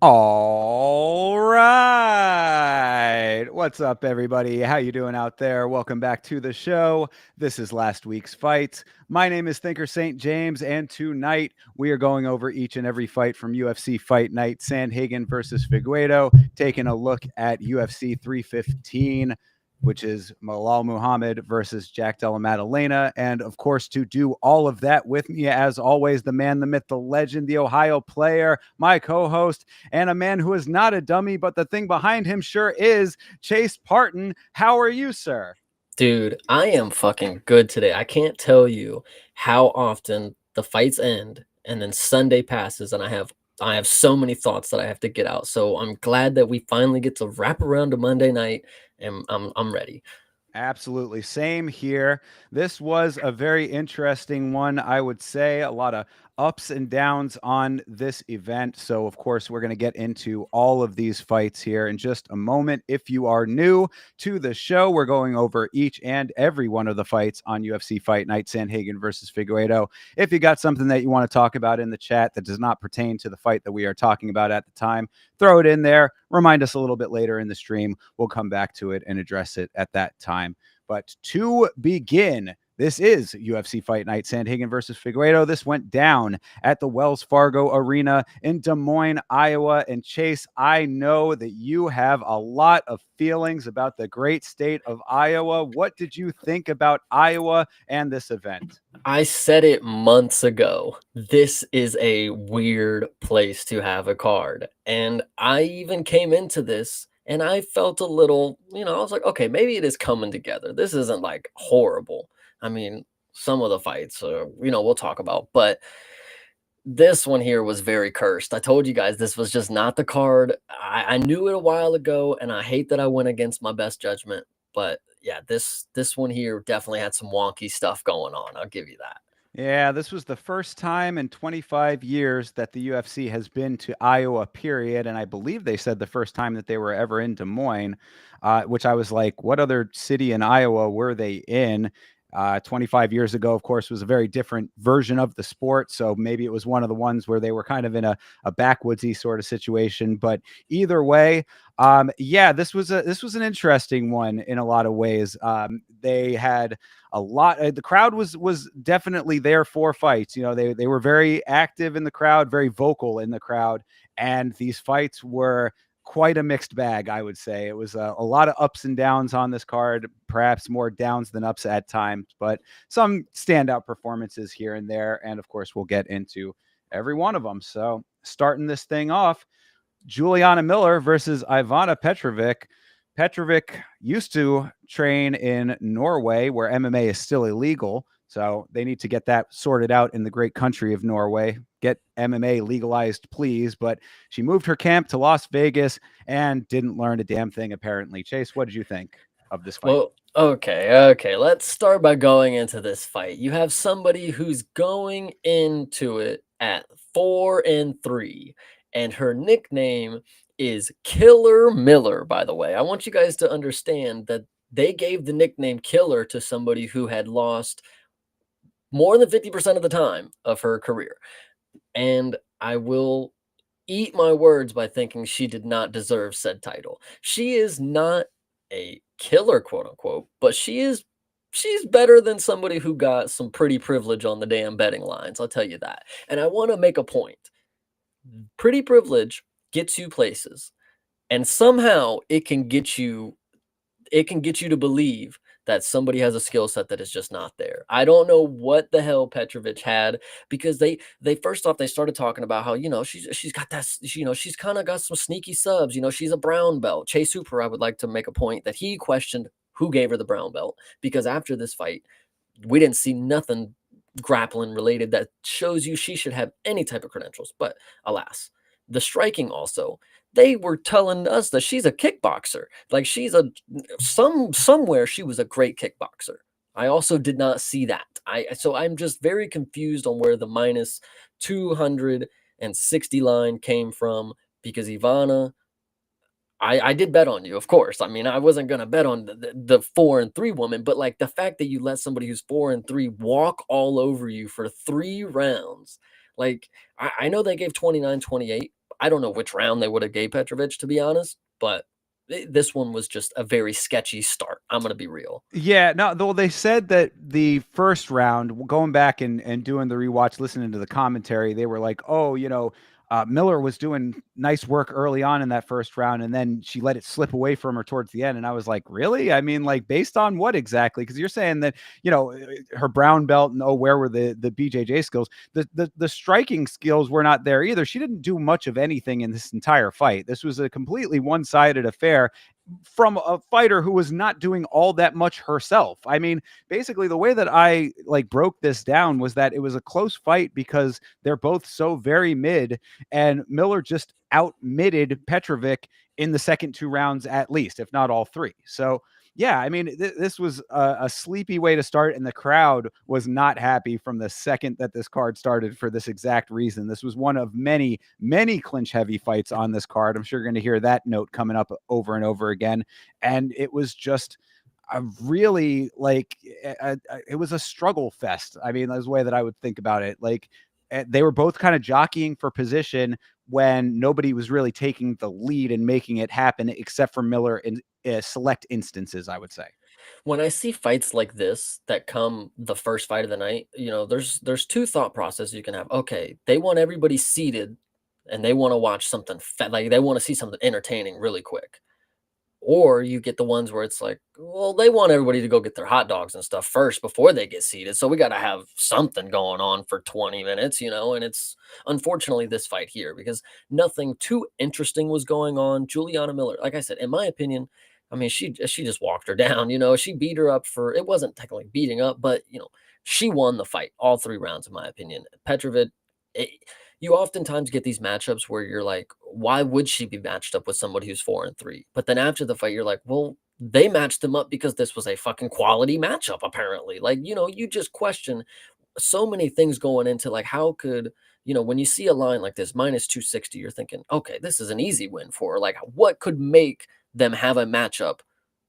All right. What's up, everybody? How you doing out there? Welcome back to the show. This is last week's fight. My name is Thinker St. James, and tonight we are going over each and every fight from UFC Fight Night, Sandhagen versus Figueiredo, taking a look at UFC 315, which is Malal Muhammad versus Jack Della Maddalena. And of course, to do all of that with me, as always, the man, the myth, the legend, the Ohio player, my co-host, and a man who is not a dummy, but the thing behind him sure is, Chase Parton. How are you, sir? Dude, I am fucking good today. I can't tell you how often the fights end and then Sunday passes and I have so many thoughts that I have to get out. So I'm glad that we finally get to wrap around to Monday night and I'm ready. Absolutely. Same here. This was a very interesting one, I would say. A lot of ups and downs on this event. So, of course, we're going to get into all of these fights here in just a moment. If you are new to the show, we're going over each and every one of the fights on UFC Fight Night, Sandhagen versus Figueiredo. If you got something that you want to talk about in the chat that does not pertain to the fight that we are talking about at the time, throw it in there. Remind us a little bit later in the stream. We'll come back to it and address it at that time. But to begin, this is UFC Fight Night, Sandhagen versus Figueiredo. This went down at the Wells Fargo Arena in Des Moines, Iowa. And Chase, I know that you have a lot of feelings about the great state of Iowa. What did you think about Iowa and this event? I said it months ago. This is a weird place to have a card. And I even came into this and I felt a little, I was like, okay, maybe it is coming together. This isn't like horrible. I mean, some of the fights, we'll talk about, but this one here was very cursed. I told you guys this was just not the card. I knew it a while ago, and I hate that I went against my best judgment. But yeah, this one here definitely had some wonky stuff going on. I'll give you that. Yeah, this was the first time in 25 years that the UFC has been to Iowa, period. And I believe they said the first time that they were ever in Des Moines, which I was like, what other city in Iowa were they in? 25 years ago, of course, was a very different version of the sport. So maybe it was one of the ones where they were kind of in a backwoodsy sort of situation. But either way, yeah, this was an interesting one in a lot of ways. They had a lot. The crowd was definitely there for fights. You know, they were very active in the crowd, very vocal in the crowd, and these fights were quite a mixed bag, I would say. It was a lot of ups and downs on this card, perhaps more downs than ups at times, but some standout performances here and there. And of course, we'll get into every one of them. So, starting this thing off, Juliana Miller versus Ivana Petrovic. Petrovic used to train in Norway, where MMA is still illegal. So they need to get that sorted out in the great country of Norway. Get MMA legalized, please. But she moved her camp to Las Vegas and didn't learn a damn thing, apparently. Chase, what did you think of this fight? Well, okay. Let's start by going into this fight. You have somebody who's going into it at 4-3, and her nickname is Killer Miller, by the way. I want you guys to understand that they gave the nickname Killer to somebody who had lost more than 50% of the time of her career. And I will eat my words by thinking she did not deserve said title. She is not a killer, quote unquote, but she's better than somebody who got some pretty privilege on the damn betting lines. I'll tell you that. And I want to make a point. Pretty privilege gets you places, and somehow it can get you to believe that somebody has a skill set that is just not there. I don't know what the hell Petrovic had, because they first off they started talking about how she's got that, she's kind of got some sneaky subs. She's a brown belt. Chase Hooper, I would like to make a point that he questioned who gave her the brown belt, because after this fight we didn't see nothing grappling related that shows you she should have any type of credentials. But alas, the striking also, they were telling us that she's a kickboxer. Like she's somewhere she was a great kickboxer. I also did not see that. So I'm just very confused on where the minus 260 line came from, because Ivana, I did bet on you, of course. I mean, I wasn't gonna bet on the 4-3 woman, but like the fact that you let somebody who's 4-3 walk all over you for 3 rounds, like I know they gave 29-28. I don't know which round they would have gave Petrovic, to be honest, but this one was just a very sketchy start. I'm going to be real. Yeah, no, though they said that the first round, going back and doing the rewatch, listening to the commentary, they were like, oh, Miller was doing nice work early on in that first round, and then she let it slip away from her towards the end. And I was like, really? I mean, like, based on what exactly? Because you're saying that, her brown belt and, oh, where were the BJJ skills? The striking skills were not there either. She didn't do much of anything in this entire fight. This was a completely one-sided affair from a fighter who was not doing all that much herself. I mean, basically the way that I like broke this down was that it was a close fight because they're both so very mid, and Miller just outmitted Petrovic in the second 2 rounds at least, if not all three. So yeah, I mean, this was a sleepy way to start, and the crowd was not happy from the second that this card started for this exact reason. This was one of many, many clinch-heavy fights on this card. I'm sure you're going to hear that note coming up over and over again. And it was just a really, like, it was a struggle fest. I mean, that's the way that I would think about it. Like, they were both kind of jockeying for position when nobody was really taking the lead and making it happen, except for Miller in select instances, I would say. When I see fights like this that come the first fight of the night, there's two thought processes you can have. Okay, they want everybody seated and they want to watch something like they want to see something entertaining really quick. Or you get the ones where it's like, well, they want everybody to go get their hot dogs and stuff first before they get seated. So we got to have something going on for 20 minutes, and it's unfortunately this fight here because nothing too interesting was going on. Juliana Miller, like I said, in my opinion, I mean, she just walked her down, she beat her up for, it wasn't technically beating up, but, she won the fight all 3 rounds, in my opinion. Petrovic, you oftentimes get these matchups where you're like, why would she be matched up with somebody who's 4-3? But then after the fight, you're like, well, they matched them up because this was a fucking quality matchup, apparently. Like, you just question so many things going into like, how could, when you see a line like this, minus 260, you're thinking, okay, this is an easy win for her. Like, what could make them have a matchup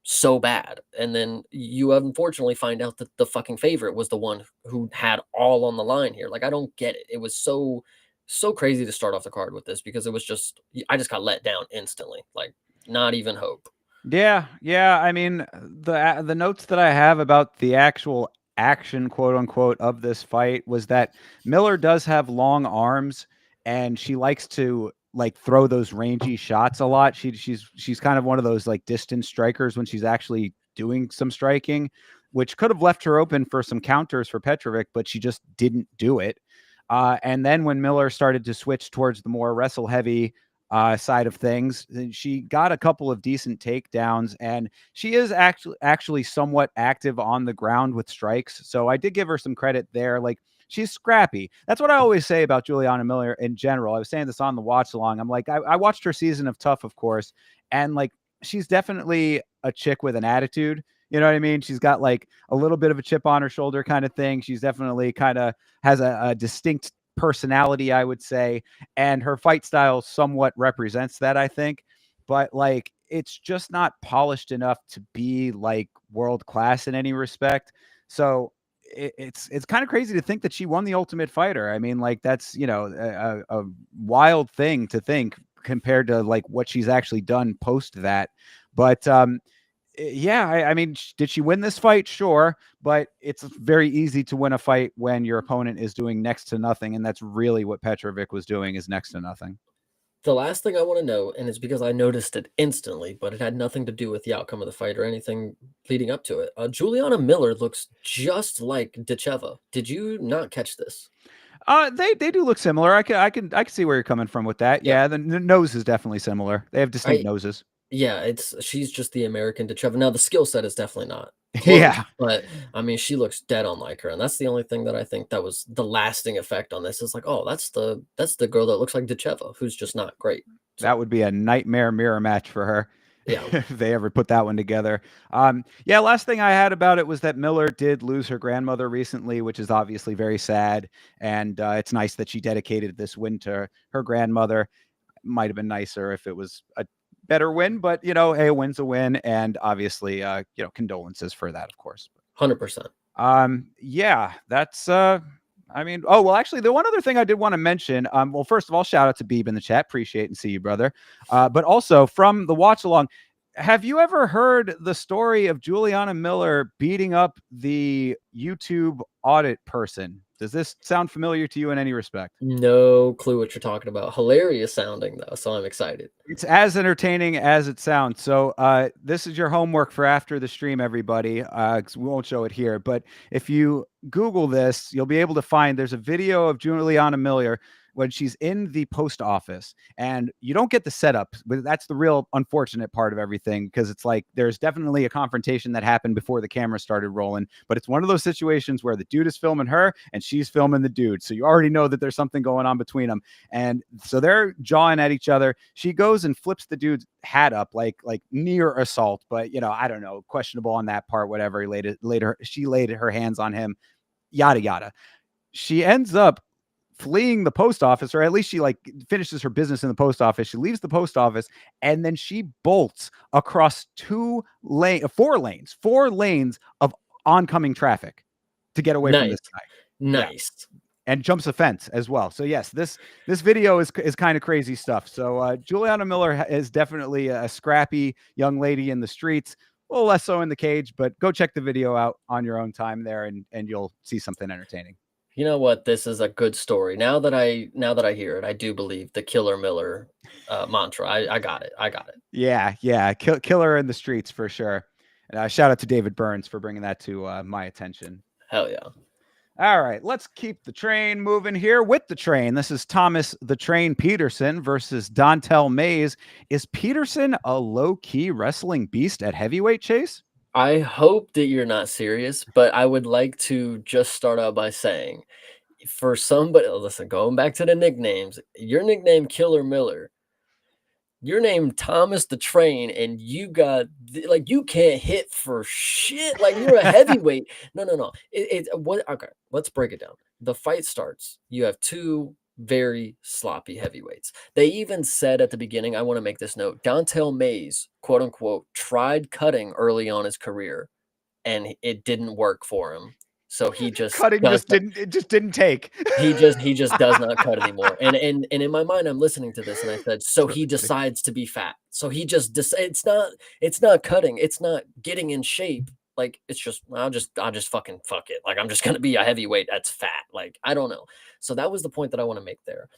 so bad? And then you unfortunately find out that the fucking favorite was the one who had all on the line here. Like, I don't get it. It was so crazy to start off the card with this because it was just I just got let down instantly. Like, not even hope. Yeah, yeah. I mean, the notes that I have about the actual action, quote unquote, of this fight was that Miller does have long arms, and she likes to like throw those rangy shots a lot. She's kind of one of those like distance strikers when she's actually doing some striking, which could have left her open for some counters for Petrovic, but she just didn't do it. And then when Miller started to switch towards the more wrestle heavy side of things, she got a couple of decent takedowns, and she is actually somewhat active on the ground with strikes. So I did give her some credit there. Like, she's scrappy. That's what I always say about Juliana Miller in general. I was saying this on the watch along. I'm like, I watched her season of Tough, of course, and like, she's definitely a chick with an attitude. You know what I mean? She's got like a little bit of a chip on her shoulder kind of thing. She's definitely kind of has a distinct personality, I would say, and her fight style somewhat represents that, I think. But like, it's just not polished enough to be like world class in any respect. So it's kind of crazy to think that she won the Ultimate Fighter. I mean, like, that's a wild thing to think compared to like what she's actually done post that. But yeah, I mean, did she win this fight? Sure, but it's very easy to win a fight when your opponent is doing next to nothing, and that's really what Petrovic was doing, is next to nothing. The last thing I want to know, and it's because I noticed it instantly, but it had nothing to do with the outcome of the fight or anything leading up to it. Juliana Miller looks just like Decheva. Did you not catch this? They do look similar. I can see where you're coming from with that. Yeah. Yeah, the nose is definitely similar. They have distinct I noses. Yeah, she's just the American Decheva. Now the skill set is definitely not close, Yeah, but I mean she looks dead on like her, and that's the only thing that I think that was the lasting effect on this. Is like, oh, that's the girl that looks like Decheva, who's just not great. that So would be a nightmare mirror match for her yeah, if they ever put that one together. Yeah, last thing I had about it was that Miller did lose her grandmother recently, which is obviously very sad. And it's nice that she dedicated this win to her grandmother. Might have been nicer if it was a better win, but hey, a win's a win, and obviously, condolences for that, of course. 100%. Yeah, that's I mean, oh, well, actually, the one other thing I did want to mention, well, first of all, shout out to Beeb in the chat. Appreciate and see you, brother. But also from the watch along, have you ever heard the story of Juliana Miller beating up the YouTube audit person? Does this sound familiar to you in any respect? No clue what you're talking about. Hilarious sounding though, so I'm excited. It's as entertaining as it sounds. So, this is your homework for after the stream, everybody. 'Cause we won't show it here, but if you Google this, you'll be able to find there's a video of Juliana Miller when she's in the post office, and you don't get the setup, but that's the real unfortunate part of everything because it's like there's definitely a confrontation that happened before the camera started rolling, but it's one of those situations where the dude is filming her and she's filming the dude, so you already know that there's something going on between them, and so they're jawing at each other. She goes and flips the dude's hat up like near assault, but I don't know, questionable on that part. Whatever. She laid her hands on him. Yada yada. She ends up fleeing the post office, or at least she finishes her business in the post office. She leaves the post office and then she bolts across four lanes of oncoming traffic to get away from this guy. Nice. Yeah. And jumps a fence as well. So yes, this video is kind of crazy stuff. So Juliana Miller is definitely a scrappy young lady in the streets. A little less so in the cage, but go check the video out on your own time there, and you'll see something entertaining. You know what? This is a good story. Now that I hear it, I do believe the Killer Miller mantra. I got it. Yeah. Killer in the streets for sure. Shout out to David Burns for bringing that to my attention. Hell yeah. All right, let's keep the train moving here with the train. This is Thomas the Train Peterson versus Dontel Mays. Is Peterson a low-key wrestling beast at heavyweight, Chase? I hope that you're not serious, but I would like to just start out by saying, for somebody, listen, going back to the nicknames, your nickname Killer Miller, your name Thomas the Train, and you got you can't hit for shit. Like you're a heavyweight. No. Okay, let's break it down. The fight starts. You have two very sloppy heavyweights. They even said at the beginning, I want to make this note, Dontel Mays, quote unquote, tried cutting early on his career and it didn't work for him. So he just didn't take. He just does not cut anymore. And in my mind, I'm listening to this and I said, so he decides to be fat. So he just it's not cutting, it's not getting in shape. Like it's just I'll just fucking fuck it. Like I'm just gonna be a heavyweight that's fat. Like I don't know. So that was the point that I want to make there.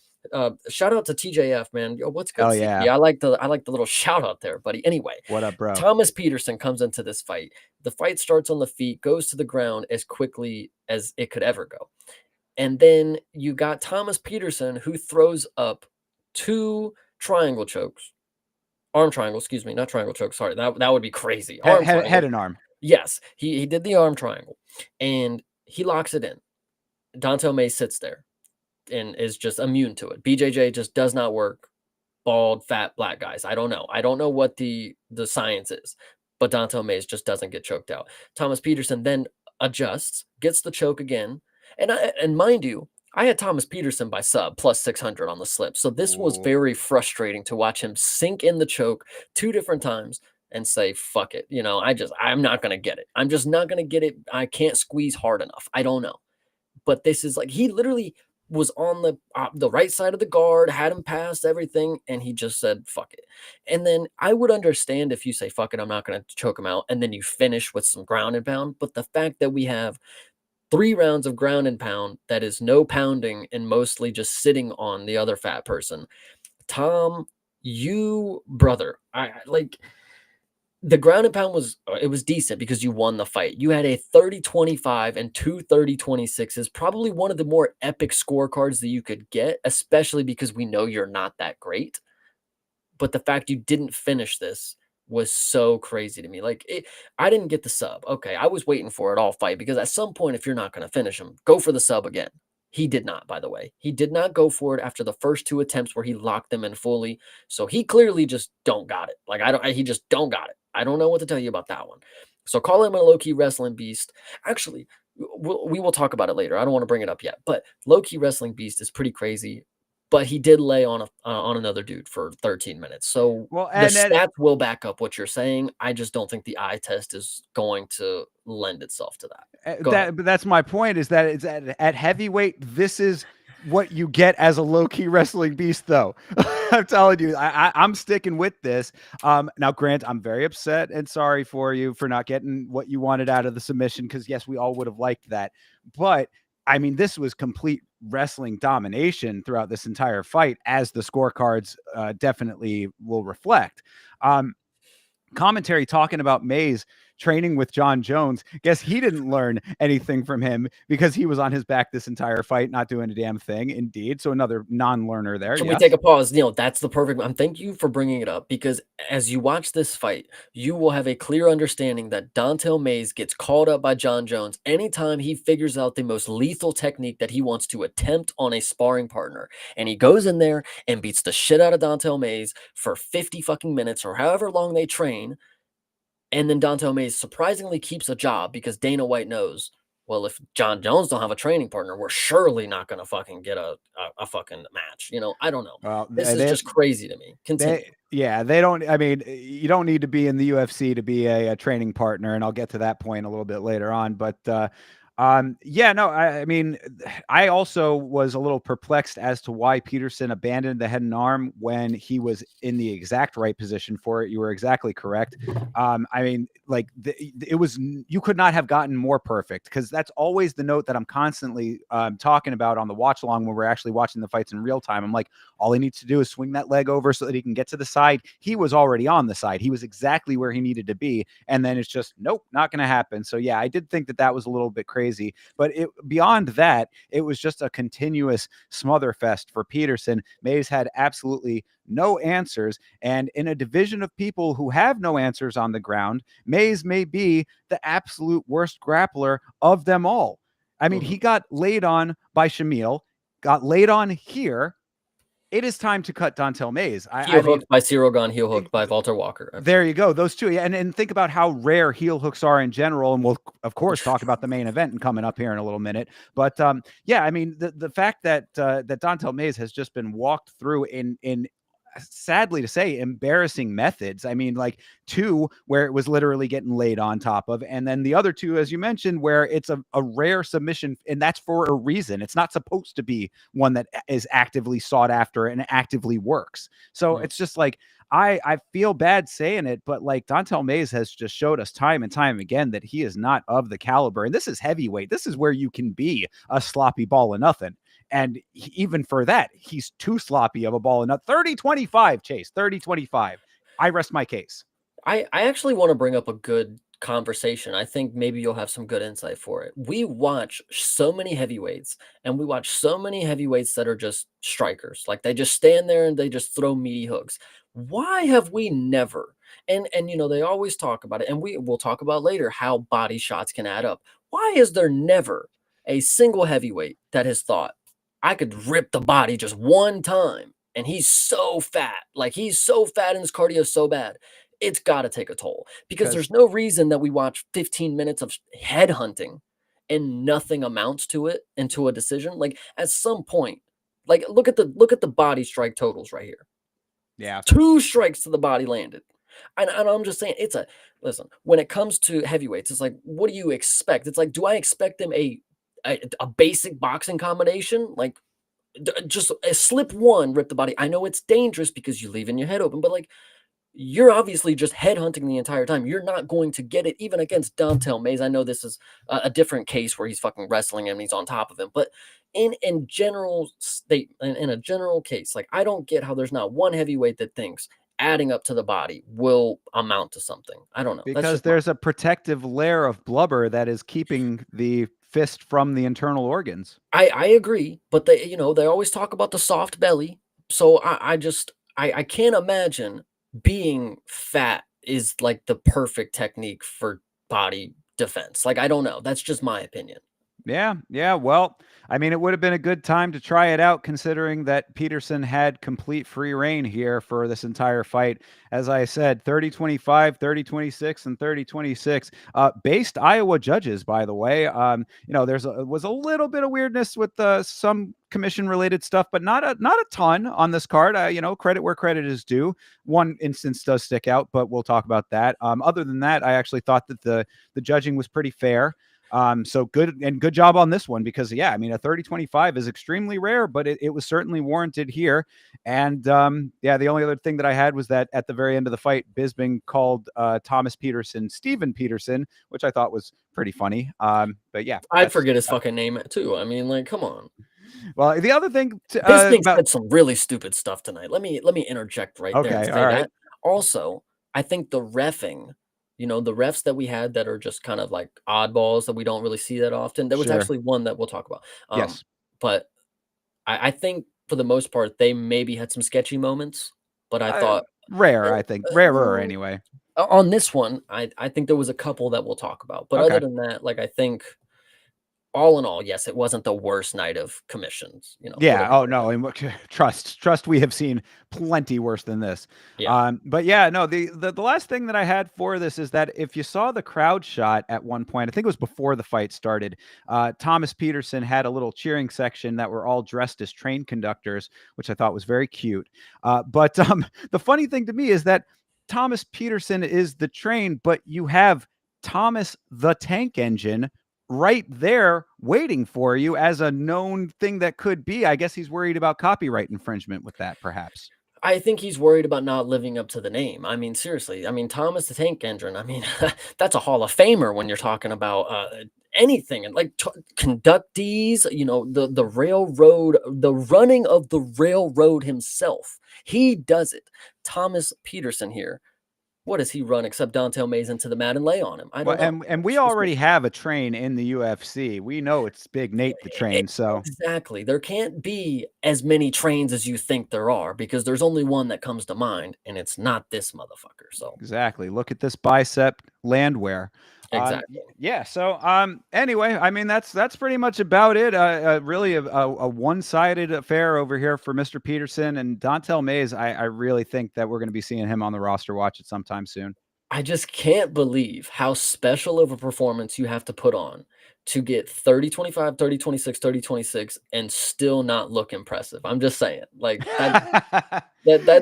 Shout out to TJF, man. Yo, what's good? Oh yeah. I like the little shout out there, buddy. Anyway, what up, bro? Thomas Peterson comes into this fight. The fight starts on the feet, goes to the ground as quickly as it could ever go. And then you got Thomas Peterson who throws up two triangle chokes. Arm triangle, excuse me, not triangle choke. Sorry, that would be crazy. Head and arm. Yes, he did the arm triangle and he locks it in. Dontel May sits there and is just immune to it. BJJ just does not work. Bald, fat, black guys. I don't know what the science is, but Dontel Mays just doesn't get choked out. Thomas Peterson then adjusts, gets the choke again. And mind you, I had Thomas Peterson by sub plus 600 on the slip. So this was very frustrating to watch him sink in the choke two different times and say, fuck it. I'm not going to get it. I'm just not going to get it. I can't squeeze hard enough. I don't know. But this is like, he literally was on the right side of the guard, had him past everything, and he just said, fuck it. And then I would understand if you say, fuck it, I'm not going to choke him out, and then you finish with some ground and pound. But the fact that we have 3 rounds of ground and pound that is no pounding and mostly just sitting on the other fat person. Tom, you brother, the ground and pound was decent because you won the fight. You had a 30-25 and 2 30-26s, probably one of the more epic scorecards that you could get, especially because we know you're not that great. But the fact you didn't finish this was so crazy to me. I didn't get the sub. Okay, I was waiting for it all fight because at some point, if you're not going to finish him, go for the sub again. He did not, by the way. He did not go for it after the first 2 attempts where he locked them in fully. So he clearly just don't got it. He just don't got it. I don't know what to tell you about that one. So call him a low-key wrestling beast. Actually, we will talk about it later. I don't want to bring it up yet. But low-key wrestling beast is pretty crazy. but he did lay on another dude for 13 minutes. So Well, the and stats will back up what you're saying. I just don't think the eye test is going to lend itself to that. Go ahead. But that's my point, is that it's at heavyweight, this is what you get as a low-key wrestling beast, though. I'm telling you, I'm sticking with this. Now, Grant, I'm very upset and sorry for you for not getting what you wanted out of the submission, because yes, we all would have liked that. But I mean, this was complete wrestling domination throughout this entire fight, as the scorecards definitely will reflect. Commentary talking about Mays training with John Jones. Guess he didn't learn anything from him, because he was on his back this entire fight, not doing a damn thing. Indeed. So another non-learner there. Can we take Yes. a pause? That's the perfect. Thank you for bringing it up, because as you watch this fight, you will have a clear understanding that Dontel Mays gets called up by John Jones anytime he figures out the most lethal technique that he wants to attempt on a sparring partner. And he goes in there and beats the shit out of Dontel Mays for 50 fucking minutes or however long they train. And then Dontel Mays surprisingly keeps a job, because Dana White knows, well, if John Jones don't have a training partner, we're surely not going to fucking get a fucking match. I don't know. Well, This is just crazy to me. Continue. they don't. I mean, you don't need to be in the UFC to be a training partner, and I'll get to that point a little bit later on. But yeah, no, I mean, I also was a little perplexed as to why Peterson abandoned the head and arm when he was in the exact right position for it. You were exactly correct. I mean, like it was, you could not have gotten more perfect, because that's always the note that I'm constantly talking about on the watch along when we're actually watching the fights in real time. I'm like, all he needs to do is swing that leg over so that he can get to the side. He was already on the side. He was exactly where he needed to be. And then it's just, nope, not going to happen. So yeah, I did think that that was a little bit crazy, but beyond that, it was just a continuous smother fest for Peterson. Mays had absolutely no answers. And in a division of people who have no answers on the ground, Mays may be the absolute worst grappler of them all. I mean, he got laid on by Shamil, got laid on here. It is time to cut Dontel Mays. Heel hooked by Cyril Gane, heel hooked by Walter Walker. There you go. Those two. Yeah, and think about how rare heel hooks are in general. And we'll, of course, talk about the main event and coming up here in a little minute. But yeah, I mean, the fact that that Dontel Mays has just been walked through in sadly to say, embarrassing methods. I mean, like two where it was literally getting laid on top of, and then the other two, as you mentioned, where it's a rare submission, and that's for a reason. It's not supposed to be one that is actively sought after and actively works. So it's just like, I feel bad saying it, but like Dontel Mays has just showed us time and time again that he is not of the caliber. And this is heavyweight. This is where you can be a sloppy ball of nothing. And even for that, he's too sloppy of a ball and not 30-25, Chase, 30-25. I rest my case. I actually want to bring up a good conversation. I think maybe you'll have some good insight for it. We watch so many heavyweights, and we watch so many heavyweights that are just strikers. Like they just stand there and they just throw meaty hooks. Why have we never? And they always talk about it, and we'll talk about later how body shots can add up. Why is there never a single heavyweight that has thought, I could rip the body just one time, and he's so fat. Like he's so fat and his cardio is so bad. It's got to take a toll, because there's no reason that we watch 15 minutes of head hunting and nothing amounts to it into a decision. Like at some point, like look at the body strike totals right here. Yeah. 2 strikes to the body landed. And I'm just saying, listen, when it comes to heavyweights, it's like, what do you expect? It's like, do I expect them a basic boxing combination? Like just a slip one, rip the body. I know it's dangerous because you're leaving your head open, but like you're obviously just head hunting the entire time. You're not going to get it even against Dontel Mays. I know this is a different case where he's fucking wrestling him and he's on top of him, but in general in a general case, like I don't get how there's not one heavyweight that thinks adding up to the body will amount to something. I don't know. Because there's a protective layer of blubber that is keeping the fist from the internal organs. I agree, but they always talk about the soft belly. So I can't imagine being fat is like the perfect technique for body defense. Like I don't know. That's just my opinion. Yeah, yeah. Well, I mean, it would have been a good time to try it out considering that Peterson had complete free reign here for this entire fight. As I said, 30-25, 30-26, and 30-26. Based Iowa judges, by the way. Was a little bit of weirdness with some commission related stuff, but not a ton on this card. Credit where credit is due. One instance does stick out, but we'll talk about that. Other than that, I actually thought that the judging was pretty fair. So good job on this one because yeah, I mean a 30-25 is extremely rare, but it was certainly warranted here. And yeah, the only other thing that I had was that at the very end of the fight, Bisping called Thomas Peterson Steven Peterson, which I thought was pretty funny. But yeah, I'd forget his fucking name too. I mean, like, come on. well, the other thing Bisping about said some really stupid stuff tonight. Let me interject right there and okay, all say right, that. Also, I think the refing, the refs that we had that are just kind of like oddballs that we don't really see that often. There was sure, actually one that we'll talk about. yes, But I think for the most part, they maybe had some sketchy moments, but I thought rare, eh, I think rarer uh, anyway. on this one, I think there was a couple that we'll talk about. But other Okay. than that, like I think all in all, yes, it wasn't the worst night of commissions, Yeah. whatever you Oh wanna no. say. And trust. We have seen plenty worse than this. Yeah. But yeah, no. The last thing that I had for this is that if you saw the crowd shot at one point, I think it was before the fight started. Thomas Peterson had a little cheering section that were all dressed as train conductors, which I thought was very cute. But the funny thing to me is that Thomas Peterson is the train, but you have Thomas the Tank Engine right there waiting for you as a known thing that could be. I guess he's worried about copyright infringement with that, perhaps. I think he's worried about not living up to the name. I mean, seriously. I mean, Thomas the Tank Engine. I mean, that's a Hall of Famer when you're talking about anything and like conductees. The railroad, the running of the railroad himself. He does it. Thomas Peterson here. What does he run except Dante Mays into the mat and lay on him? I Well, don't know. and we It's just already have a train in the UFC. We know it's Big Nate the Train. So exactly. There can't be as many trains as you think there are because there's only one that comes to mind, and it's not this motherfucker. So exactly. Look at this bicep landwear. exactly. Yeah. So anyway, I mean that's pretty much about it. Really a one-sided affair over here for Mr. Peterson and Dontel Mays. I really think that we're going to be seeing him on the roster watch at sometime soon. I just can't believe how special of a performance you have to put on to get 30-25, 30-26, 30-26, and still not look impressive. I'm just saying. Like that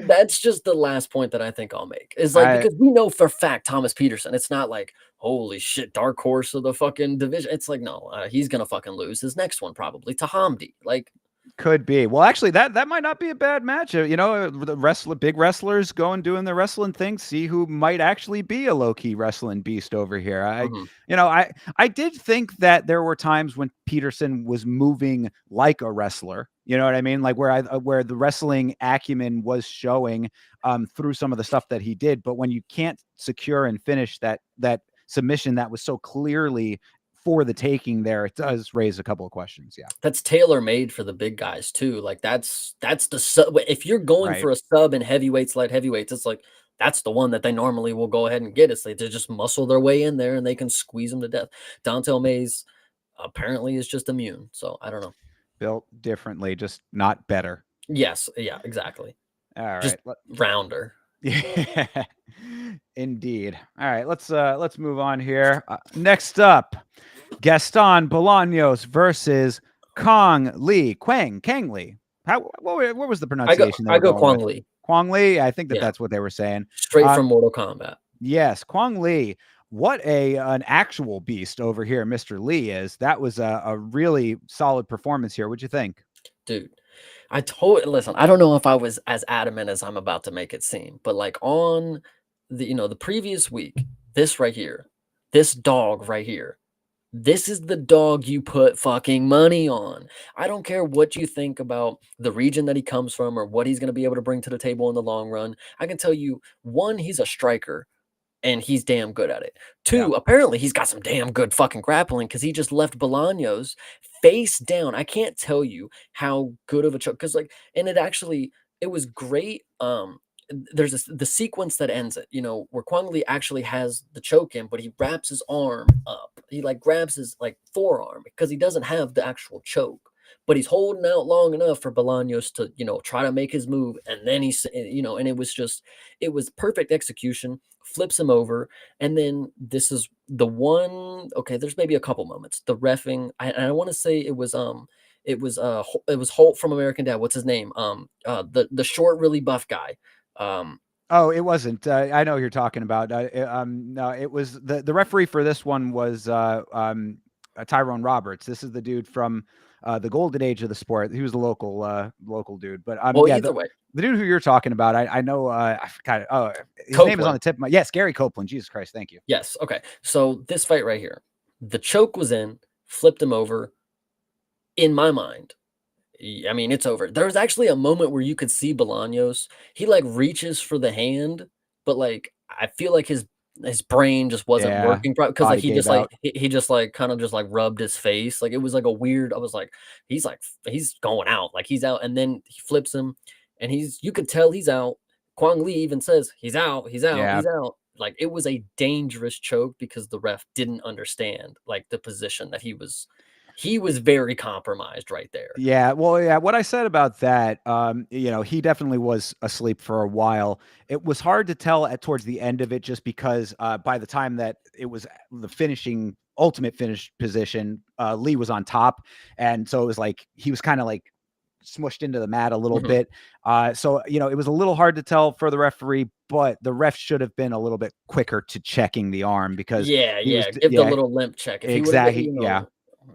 that's just the last point that I think I'll make. Is like I because we know for fact Thomas Peterson, it's not like holy shit, dark horse of the fucking division. It's like no, he's gonna fucking lose his next one probably to Hamdi. Like Could be. Well, actually, that might not be a bad match. The big wrestlers going doing the wrestling thing. See who might actually be a low key wrestling beast over here. mhm. I did think that there were times when Peterson was moving like a wrestler. You know what I mean? Like where the wrestling acumen was showing through some of the stuff that he did. But when you can't secure and finish that submission that was so clearly for the taking there, it does raise a couple of questions. Yeah. That's tailor made for the big guys too. Like that's the sub. If you're going Right. for a sub in heavyweights, light heavyweights, it's like that's the one that they normally will go ahead and get. It's like they just muscle their way in there and they can squeeze them to death. Dante Mays apparently is just immune. So I don't know. Built differently, just not better. Yes, yeah, exactly. All Just right. rounder. Yeah, indeed. All right, let's move on here. Next up, Gaston Bolaños versus Kang Lee. What was the I go pronunciation they I were go going with? Kwang Lee. Kwang Lee. I think Yeah, that's what they were saying. straight Uh, from Mortal Kombat. yes, Kwang Lee. What an actual beast over here, Mr. Lee is. That was a really solid performance here. What'd you think? Dude, I told listen, I don't know if I was as adamant as I'm about to make it seem, but like on the previous week, this right here, this dog right here, this is the dog you put fucking money on. I don't care what you think about the region that he comes from or what he's going to be able to bring to the table in the long run. I can tell you, one, he's a striker and he's damn good at it. Yeah. Two, apparently he's got some damn good fucking grappling because he just left Bolaños face down. I can't tell you how good of a choke because and it was great. there's the sequence that ends it, where Kwang Lee actually has the choke in, but he wraps his arm up. He like grabs his like forearm because he doesn't have the actual choke, but he's holding out long enough for Bolaños to, try to make his move. And then and it was perfect execution, flips him over. And then this is the one, okay, there's maybe a couple moments. The reffing, I want to say it was Holt from American Dad. What's his name? The short, really buff guy. Oh, it wasn't. I know who you're talking about. No, it was the referee for this one was Tyrone Roberts. This is the dude from the golden age of the sport. He was the local dude. But Well, yeah, either way, the dude who you're talking about, I know. I forgot. Oh, his name is on Copeland. the tip of my. Yes, Gary Copeland. Jesus Christ, thank you. Yes. Okay. So this fight right here, the choke was in, flipped him over. In my mind, I mean, it's over. There was actually a moment where you could see Bolaños. He like reaches for the hand, but like I feel like his brain just wasn't Yeah, working because like body gave out. he just like kind of just like rubbed his face. Like it was like a weird. I was like, he's going out, like he's out, and then he flips him, and you could tell he's out. Kwang Lee even says he's out, he's out, Yeah, he's out. Like it was a dangerous choke because the ref didn't understand like the position that he was very compromised right there. yeah, well, yeah, what I said about that, he definitely was asleep for a while. It was hard to tell towards the end of it just because by the time that it was the ultimate finish position, Lee was on top, and so it was like he was kind of like smushed into the mat a little Mhm. bit. So it was a little hard to tell for the referee, but the ref should have been a little bit quicker to checking the arm because Yeah, he was, yeah, give the yeah, little limp check. If he would've exactly, yeah. yeah,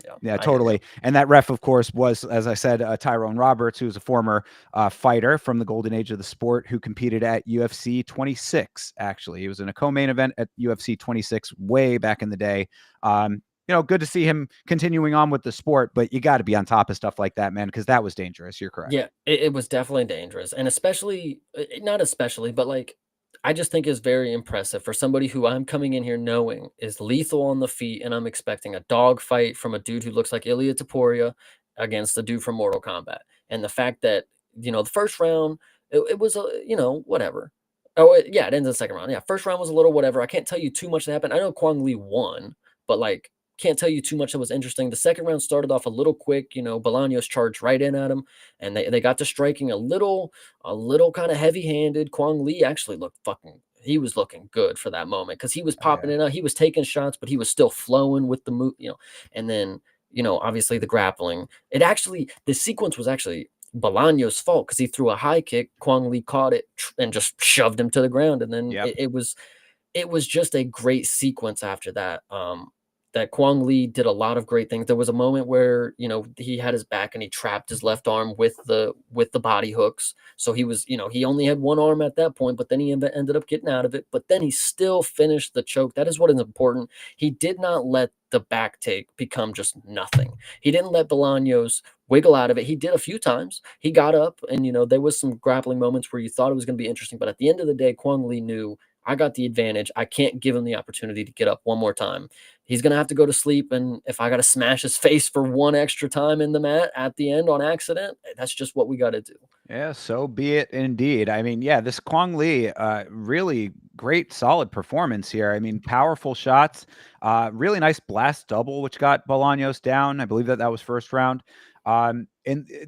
Yeah, I hear you. totally. And that ref, of course, was, as I said, Tyrone Roberts, who's a former fighter from the golden age of the sport who competed at UFC 26, actually. He was in a co-main event at UFC 26 way back in the day. Good to see him continuing on with the sport, but you got to be on top of stuff like that, man, because that was dangerous. You're correct. Yeah, it was definitely dangerous, and especially not especially, but, like, I just think is very impressive for somebody who I'm coming in here knowing is lethal on the feet, and I'm expecting a dog fight from a dude who looks like Ilia Topuria against a dude from Mortal Kombat, and the fact that, the first round, it was, whatever. Oh, yeah, it ends in the second round. Yeah, first round was a little whatever. I can't tell you too much that happened. I know Kwang Lee won, but, like, can't tell you too much that was interesting. The second round started off a little quick, Bolaños charged right in at him, and they got to striking a little kind of heavy-handed. Kwang Lee actually looked he was looking good for that moment because he was Oh, popping yeah. it out. He was taking shots, but he was still flowing with the move. And then, obviously the grappling. The sequence was actually Bolaños' fault because he threw a high kick. Kwang Lee caught it and just shoved him to the ground. And then Yep. it was just a great sequence after that. That Kwang Lee did a lot of great things. There was a moment where he had his back and he trapped his left arm with the body hooks. So he was he only had one arm at that point, but then he ended up getting out of it. But then he still finished the choke. That is what is important. He did not let the back take become just nothing. He didn't let Bolaños wiggle out of it. He did a few times. He got up and there was some grappling moments where you thought it was going to be interesting, but at the end of the day, Kwang Lee knew I got the advantage. I can't give him the opportunity to get up one more time. He's going to have to go to sleep. And if I got to smash his face for one extra time in the mat at the end on accident, that's just what we got to do. Yeah, so be it indeed. I mean, yeah, this Kwang Lee, really great, solid performance here. I mean, powerful shots, really nice blast double, which got Bolaños down. I believe that was first round. And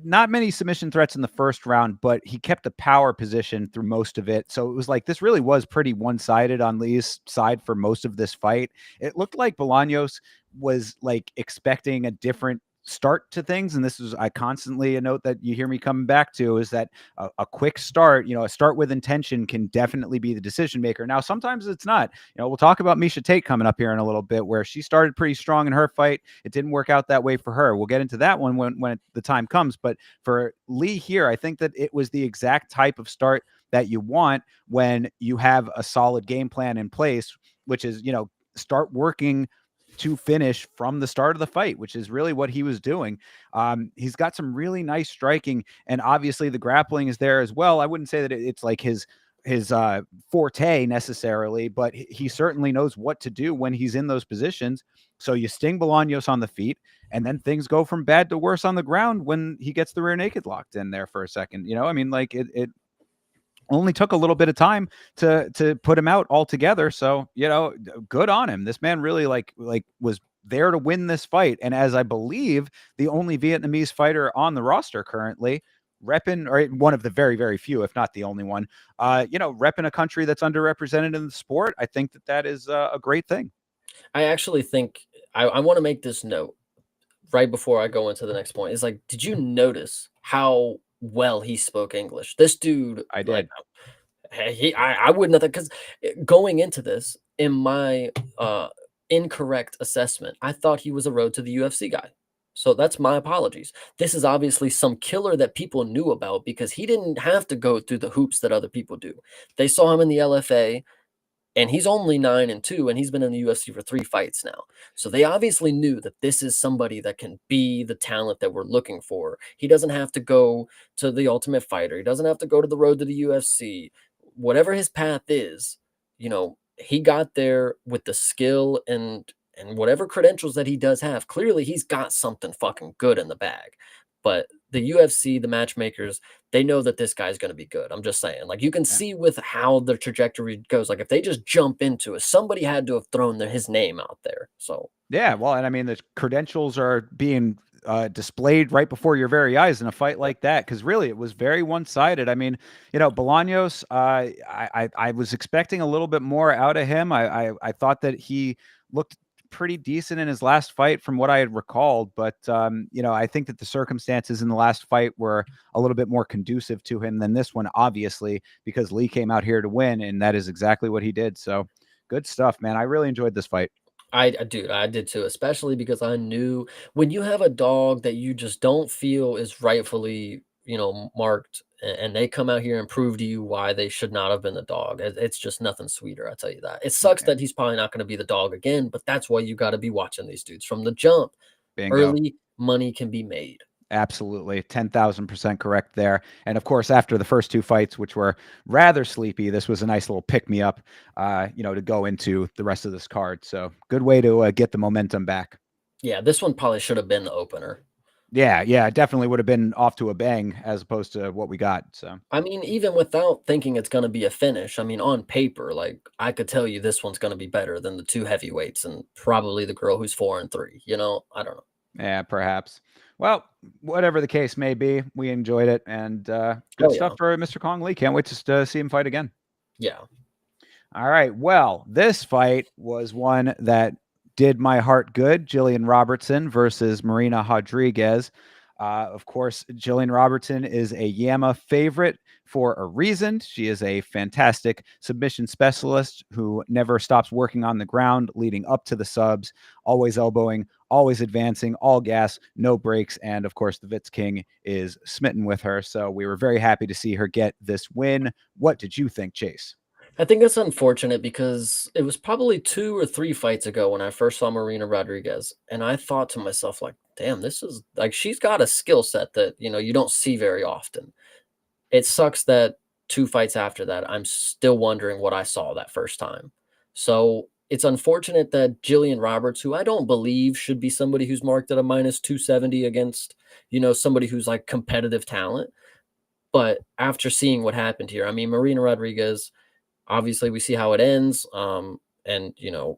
not many submission threats in the first round, but he kept the power position through most of it. So it was like this really was pretty one-sided on Lee's side for most of this fight. It looked like Bolaños was like expecting a different start to things, and this is I constantly a note that you hear me coming back to is that a quick start, a start with intention can definitely be the decision maker. Now sometimes it's not. We'll talk about Misha Tate coming up here in a little bit, where she started pretty strong in her fight. It didn't work out that way for her. We'll get into that one when the time comes. But for Lee here, I think that it was the exact type of start that you want when you have a solid game plan in place, which is start working to finish from the start of the fight, which is really what he was doing. He's got some really nice striking, and obviously the grappling is there as well. I wouldn't say that it's like his forte necessarily, but he certainly knows what to do when he's in those positions. So you sting Bolaños on the feet, and then things go from bad to worse on the ground when he gets the rear naked locked in there for a second. I mean, like it only took a little bit of time to put him out altogether. So, good on him. This man really was there to win this fight. And as I believe the only Vietnamese fighter on the roster currently, repping, or one of the very, very few, if not the only one, repping a country that's underrepresented in the sport, I think that is a great thing. I actually think I want to make this note right before I go into the next point. Is like, did you notice how well he spoke English? This dude, I like, did. I wouldn't have, because going into this, in my incorrect assessment, I thought he was a road to the UFC guy. So that's my apologies. This is obviously some killer that people knew about because he didn't have to go through the hoops that other people do. They saw him in the LFA, and he's only 9-2, and he's been in the UFC for 3 fights now. So they obviously knew that this is somebody that can be the talent that we're looking for. He doesn't have to go to the Ultimate Fighter. He doesn't have to go to the road to the UFC. Whatever his path is, he got there with the skill and whatever credentials that he does have. Clearly, he's got something fucking good in the bag. But the UFC, the matchmakers, they know that this guy's going to be good. I'm just saying. Like, you can see with how the trajectory goes. Like, if they just jump into it, somebody had to have thrown his name out there. So, Yeah, well, and I mean, the credentials are being displayed right before your very eyes in a fight yeah. like that, because really it was very one-sided. I mean, Bolaños, I was expecting a little bit more out of him. I thought that he looked pretty decent in his last fight from what I had recalled, but I think that the circumstances in the last fight were a little bit more conducive to him than this one, obviously, because Lee came out here to win, and that is exactly what he did. So good stuff, man. I really enjoyed this fight. Dude, I did too, especially because I knew when you have a dog that you just don't feel is rightfully, marked, and they come out here and prove to you why they should not have been the dog. It's just nothing sweeter, I tell you that. It sucks that he's probably not going to be the dog again, but that's why you got to be watching these dudes from the jump. Bingo. Early money can be made. Absolutely. 10,000% correct there. And of course, after the first two fights, which were rather sleepy, this was a nice little pick me up, to go into the rest of this card. So good way to get the momentum back. Yeah, this one probably should have been the opener. Yeah. Yeah. It definitely would have been off to a bang as opposed to what we got. So, I mean, even without thinking it's going to be a finish, I mean, on paper, like, I could tell you this one's going to be better than the two heavyweights and probably the girl who's 4-3. I don't know. yeah, perhaps. Well, whatever the case may be, we enjoyed it. And good Oh stuff yeah, for Mr. Kong Lee. Can't wait to see him fight again. yeah. All right. Well, this fight was one that did my heart good. Jillian Robertson versus Marina Rodriguez. Of course, Jillian Robertson is a Yama favorite for a reason. She is a fantastic submission specialist who never stops working on the ground leading up to the subs, always elbowing, always advancing, all gas, no breaks. And of course, the Vitz King is smitten with her. So we were very happy to see her get this win. What did you think, Chase? I think it's unfortunate because it was probably 2 or 3 fights ago when I first saw Marina Rodriguez, and I thought to myself, like, damn, this is like she's got a skill set that you don't see very often. It sucks that 2 fights after that, I'm still wondering what I saw that first time. So, it's unfortunate that Jillian Roberts, who I don't believe should be somebody who's marked at a -270 against, somebody who's like competitive talent. But after seeing what happened here, I mean, Marina Rodriguez, obviously we see how it ends, and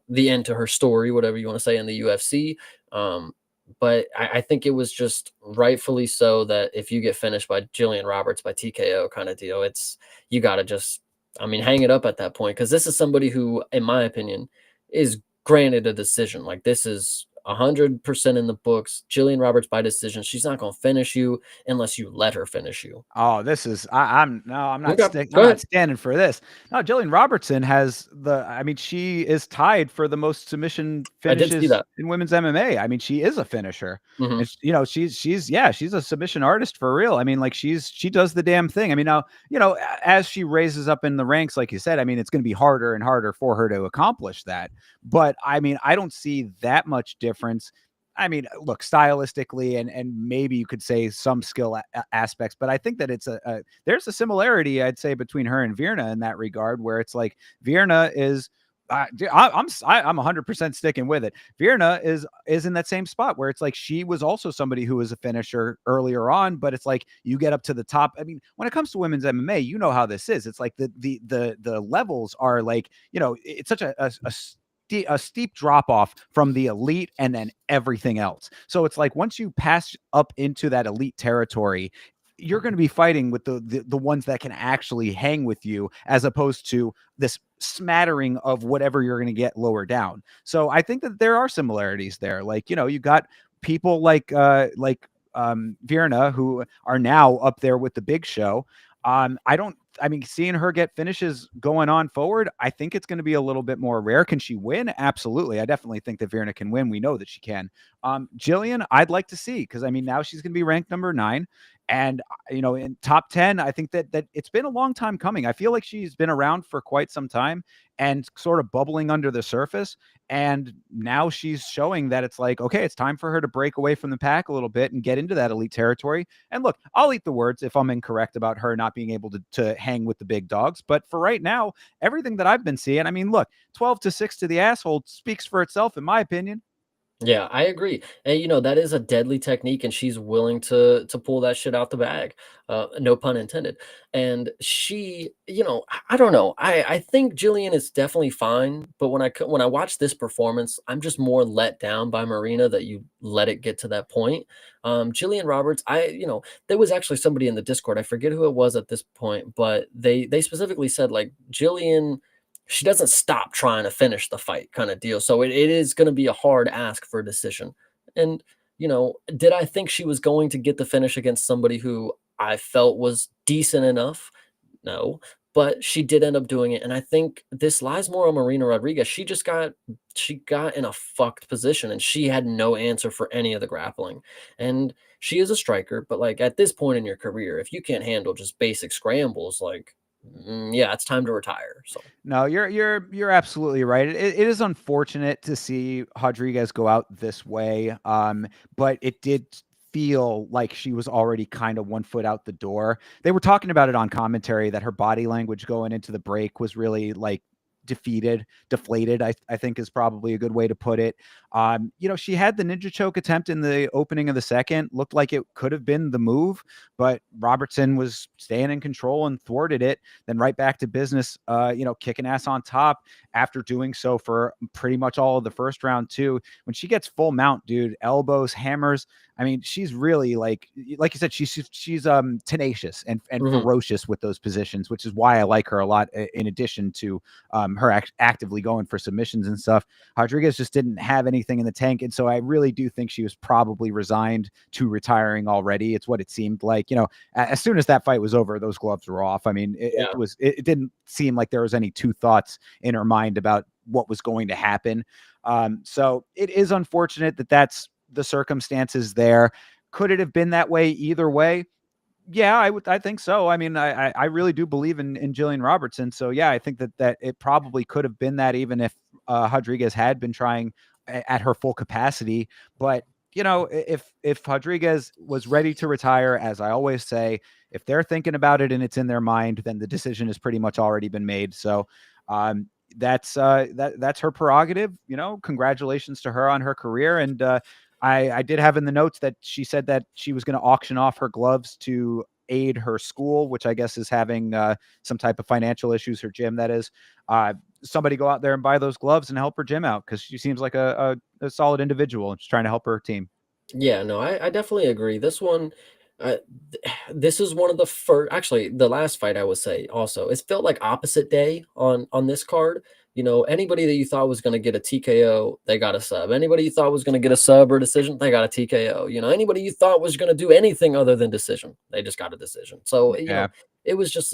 the end to her story, whatever you want to say, in the UFC. But I think it was just rightfully so that if you get finished by Jillian Roberts by TKO kind of deal, you got to just, I mean, hang it up at that point, because this is somebody who, in my opinion, is granted a decision. Like, this is 100% in the books. Jillian Roberts by decision. She's not going to finish you unless you let her finish you. Oh, this is I'm no, Okay, I'm go not ahead. standing for this. No, Jillian Robertson has I mean, she is tied for the most submission I did see finishes that. in women's MMA. I mean, she is a finisher. Hmm. And she's a submission artist for real. I mean, like she does the damn thing. I mean, now, as she raises up in the ranks, like you said, I mean, it's going to be harder and harder for her to accomplish that. But I mean, I don't see that much difference. I mean, look, stylistically, and maybe you could say some skill aspects, but I think that there's a similarity, I'd say, between her and Virna in that regard, where it's like Virna is I'm 100% sticking with it. Virna is in that same spot where it's like she was also somebody who was a finisher earlier on, but it's like you get up to the top. I mean, when it comes to women's MMA, you know how this is. It's like the levels are like, it's such a steep drop off from the elite and then everything else. So it's like once you pass up into that elite territory, you're going to be fighting with the ones that can actually hang with you, as opposed to this smattering of whatever you're going to get lower down. So I think that there are similarities there. Like, you got people like Virna, who are now up there with the big show. I mean, seeing her get finishes going on forward, I think it's going to be a little bit more rare. Can she win? Absolutely. I definitely think that Virna can win. We know that she can. Jillian, I'd like to see, because I mean, now she's going to be ranked number 9. And in top 10, I think that it's been a long time coming. I feel like she's been around for quite some time and sort of bubbling under the surface. And now she's showing that it's like, okay, it's time for her to break away from the pack a little bit and get into that elite territory. And look, I'll eat the words if I'm incorrect about her not being able to hang with the big dogs. But for right now, everything that I've been seeing, I mean, look, 12-6 to the asshole speaks for itself, in my opinion. Yeah, I agree. And that is a deadly technique, and she's willing to pull that shit out the bag. No pun intended. And she, I don't know. I think Jillian is definitely fine, but when I watch this performance, I'm just more let down by Marina that you let it get to that point. Jillian Roberts, there was actually somebody in the Discord, I forget who it was at this point, but they specifically said like Jillian, she doesn't stop trying to finish the fight kind of deal. So it is going to be a hard ask for a decision. And, did I think she was going to get the finish against somebody who I felt was decent enough? No, but she did end up doing it. And I think this lies more on Marina Rodriguez. She got in a fucked position and she had no answer for any of the grappling. And she is a striker, but like at this point in your career, if you can't handle just basic scrambles, like yeah, it's time to retire. So No, you're absolutely right. It is unfortunate to see Rodriguez go out this way, but it did feel like she was already kind of one foot out the door. They were talking about it on commentary that her body language going into the break was really like deflated, I think is probably a good way to put it. She had the ninja choke attempt in the opening of the second, looked like it could have been the move, but Robertson was staying in control and thwarted it. Then right back to business, kicking ass on top after doing so for pretty much all of the first round too. When she gets full mount, dude, elbows, hammers. I mean, she's really like you said, she's tenacious and mhm. ferocious with those positions, which is why I like her a lot. In addition to her actively going for submissions and stuff, Rodriguez just didn't have anything in the tank, and so I really do think she was probably resigned to retiring already. It's what it seemed like. As soon as that fight was over, those gloves were off. I mean, Yeah. it didn't seem like there was any two thoughts in her mind about what was going to happen. So it is unfortunate that that's the circumstances there. Could it have been that way either way? Yeah, I think so. I mean, I really do believe in Jillian Robertson. So yeah, I think that it probably could have been that, even if Rodriguez had been trying at her full capacity. But if Rodriguez was ready to retire, as I always say, if they're thinking about it and it's in their mind, then the decision has pretty much already been made. So that's her prerogative. Congratulations to her on her career. And I did have in the notes that she said that she was going to auction off her gloves to aid her school, which I guess is having some type of financial issues, her gym, that is. Somebody go out there and buy those gloves and help her gym out, because she seems like a solid individual and she's trying to help her team. Yeah, no, I definitely agree. This one, uh, this is one of the first. Actually, the last fight I would say also. It felt like opposite day on this card. Anybody that you thought was going to get a TKO, they got a sub. Anybody you thought was going to get a sub or decision, they got a TKO. Anybody you thought was going to do anything other than decision, they just got a decision. So Yeah. it was just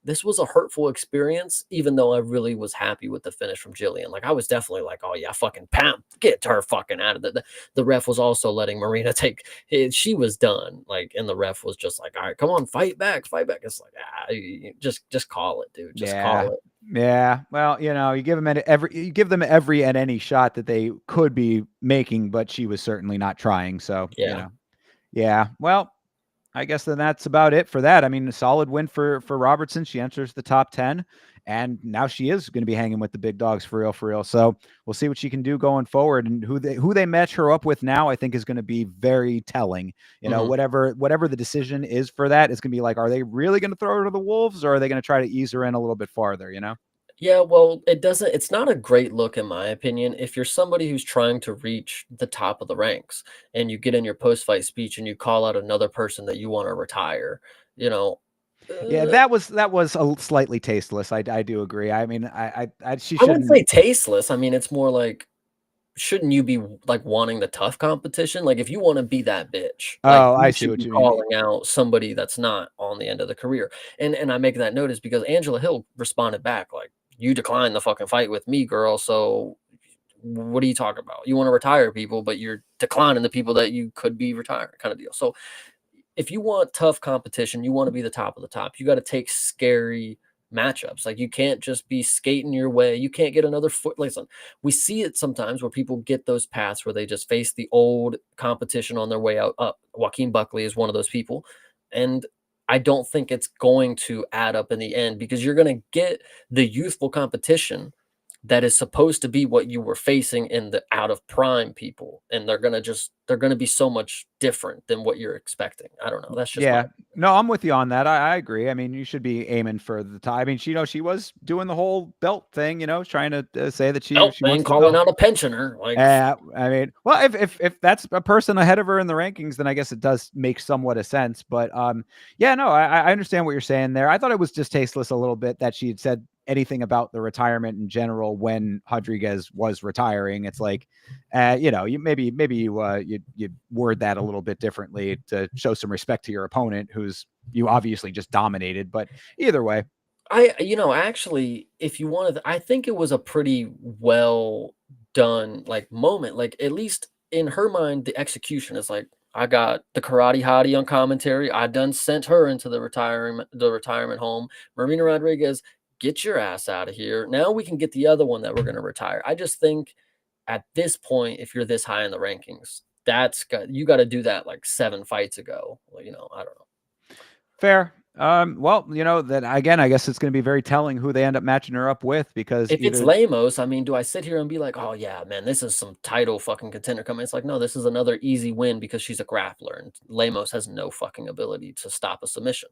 this was a hurtful experience, even though I really was happy with the finish from Jillian. Like I was definitely like, oh yeah, fucking pound, get her fucking out of the ref was also letting Marina take it. She was done. Like, and the ref was just like, all right, come on, fight back, fight back. It's like, just call it, dude. Just Yeah. call it. Yeah. Well, you give them every and any shot that they could be making, but she was certainly not trying. So, Yeah. yeah. Well, I guess then that's about it for that. I mean, a solid win for Robertson. She enters the top 10, and now she is going to be hanging with the big dogs for real, for real. So we'll see what she can do going forward, and who they match her up with now, I think is going to be very telling. You know, Mhm. whatever the decision is for that is going to be like, are they really going to throw her to the wolves, or are they going to try to ease her in a little bit farther? You know? Yeah, well, it's not a great look in my opinion if you're somebody who's trying to reach the top of the ranks and you get in your post-fight speech and you call out another person that you wanna retire, you know, Yeah, uh, that was a slightly tasteless. I do agree. I mean, she I wouldn't shouldn't. say tasteless, I mean, it's more like, shouldn't you be, like, wanting the tough competition? Like, if you wanna be that bitch, like, Oh, I you see should what be you mean. calling out somebody that's not on the end of the career, and I make that notice because Angela Hill responded back like, "You declined the fucking fight with me, girl, so what are you talking about? You want to retire people, but you're declining the people that you could be retiring, kind of deal." So if you want tough competition, you want to be the top of the top. You got to take scary matchups. Like you can't just be skating your way. You can't get another foot. Listen, we see it sometimes where people get those paths where they just face the old competition on their way out. Up. Joaquin Buckley is one of those people, and I don't think it's going to add up in the end because you're going to get the youthful competition that is supposed to be what you were facing in the out of prime people, and they're gonna be so much different than what you're expecting. I don't know, that's just my Yeah. No, I'm with you on that. I agree. I mean, you should be aiming for the top. I mean, she was doing the whole belt thing, trying to say that belt she thing, wants the calling belt. out a pensioner, like, I mean, well, if that's a person ahead of her in the rankings, then I guess it does make somewhat of sense. But yeah, no, I understand what you're saying there. I thought it was just tasteless a little bit that she had said anything about the retirement in general when Rodriguez was retiring. It's like, you you word that a little bit differently to show some respect to your opponent, who's you obviously just dominated. But either way, actually, if you wanted, I think it was a pretty well done, like, moment, like, at least in her mind, the execution is like, I got the karate hottie on commentary, I done sent her into the retirement home. Marina Rodriguez, get your ass out of here. Now we can get the other one that we're gonna retire. I just think at this point, if you're this high in the rankings, you gotta do that like 7 fights ago. Well, I don't know. fair. Well, then again, I guess it's going to be very telling who they end up matching her up with because If it's either, Lamos, I mean, do I sit here and be like, "Oh, yeah, man, this is some title fucking contender coming." It's like, no, this is another easy win because she's a grappler, and Lamos has no fucking ability to stop a submission.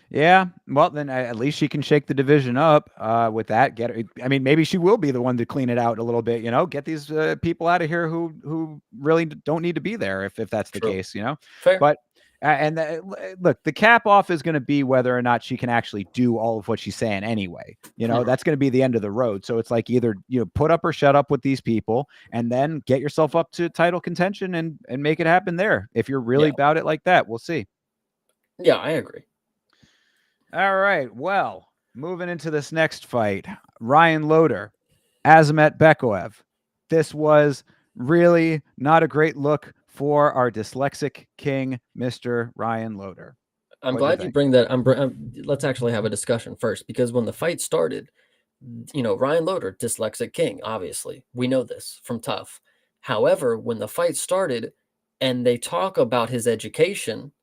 yeah, well, then at least she can shake the division up with that. I mean, maybe she will be the one to clean it out a little bit. Get these people out of here who really don't need to be there if that's the True. case. Fair. But look, the cap off is going to be whether or not she can actually do all of what she's saying anyway. Mhm. That's going to be the end of the road. So it's like either put up or shut up with these people, and then get yourself up to title contention and make it happen there. If you're really Yeah. about it like that, we'll see. Yeah, I agree. All right. Well, moving into this next fight, Ryan Loder, Azamet Bekoev. This was really not a great look for our dyslexic king, Mr. Ryan Loder. I'm What'd you glad you think? bring that. Let's actually have a discussion first because when the fight started, Ryan Loder, dyslexic king, obviously. We know this from Tough. However, when the fight started and they talk about his education,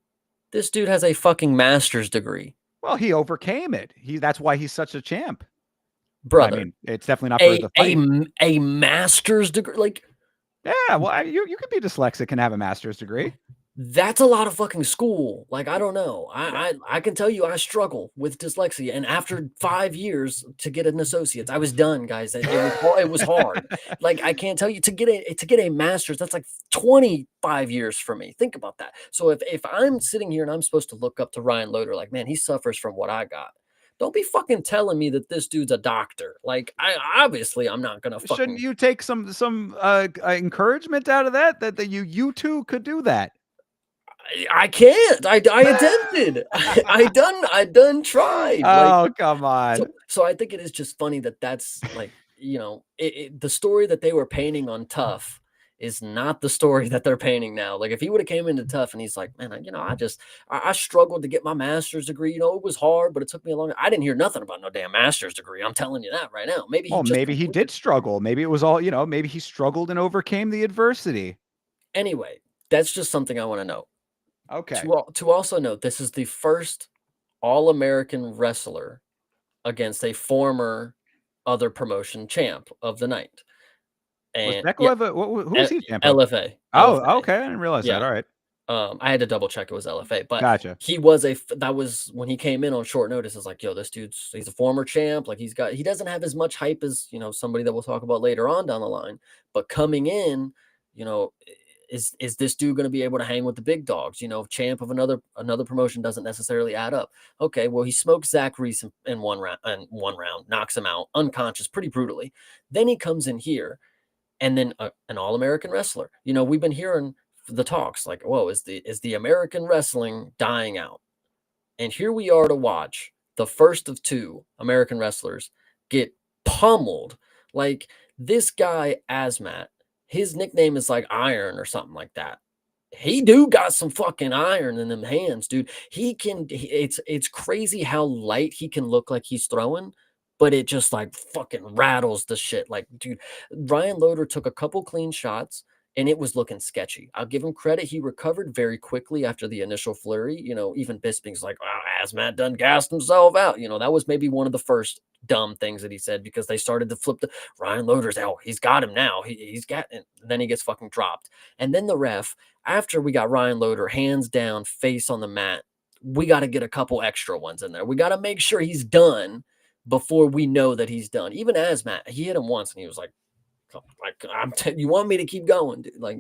this dude has a fucking master's degree. Well, he overcame it. That's why he's such a champ. I Brother, mean, it's definitely not for a the a fight. m a master's degree, like, Yeah, well, you could be dyslexic and have a master's degree. that's a lot of fucking school. Like, I don't know. I can tell you I struggle with dyslexia, and after 5 years to get an associate's, I was done, guys. It was hard. Like, I can't tell you to get a master's, that's like 25 years for me. Think about that. So if I'm sitting here and I'm supposed to look up to Ryan Loder, like, man, he suffers from what I got. Don't be fucking telling me that this dude's a doctor. Like, I'm not gonna Shouldn't fucking you take some encouragement out of that you too could do that? I can't. I attempted. I done tried. Like, Oh, come so on. so I think it is just funny that that's like, the story that they were painting on Tough is not the story that they're painting now. Like if he would have came into Tough and he's like, man, I struggled to get my master's degree. It was hard, but it took me a long. I didn't hear nothing about no damn master's degree. I'm telling you that right now. Maybe he Well, just maybe he completed. did struggle. Maybe it was all, maybe he struggled and overcame the adversity. Anyway, that's just something I want to know. Okay. To also note, this is the first All-American wrestler against a former other promotion champ of the night. Was And yeah, Becko ever who was he champ of? LFA, Oh, LFA. okay, I didn't realize that, Yeah. alright. I had to double check it was LFA, but Gotcha. he was that was when he came in on short notice. It's like, yo, this he's a former champ. Like he doesn't have as much hype as somebody that we'll talk about later on down the line. But coming in, you know, is this dude going to be able to hang with the big dogs? Champ of another promotion doesn't necessarily add up. Okay, well he smokes Zach Reese in one round, knocks him out unconscious pretty brutally. Then he comes in here and then an all-American wrestler. We've been hearing the talks like, whoa, is the American wrestling dying out? And here we are to watch the first of two American wrestlers get pummeled. Like this guy, Asmat, his nickname is like Iron or something like that. He do got some fucking iron in them hands, dude. It's crazy how light he can look like he's throwing, but it just like fucking rattles the shit. Like, dude, Ryan Loader took a couple clean shots and it was looking sketchy. I'll give him credit. He recovered very quickly after the initial flurry. Even Bisping's like, wow, Asmat done gassed himself out. That was maybe one of the first dumb things that he said because they started to flip the Ryan Loader's out. He's got him now. He's got, and then he gets fucking dropped. And then the ref, after we got Ryan Loader hands down, face on the mat, we got to get a couple extra ones in there. We got to make sure he's done before we know that he's done. Even Asmat, he hit him once and he was like, you want me to keep going, dude? Like,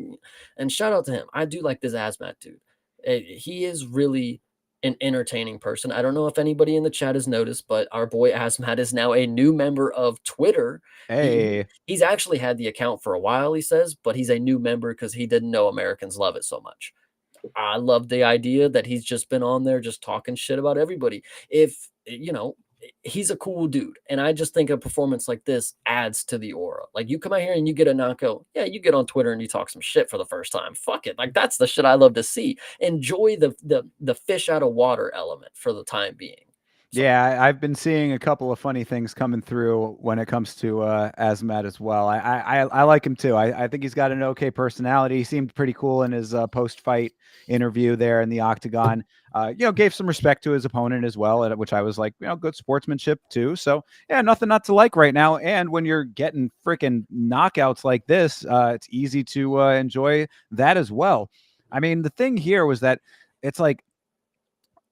and shout out to him. I do like this Asmat dude. He is really an entertaining person. I don't know if anybody in the chat has noticed, but our boy Asmat is now a new member of Twitter. Hey. He's actually had the account for a while, he says, but he's a new member because he didn't know Americans love it so much. I love the idea that he's just been on there just talking shit about everybody. If, he's a cool dude. And I just think a performance like this adds to the aura. Like you come out here and you get a knockout. Yeah, you get on Twitter and you talk some shit for the first time. Fuck it. Like that's the shit I love to see. Enjoy the fish out of water element for the time being. So Yeah, I've been seeing a couple of funny things coming through when it comes to Asmat as well. I like him too. I think he's got an okay personality. He seemed pretty cool in his post-fight interview there in the octagon. Gave some respect to his opponent as well, which I was like, good sportsmanship too. So yeah, nothing not to like right now. And when you're getting freaking knockouts like this, it's easy to enjoy that as well. I mean, the thing here was that it's like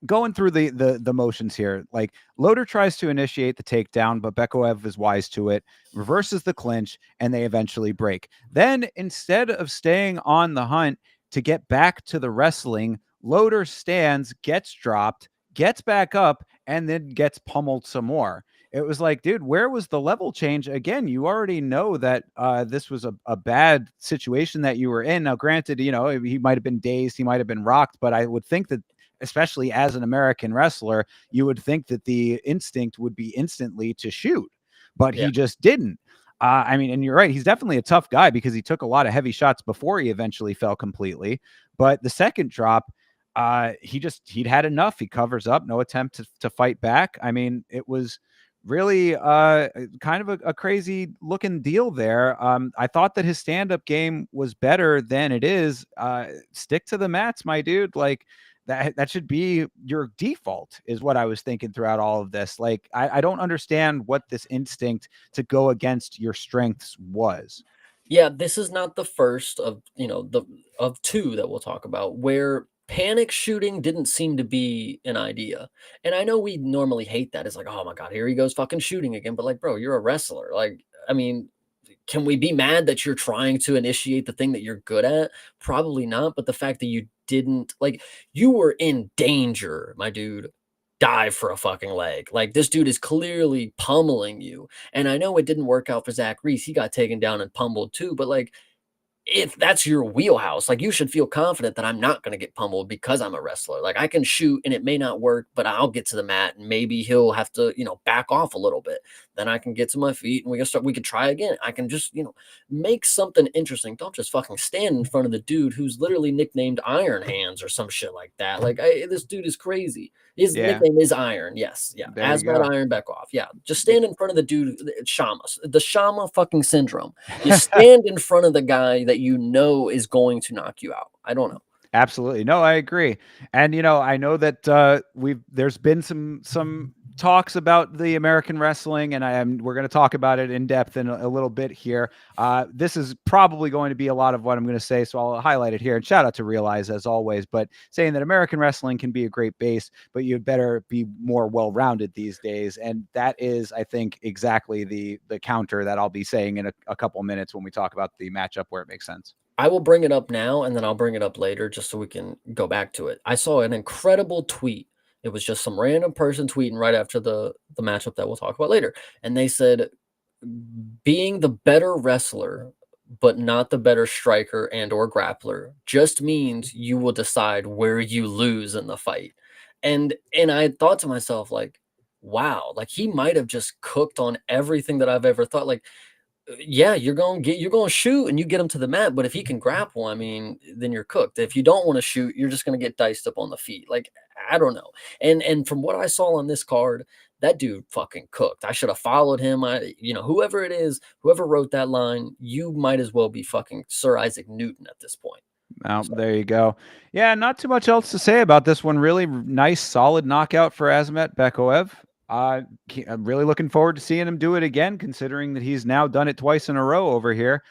going through the motions here, like Loader tries to initiate the takedown, but Bekoev is wise to it, reverses the clinch, and they eventually break. Then instead of staying on the hunt to get back to the wrestling, Loader stands, gets dropped, gets back up, and then gets pummeled some more. It was like, dude, where was the level change? Again, you already know that this was a bad situation that you were in. Now, granted, he might have been dazed, he might have been rocked, but I would think that especially as an American wrestler, you would think that the instinct would be instantly to shoot, but yeah. he just didn't. I mean, and you're right. He's definitely a tough guy because he took a lot of heavy shots before he eventually fell completely. But the second drop, he'd had enough. He covers up, no attempt to fight back. I mean, it was really kind of a crazy looking deal there. I thought that his stand-up game was better than it is. Stick to the mats, my dude. Like, that should be your default is what I was thinking throughout all of this. Like, I don't understand what this instinct to go against your strengths was. Yeah, this is not the first of two that we'll talk about where panic shooting didn't seem to be an idea. And I know we normally hate that. It's like, oh my God, here he goes fucking shooting again. But like, bro, you're a wrestler. Like, I mean, can we be mad that you're trying to initiate the thing that you're good at? Probably not. But the fact that you didn't, like, you were in danger, my dude. Dive for a fucking leg. Like, this dude is clearly pummeling you. And I know it didn't work out for Zach Reese. He got taken down and pummeled too. But like, if that's your wheelhouse, like you should feel confident that I'm not going to get pummeled because I'm a wrestler. Like I can shoot and it may not work, but I'll get to the mat and maybe he'll have to, back off a little bit. Then I can get to my feet and we can try again. I can just, make something interesting. Don't just fucking stand in front of the dude who's literally nicknamed Iron Hands or some shit like that. Like this dude is crazy. His Yeah, nickname is Iron. Yes. Yeah. there you Asmat go. Iron Bekoff. Yeah. Just stand in front of the dude, Shama, the Shama fucking syndrome. You stand in front of the guy that you know is going to knock you out. I don't know. Absolutely. No, I agree. And I know that there's been some talks about the American wrestling, and we're going to talk about it in depth in a little bit here. This is probably going to be a lot of what I'm going to say, so I'll highlight it here. And shout out to Realize as always, but saying that American wrestling can be a great base, but you'd better be more well-rounded these days. And that is, I think, exactly the counter that I'll be saying in a couple minutes when we talk about the matchup where it makes sense. I will bring it up now and then I'll bring it up later just so we can go back to it. I saw an incredible tweet. It was just some random person tweeting right after the matchup that we'll talk about later. And they said being the better wrestler but not the better striker and or grappler just means you will decide where you lose in the fight. And I thought to myself like, wow, like he might have just cooked on everything that I've ever thought. Like yeah, you're gonna shoot and you get him to the mat, but if he can grapple, I mean, then you're cooked. If you don't want to shoot, you're just gonna get diced up on the feet. Like, I don't know. And from what I saw on this card, that dude fucking cooked. I should have followed him. Whoever it is, whoever wrote that line, you might as well be fucking Sir Isaac Newton at this point. Oh, So there you go. Yeah, not too much else to say about this one. Really nice, solid knockout for Azamat Bekoev. I'm really looking forward to seeing him do it again, considering that he's now done it twice in a row over here.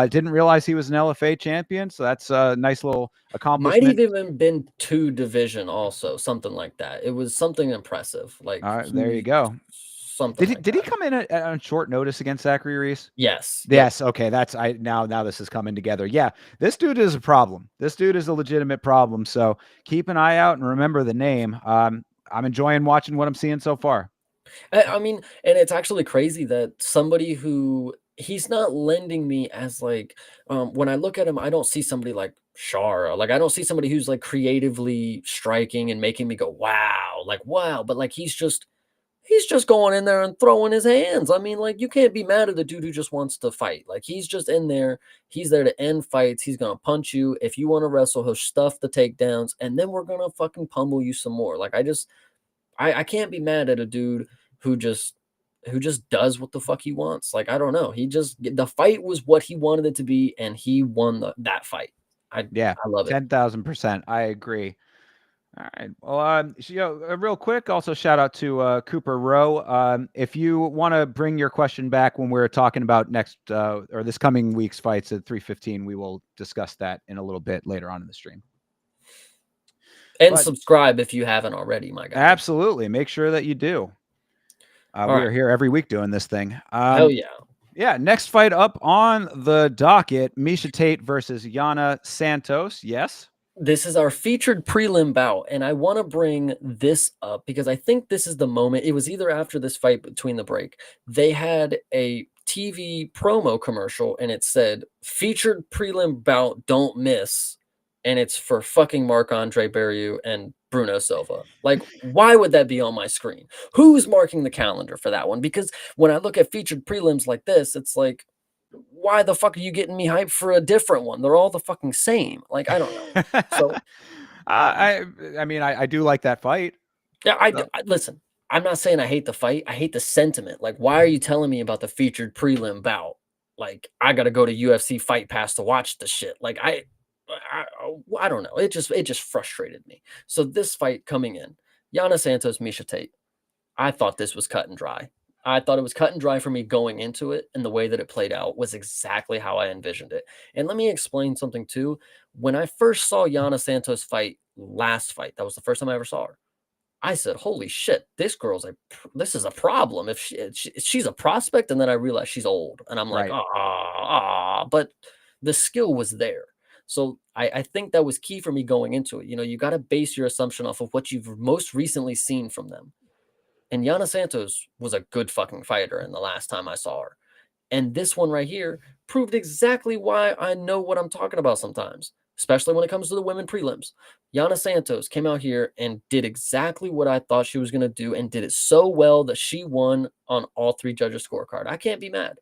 Didn't realize he was an LFA champion, so that's a nice little might accomplishment. have even been two division also, something like that. It was something impressive. Like All right, there you he go. something Did he like did he that. come in on short notice against Zachary Reese? Yes. Yep. Yes. Okay. That's I now this is coming together. Yeah, this dude is a problem. This dude is a legitimate problem. So keep an eye out and remember the name. I'm enjoying watching what I'm seeing so far. I mean, and it's actually crazy that somebody who he's not lending me as like when I look at him, I don't see somebody like Shara. Like I don't see somebody who's like creatively striking and making me go, wow, like wow. But like he's just going in there and throwing his hands. I mean, like you can't be mad at the dude who just wants to fight. Like he's just in there. He's there to end fights. He's gonna punch you. If you want to wrestle, he'll stuff the takedowns, and then we're gonna fucking pummel you some more. Like I can't be mad at a dude who just who just does what the fuck he wants. Like I don't know. The fight was what he wanted it to be, and he won that fight. I Yeah, I love it. 10,000%. I agree. All right. Well, real quick, also shout out to Cooper Rowe. If you want to bring your question back when we're talking about next or this coming week's fights at 3:15, we will discuss that in a little bit later on in the stream. And But subscribe if you haven't already, my guy. absolutely, make sure that you do. All We right. are here every week doing this thing. Hell yeah. Yeah, next fight up on the docket, Misha Tate versus Yana Santos. Yes. This is our featured prelim bout, and I want to bring this up because I think this is the moment. It was either after this fight between the break. They had a TV promo commercial and it said featured prelim bout, don't miss. And it's for fucking Marc-Andre Barrieu and Bruno Silva. Like, why would that be on my screen? Who's marking the calendar for that one? Because when I look at featured prelims like this, it's like, why the fuck are you getting me hyped for a different one? They're all the fucking same. Like, I don't know. So I mean, I do like that fight. yeah, So, listen. I'm not saying I hate the fight. I hate the sentiment. Like, why are you telling me about the featured prelim bout? Like, I got to go to UFC Fight Pass to watch the shit. Like, I don't know. It just frustrated me. So this fight coming in, Yana Santos, Misha Tate. I thought this was cut and dry. I thought it was cut and dry for me going into it, and the way that it played out was exactly how I envisioned it. And let me explain something too. When I first saw Yana Santos fight last fight, that was the first time I ever saw her. I said, "Holy shit, this is a problem. If she's a prospect," and then I realized she's old, and I'm like, right. but the skill was there. So I think that was key for me going into it. You got to base your assumption off of what you've most recently seen from them. And Yana Santos was a good fucking fighter in the last time I saw her. And this one right here proved exactly why I know what I'm talking about sometimes, especially when it comes to the women prelims. Yana Santos came out here and did exactly what I thought she was going to do and did it so well that she won on all three judges' scorecard. I can't be mad.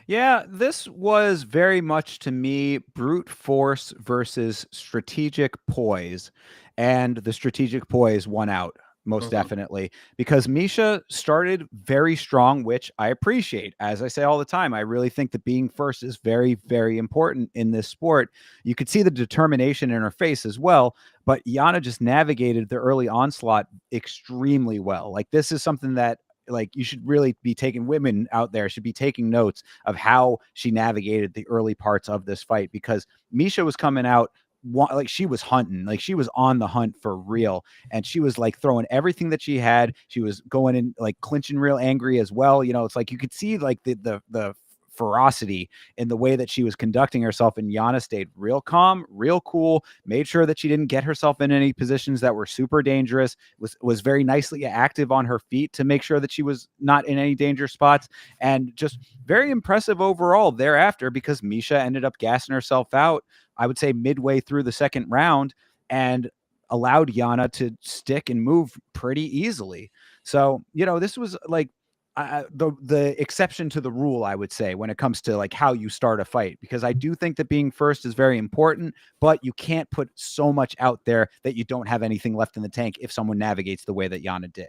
Yeah, this was very much to me brute force versus strategic poise, and the strategic poise won out most Mhm. definitely, because Misha started very strong, which I appreciate. As I say all the time, I really think that being first is very, very important in this sport. You could see the determination in her face as well, but Yana just navigated the early onslaught extremely well. Like, this is something that, like, you should really be taking, women out there should be taking notes of how she navigated the early parts of this fight, because Misha was coming out like she was hunting, like she was on the hunt for real, and she was like throwing everything that she had. She was going in like clinching real angry as well. You know, it's like you could see like the ferocity in the way that she was conducting herself, and Yana stayed real calm, real cool, made sure that she didn't get herself in any positions that were super dangerous, was very nicely active on her feet to make sure that she was not in any danger spots, and just very impressive overall thereafter, because Misha ended up gassing herself out, I would say midway through the second round, and allowed Yana to stick and move pretty easily. So, you know, this was like the exception to the rule, I would say, when it comes to like how you start a fight, because I do think that being first is very important, but you can't put so much out there that you don't have anything left in the tank if someone navigates the way that Yana did.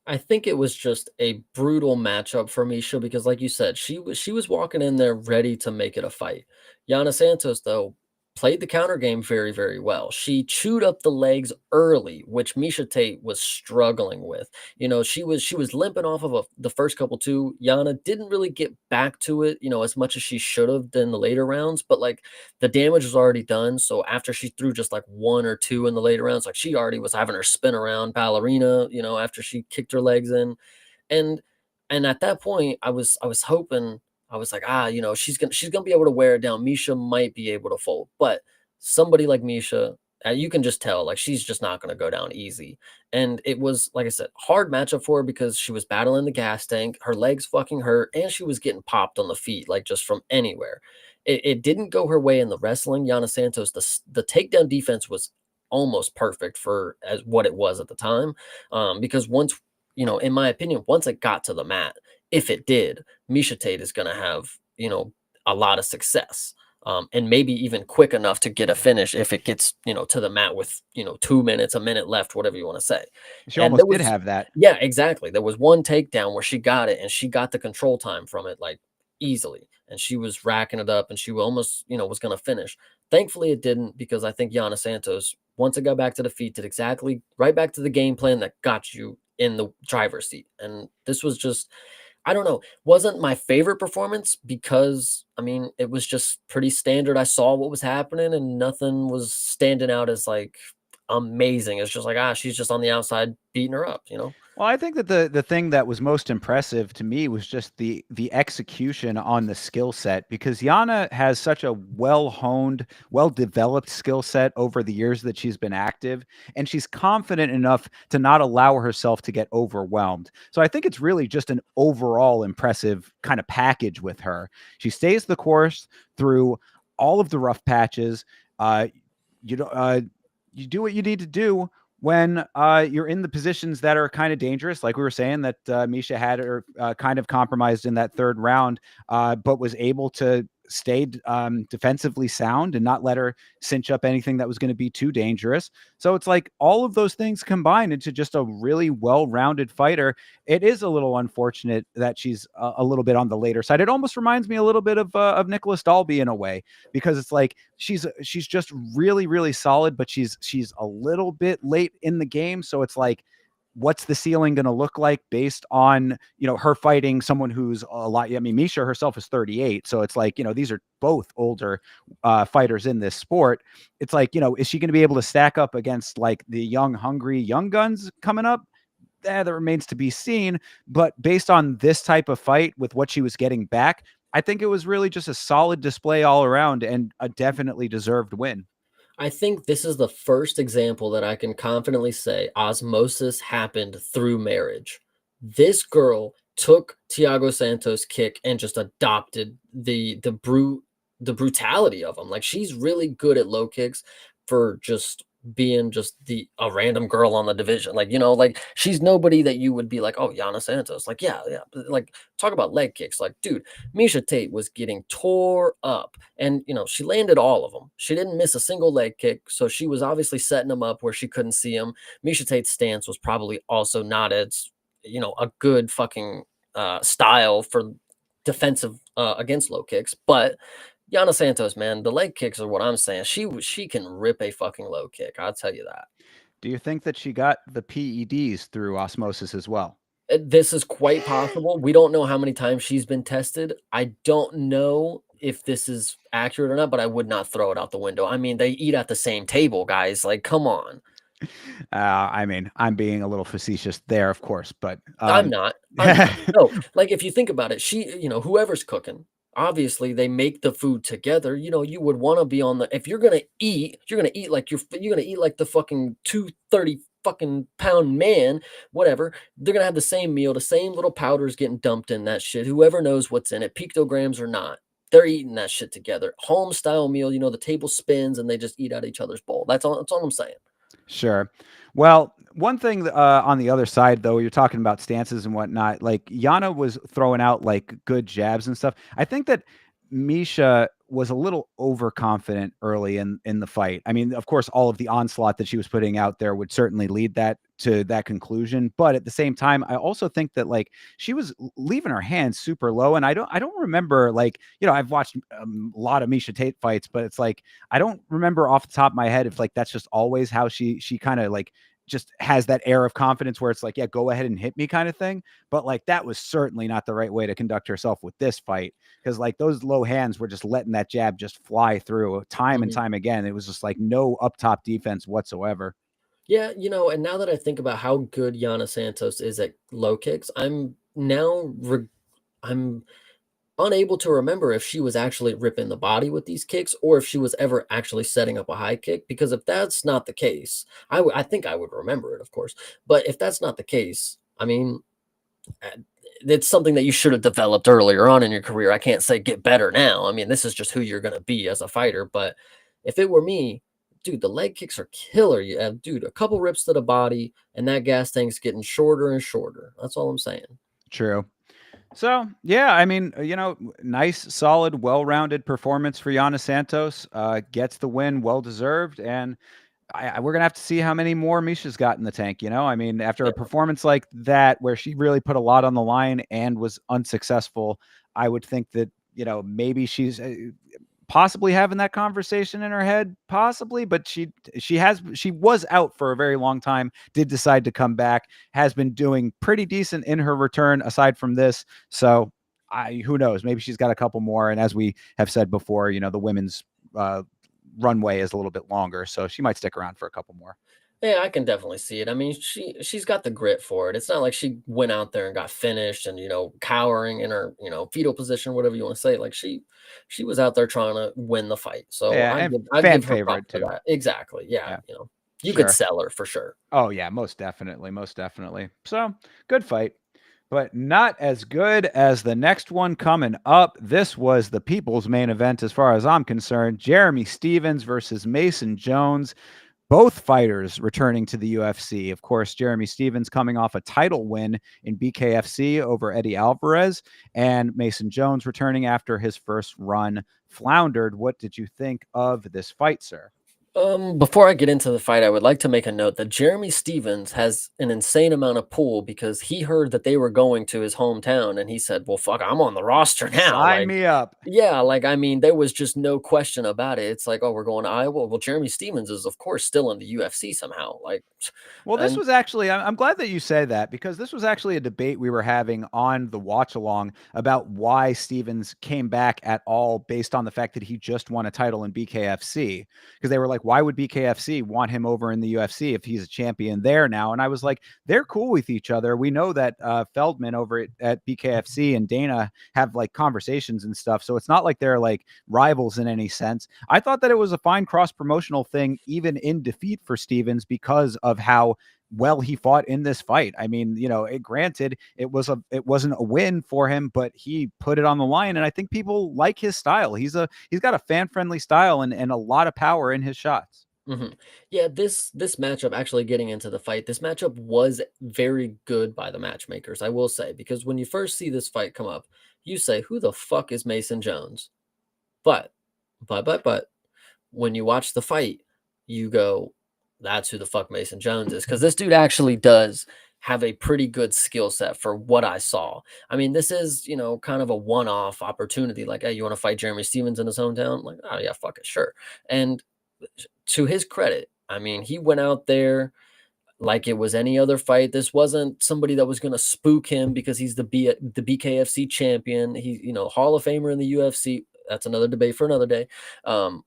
I think it was just a brutal matchup for Misha because, like you said, she was walking in there ready to make it a fight. Yana Santos, though, played the counter game very, very well. She chewed up the legs early, which Misha Tate was struggling with. You know, she was limping off of the first couple too. Yana didn't really get back to it, as much as she should have in the later rounds, but like the damage was already done. So after she threw just like one or two in the later rounds, like she already was having her spin around ballerina, after she kicked her legs in. And and at that point, I was hoping, I was like, she's gonna be able to wear it down. Misha might be able to fold, but somebody like Misha, you can just tell like she's just not gonna go down easy. And it was, like I said, hard matchup for her because she was battling the gas tank, her legs fucking hurt, and she was getting popped on the feet like just from anywhere. It didn't go her way in the wrestling. Yana Santos, the takedown defense was almost perfect for as what it was at the time. Because once, in my opinion, once it got to the mat, if it did, Misha Tate is going to have, a lot of success. And maybe even quick enough to get a finish if it gets, to the mat with, 2 minutes, a minute left, whatever you want to say. She And there almost did was, have that. yeah, exactly. There was one takedown where she got it and she got the control time from it like easily. And she was racking it up and she almost, was going to finish. Thankfully, it didn't because I think Yana Santos, once it got back to the feet, did exactly right back to the game plan that got you in the driver's seat. And this was just, I don't know, wasn't my favorite performance because I mean, it was just pretty standard. I saw what was happening and nothing was standing out as like amazing. It's just like, she's just on the outside beating her up. Well, I think that the thing that was most impressive to me was just the execution on the skill set, because Yana has such a well-honed, well-developed skill set over the years that she's been active, and she's confident enough to not allow herself to get overwhelmed. So I think it's really just an overall impressive kind of package with her. She stays the course through all of the rough patches. Uh, you know, you do what you need to do when you're in the positions that are kind of dangerous, like we were saying that Misha had her kind of compromised in that third round, but was able to stay defensively sound and not let her cinch up anything that was going to be too dangerous. So it's like all of those things combined into just a really well-rounded fighter. It is a little unfortunate that she's a little bit on the later side. It almost reminds me a little bit of Nicholas Dalby in a way, because it's like she's just really, really solid, but she's a little bit late in the game. So it's like, what's the ceiling going to look like based on, her fighting someone who's a lot. I mean, Misha herself is 38, so it's like, these are both older fighters in this sport. It's like, is she going to be able to stack up against like the young, hungry young guns coming up? That remains to be seen. But based on this type of fight with what she was getting back, I think it was really just a solid display all around and a definitely deserved win. I think this is the first example that I can confidently say osmosis happened through marriage. This girl took Tiago Santos' kick and just adopted the brutality of him. Like she's really good at low kicks for just being just a random girl on the division. Like, like she's nobody that you would be like, oh, Yana Santos. Like, yeah, yeah. Like, talk about leg kicks. Like, dude, Misha Tate was getting tore up. And, she landed all of them. She didn't miss a single leg kick. So she was obviously setting them up where she couldn't see them. Misha Tate's stance was probably also not as, a good fucking style for defensive against low kicks. But Yana Santos, man, the leg kicks are what I'm saying. She can rip a fucking low kick. I'll tell you that. Do you think that she got the PEDs through osmosis as well? This is quite possible. We don't know how many times she's been tested. I don't know if this is accurate or not, but I would not throw it out the window. I mean, they eat at the same table, guys. Like, come on. I mean, I'm being a little facetious there, of course, but I'm not. I'm not. No, like if you think about it, whoever's cooking, obviously they make the food together. You would want to be on the if you're gonna eat like you're gonna eat like the fucking 230 fucking pound man, whatever. They're gonna have the same meal, the same little powders getting dumped in that shit. Whoever knows what's in it, pictograms or not. They're eating that shit together. Home style meal, the table spins and they just eat out each other's bowl. That's all I'm saying. Sure. Well, one thing on the other side, though, you're talking about stances and whatnot. Like Yana was throwing out like good jabs and stuff. I think that Misha was a little overconfident early in the fight. I mean, of course, all of the onslaught that she was putting out there would certainly lead that to that conclusion. But at the same time, I also think that like she was leaving her hands super low, and I don't remember like I've watched a lot of Misha Tate fights, but it's like I don't remember off the top of my head if like that's just always how she kind of like just has that air of confidence where it's like, yeah, go ahead and hit me kind of thing. But like that was certainly not the right way to conduct herself with this fight, because like those low hands were just letting that jab just fly through time and Mhm. time again. It was just like no up top defense whatsoever. Yeah, and now that I think about how good Yana Santos is at low kicks, I'm unable to remember if she was actually ripping the body with these kicks or if she was ever actually setting up a high kick. Because if that's not the case, I think I would remember it, of course. But if that's not the case, I mean, uh, it's something that you should have developed earlier on in your career. I can't say get better now. I mean, this is just who you're going to be as a fighter. But if it were me, dude, the leg kicks are killer. You have, dude, a couple rips to the body, and that gas tank's getting shorter and shorter. That's all I'm saying. True. So yeah, I mean, nice, solid, well-rounded performance for Giannis Santos. Gets the win, well deserved, and we're gonna have to see how many more Misha's got in the tank. I mean, after Yeah. a performance like that, where she really put a lot on the line and was unsuccessful, I would think that maybe she's possibly having that conversation in her head, possibly, but she was out for a very long time, did decide to come back, has been doing pretty decent in her return aside from this. So who knows, maybe she's got a couple more, and as we have said before, the women's runway is a little bit longer, so she might stick around for a couple more. Yeah, I can definitely see it. I mean, she's got the grit for it. It's not like she went out there and got finished and cowering in her fetal position, whatever you want to say. Like she was out there trying to win the fight. So Yeah, I and give I fan give her props favorite for too. that. Exactly. Yeah, Yeah, you could sure. sell her for sure. Oh yeah, most definitely, most definitely. So good fight, but not as good as the next one coming up. This was the people's main event, as far as I'm concerned. Jeremy Stevens versus Mason Jones. Both fighters returning to the UFC. Of course, Jeremy Stevens coming off a title win in BKFC over Eddie Alvarez, and Mason Jones returning after his first run floundered. What did you think of this fight, sir? Before I get into the fight, I would like to make a note that Jeremy Stevens has an insane amount of pull because he heard that they were going to his hometown and he said, well, fuck, I'm on the roster now. Sign Like, me up. yeah, like, I mean, there was just no question about it. It's like, oh, we're going to Iowa. Well, Jeremy Stevens is, of course, still in the UFC somehow. Like, Well, this and was actually, I'm glad that you say that, because this was actually a debate we were having on the watch along about why Stevens came back at all, based on the fact that he just won a title in BKFC. Because they were like, why would BKFC want him over in the UFC if he's a champion there now? And I was like, they're cool with each other. We know that Feldman over at BKFC and Dana have like conversations and stuff. So it's not like they're like rivals in any sense. I thought that it was a fine cross promotional thing, even in defeat for Stevens, because of how well he fought in this fight. I mean, granted, it wasn't a win for him, but he put it on the line, and I think people like his style. He's got a fan friendly style and a lot of power in his shots. Yeah, this matchup, actually getting into the fight, this matchup was very good by the matchmakers, I will say, because when you first see this fight come up, you say, "Who the fuck is Mason Jones?" But, but, when you watch the fight, you go, "That's who the fuck Mason Jones is," because this dude actually does have a pretty good skill set for what I saw. I mean, this is, kind of a one-off opportunity. Like, hey, you want to fight Jeremy Stevens in his hometown? Like, oh yeah, fuck it, sure. And to his credit, I mean, he went out there like it was any other fight. This wasn't somebody that was going to spook him because he's the BKFC champion. He, Hall of Famer in the UFC. That's another debate for another day. Um,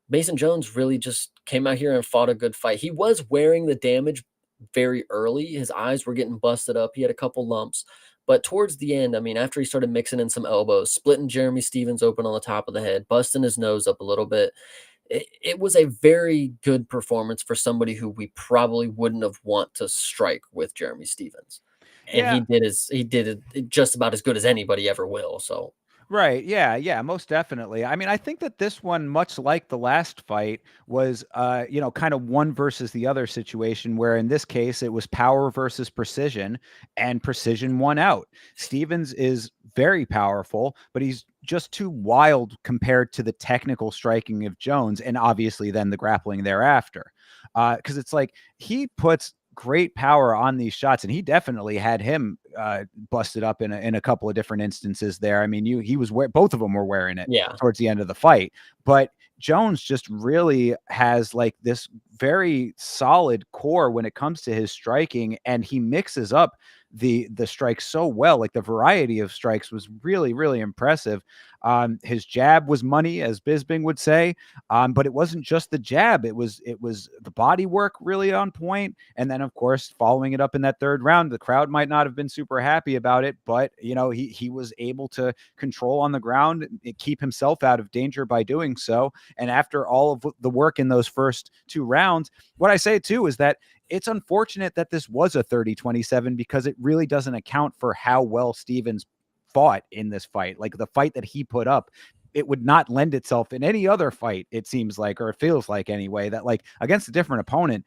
Mason Jones really just came out here and fought a good fight. He was wearing the damage very early. His eyes were getting busted up. He had a couple lumps. But towards the end, I mean, after he started mixing in some elbows, splitting Jeremy Stevens open on the top of the head, busting his nose up a little bit, it was a very good performance for somebody who we probably wouldn't have want to strike with Jeremy Stevens. And Yeah. he did it just about as good as anybody ever will. So Right. Yeah. Yeah. Most definitely. I mean, I think that this one, much like the last fight, was, kind of one versus the other situation, where in this case it was power versus precision, and precision won out. Stevens is very powerful, but he's just too wild compared to the technical striking of Jones, and obviously then the grappling thereafter. Because it's like he puts great power on these shots, and he definitely had him busted up in a couple of different instances there. I mean, he was both of them were wearing it yeah. towards the end of the fight, but Jones just really has like this very solid core when it comes to his striking, and he mixes up the strikes so well. Like the variety of strikes was really, really impressive. His jab was money, as Bisbing would say, but it wasn't just the jab. It was the body work really on point, and then of course following it up in that third round, the crowd might not have been super happy about it, but he was able to control on the ground and keep himself out of danger by doing so. And after all of the work in those first two rounds, what I say too is that it's unfortunate that this was a 30-27, because it really doesn't account for how well Stevens fought in this fight. Like the fight that he put up, it would not lend itself in any other fight, it seems like, or it feels like anyway, that like against a different opponent,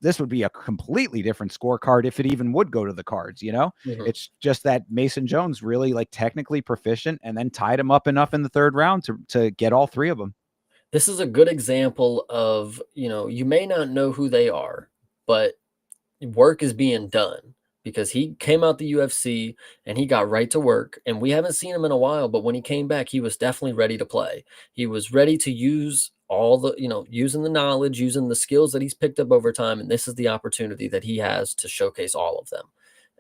this would be a completely different scorecard if it even would go to the cards. Mhm. It's just that Mason Jones really like technically proficient, and then tied him up enough in the third round to get all three of them. This is a good example of, you may not know who they are, but work is being done, because he came out the UFC and he got right to work, and we haven't seen him in a while, but when he came back, he was definitely ready to play. He was ready to use all the, using the knowledge, using the skills that he's picked up over time, and this is the opportunity that he has to showcase all of them.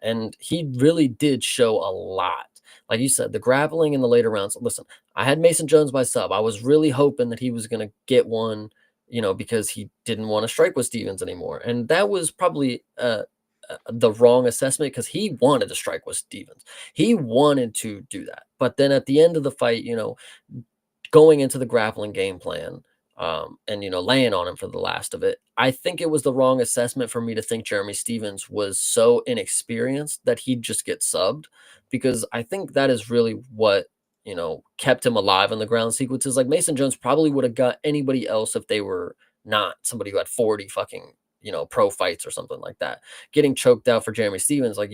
And he really did show a lot. Like you said, the grappling in the later rounds. Listen, I had Mason Jones by sub. I was really hoping that he was going to get one, because he didn't want to strike with Stevens anymore. And that was probably the wrong assessment, because he wanted to strike with Stevens. He wanted to do that. But then at the end of the fight, going into the grappling game plan, and laying on him for the last of it, I think it was the wrong assessment for me to think Jeremy Stevens was so inexperienced that he'd just get subbed, because I think that is really what kept him alive in the ground sequences. Like Mason Jones probably would have got anybody else if they were not somebody who had 40 fucking pro fights or something like that. Getting choked out for Jeremy Stevens, like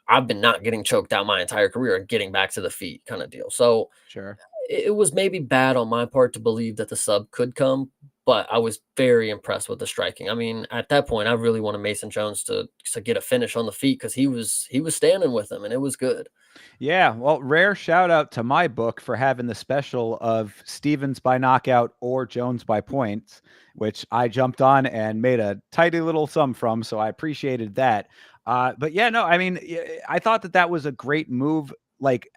I've been not getting choked out my entire career and getting back to the feet kind of deal. So Sure. it was maybe bad on my part to believe that the sub could come, but I was very impressed with the striking. I mean, at that point, I really wanted Mason Jones to get a finish on the feet, because he was standing with him and it was good. Yeah, well, rare shout out to my book for having the special of Stevens by knockout or Jones by points, which I jumped on and made a tidy little sum from. So I appreciated that. But yeah, no, I mean, I thought that that was a great move. Like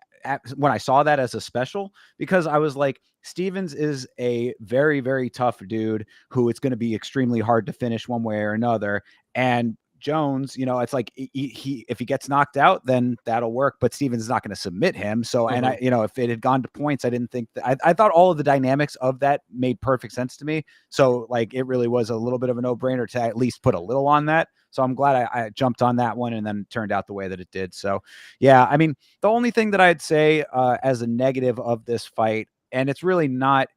when I saw that as a special, because I was like, Stevens is a very, very tough dude who it's going to be extremely hard to finish one way or another. And Jones, it's like he if he gets knocked out, then that'll work. But Stevens is not going to submit him. So, and Mhm. if it had gone to points, I didn't think that I thought all of the dynamics of that made perfect sense to me. So, like, it really was a little bit of a no brainer to at least put a little on that. So I'm glad I jumped on that one, and then it turned out the way that it did. So, yeah, I mean, the only thing that I'd say as a negative of this fight, and it's really not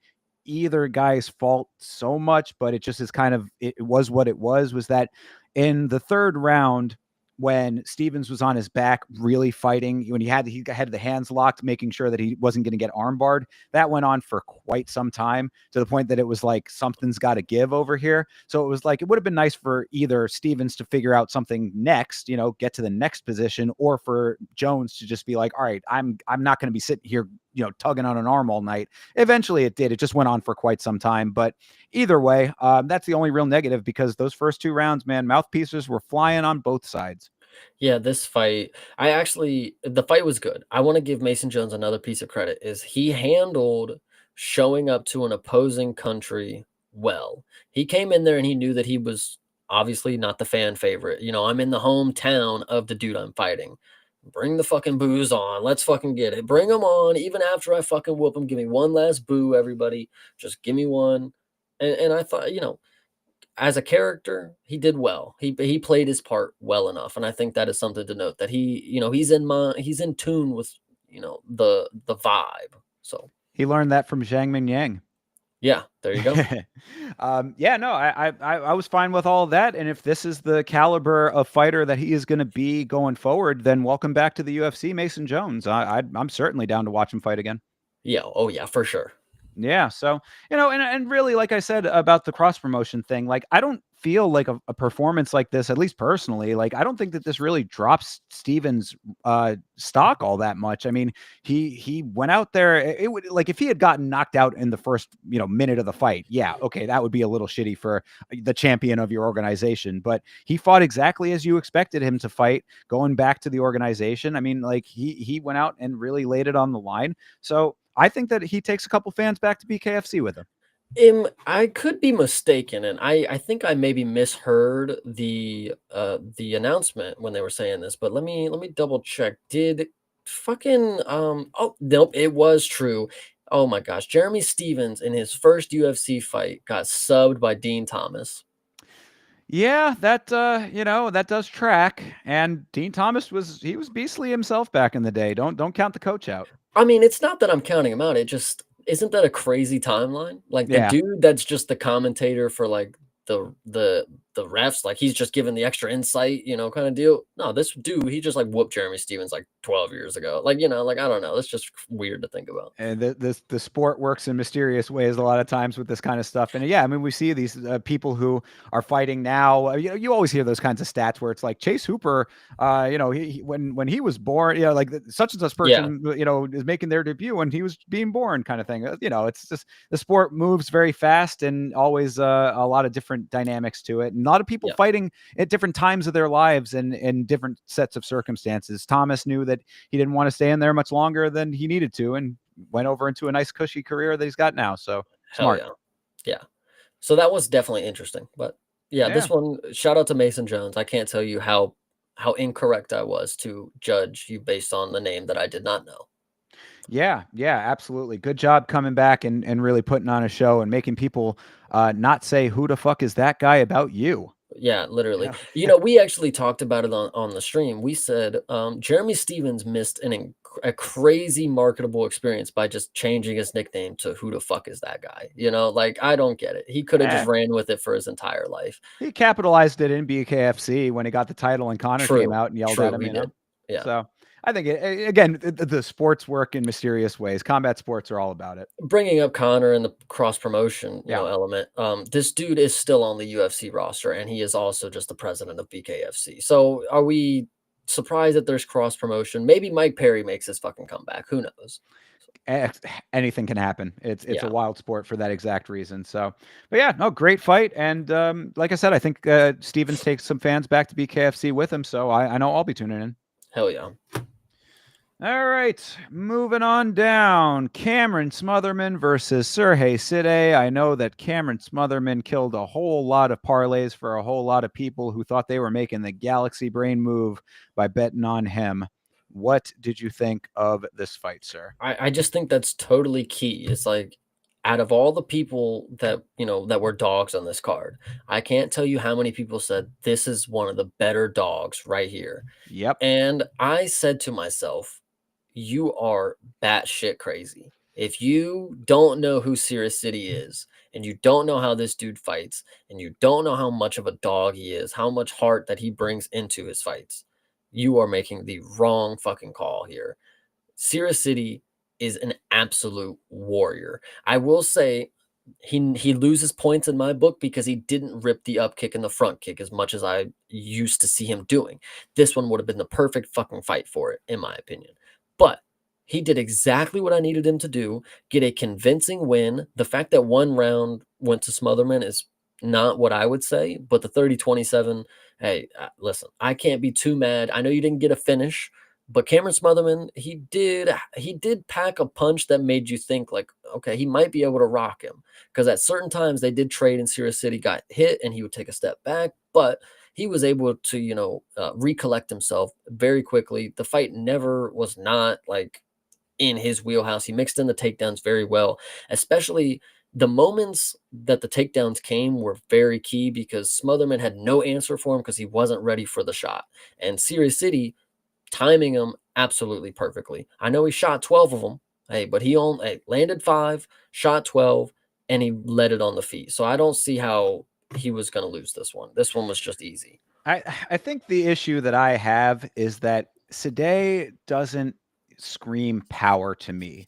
either guy's fault so much, but it just is kind of, it was what it was that in the third round, when Stevens was on his back, really fighting, when he had the hands locked, making sure that he wasn't going to get armbarred, that went on for quite some time, to the point that it was like something's got to give over here. So it was like, it would have been nice for either Stevens to figure out something next, get to the next position, or for Jones to just be like, all right, I'm not going to be sitting here, tugging on an arm all night. Eventually it did. It just went on for quite some time. But either way, that's the only real negative, because those first two rounds, man, mouthpieces were flying on both sides. Yeah, this fight, the fight was good. I want to give Mason Jones another piece of credit is he handled showing up to an opposing country well. He came in there and he knew that he was obviously not the fan favorite. I'm in the hometown of the dude I'm fighting. Bring the fucking booze on. Let's fucking get it. Bring them on. Even after I fucking whoop him, give me one last boo, everybody. Just give me one. And I thought, as a character, he did well. He played his part well enough, and I think that is something to note that he's in tune with the vibe. So He learned that from Zhang Min Yang. yeah, there you go. Yeah, no, I was fine with all of that. And if this is the caliber of fighter that he is going to be going forward, then welcome back to the UFC, Mason Jones. I'm certainly down to watch him fight again. Yeah, oh yeah, for sure. Yeah. So, and really, like I said about the cross promotion thing, like, I don't feel like a performance like this, at least personally, like, I don't think that this really drops Stevens' stock all that much. I mean, he went out there. It would, like, if he had gotten knocked out in the first, minute of the fight, yeah, okay, that would be a little shitty for the champion of your organization. But he fought exactly as you expected him to fight, going back to the organization. I mean, like, he went out and really laid it on the line. So I think that he takes a couple fans back to BKFC with him. I could be mistaken, and I think I maybe misheard the announcement when they were saying this, but let me double check. Did fucking oh nope, it was true. Oh my gosh, Jeremy Stevens in his first UFC fight got subbed by Dean Thomas. Yeah, that that does track. And Dean Thomas was beastly himself back in the day. Don't count the coach out. I mean, it's not that I'm counting him out. It just isn't that a crazy timeline? Like the Yeah. dude that's just the commentator for like the refs, like he's just giving the extra insight, kind of deal. No, this dude, he just like whooped Jeremy Stevens like 12 years ago. Like, like I don't know. That's just weird to think about. And the sport works in mysterious ways a lot of times with this kind of stuff. And yeah, I mean, we see these people who are fighting now. You always hear those kinds of stats where it's like Chase Hooper. When he was born, like such and such Yeah, person, is making their debut when he was being born, kind of thing. It's just the sport moves very fast, and always a lot of different dynamics to it. And a lot of people yeah, fighting at different times of their lives and in different sets of circumstances. Thomas knew that he didn't want to stay in there much longer than he needed to, and went over into a nice cushy career that he's got now. So hell smart. yeah, yeah. So that was definitely interesting. But yeah, Yeah. this one, shout out to Mason Jones. I can't tell you how incorrect I was to judge you based on the name that I did not know. Yeah, yeah, absolutely. Good job coming back and really putting on a show and making people not say who the fuck is that guy about you. Yeah, literally. Yeah. We actually talked about it on the stream. We said Jeremy Stevens missed a crazy marketable experience by just changing his nickname to "Who the fuck is that guy?" Like I don't get it. He could have just Eh, ran with it for his entire life. he capitalized it in BKFC when he got the title and Connor came True, out and yelled at true, him, he did. Yeah. So I think again, the sports work in mysterious ways. Combat sports are all about it. Bringing up Connor and the cross promotion, Yeah. element. This dude is still on the UFC roster, and he is also just the president of BKFC. So, are we surprised that there's cross promotion? Maybe Mike Perry makes his fucking comeback. Who knows? Ex- Anything can happen. It's a Yeah, wild sport for that exact reason. So, but yeah, no, great fight. And like I said, I think Stevens takes some fans back to BKFC with him. So I know I'll be tuning in. hell yeah. All right, moving on down. Cameron Smotherman versus Sergey Side. I know that Cameron Smotherman killed a whole lot of parlays for a whole lot of people who thought they were making the galaxy brain move by betting on him. What did you think of this fight, sir? I just think that's totally key. It's like out of all the people that were dogs on this card, I can't tell you how many people said this is one of the better dogs right here. Yep. And I said to myself, you are batshit crazy If you don't know who Sirius City is, and you don't know how this dude fights, and you don't know how much of a dog he is, how much heart that he brings into his fights, you are making the wrong fucking call here. Sirius City is an absolute warrior. I will say he loses points in my book because he didn't rip the up kick and the front kick as much as I used to see him doing. This one would have been the perfect fucking fight for it, in my opinion. But he did exactly what I needed him to do, get a convincing win. The fact that one round went to Smotherman is not what I would say, but the 30-27, hey, listen, I can't be too mad. I know you didn't get a finish, but Cameron Smotherman, he did pack a punch that made you think like, okay, he might be able to rock him. Because at certain times they did trade and Sirius City got hit and he would take a step back, but he was able to, recollect himself very quickly. The fight never was not like in his wheelhouse. He mixed in the takedowns very well, especially the moments that the takedowns came were very key because Smotherman had no answer for him because he wasn't ready for the shot. And Sirius City timing him absolutely perfectly. I know he shot 12 of them, hey, but he only landed 5, shot 12, and he let it on the feet. So I don't see how he was going to lose this one. This one was just easy. I think the issue that I have is that Sade doesn't scream power to me.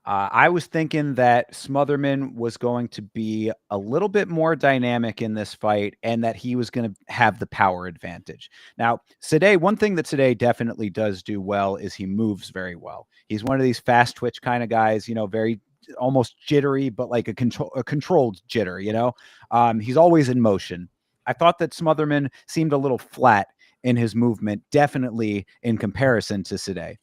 I was thinking that Smotherman was going to be a little bit more dynamic in this fight and that he was going to have the power advantage. Now, Sade, one thing that Sade definitely does do well is he moves very well. He's one of these fast twitch kind of guys, very almost jittery, but like a controlled jitter, he's always in motion. I thought that Smotherman seemed a little flat in his movement, definitely in comparison to Sade.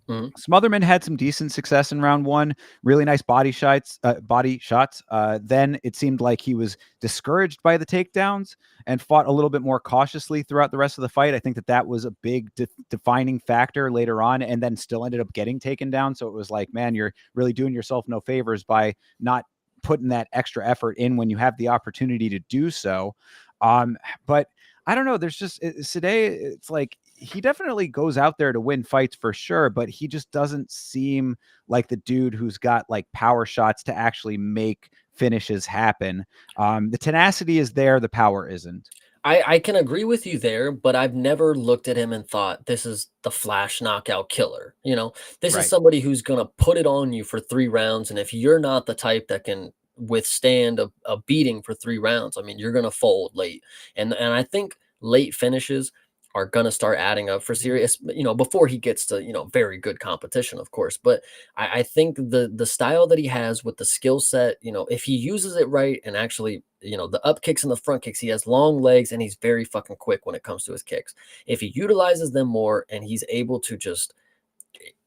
Mhm. Smotherman had some decent success in round 1, really nice body shots. Then it seemed like he was discouraged by the takedowns and fought a little bit more cautiously throughout the rest of the fight. I think that was a big defining factor later on, and then still ended up getting taken down. So it was like, man, you're really doing yourself no favors by not putting that extra effort in when you have the opportunity to do so. But I don't know. There's just today. It's like he definitely goes out there to win fights for sure, but he just doesn't seem like the dude who's got like power shots to actually make finishes happen. The tenacity is there, the power isn't. I can agree with you there, but I've never looked at him and thought this is the flash knockout killer. This is Right. somebody who's going to put it on you for 3 rounds. And if you're not the type that can withstand a beating for 3 rounds, I mean, you're going to fold late. And I think late finishes are going to start adding up for serious, before he gets to, very good competition, of course. But I think the style that he has with the skill set, if he uses it right and actually, the up kicks and the front kicks, he has long legs and he's very fucking quick when it comes to his kicks. If he utilizes them more and he's able to just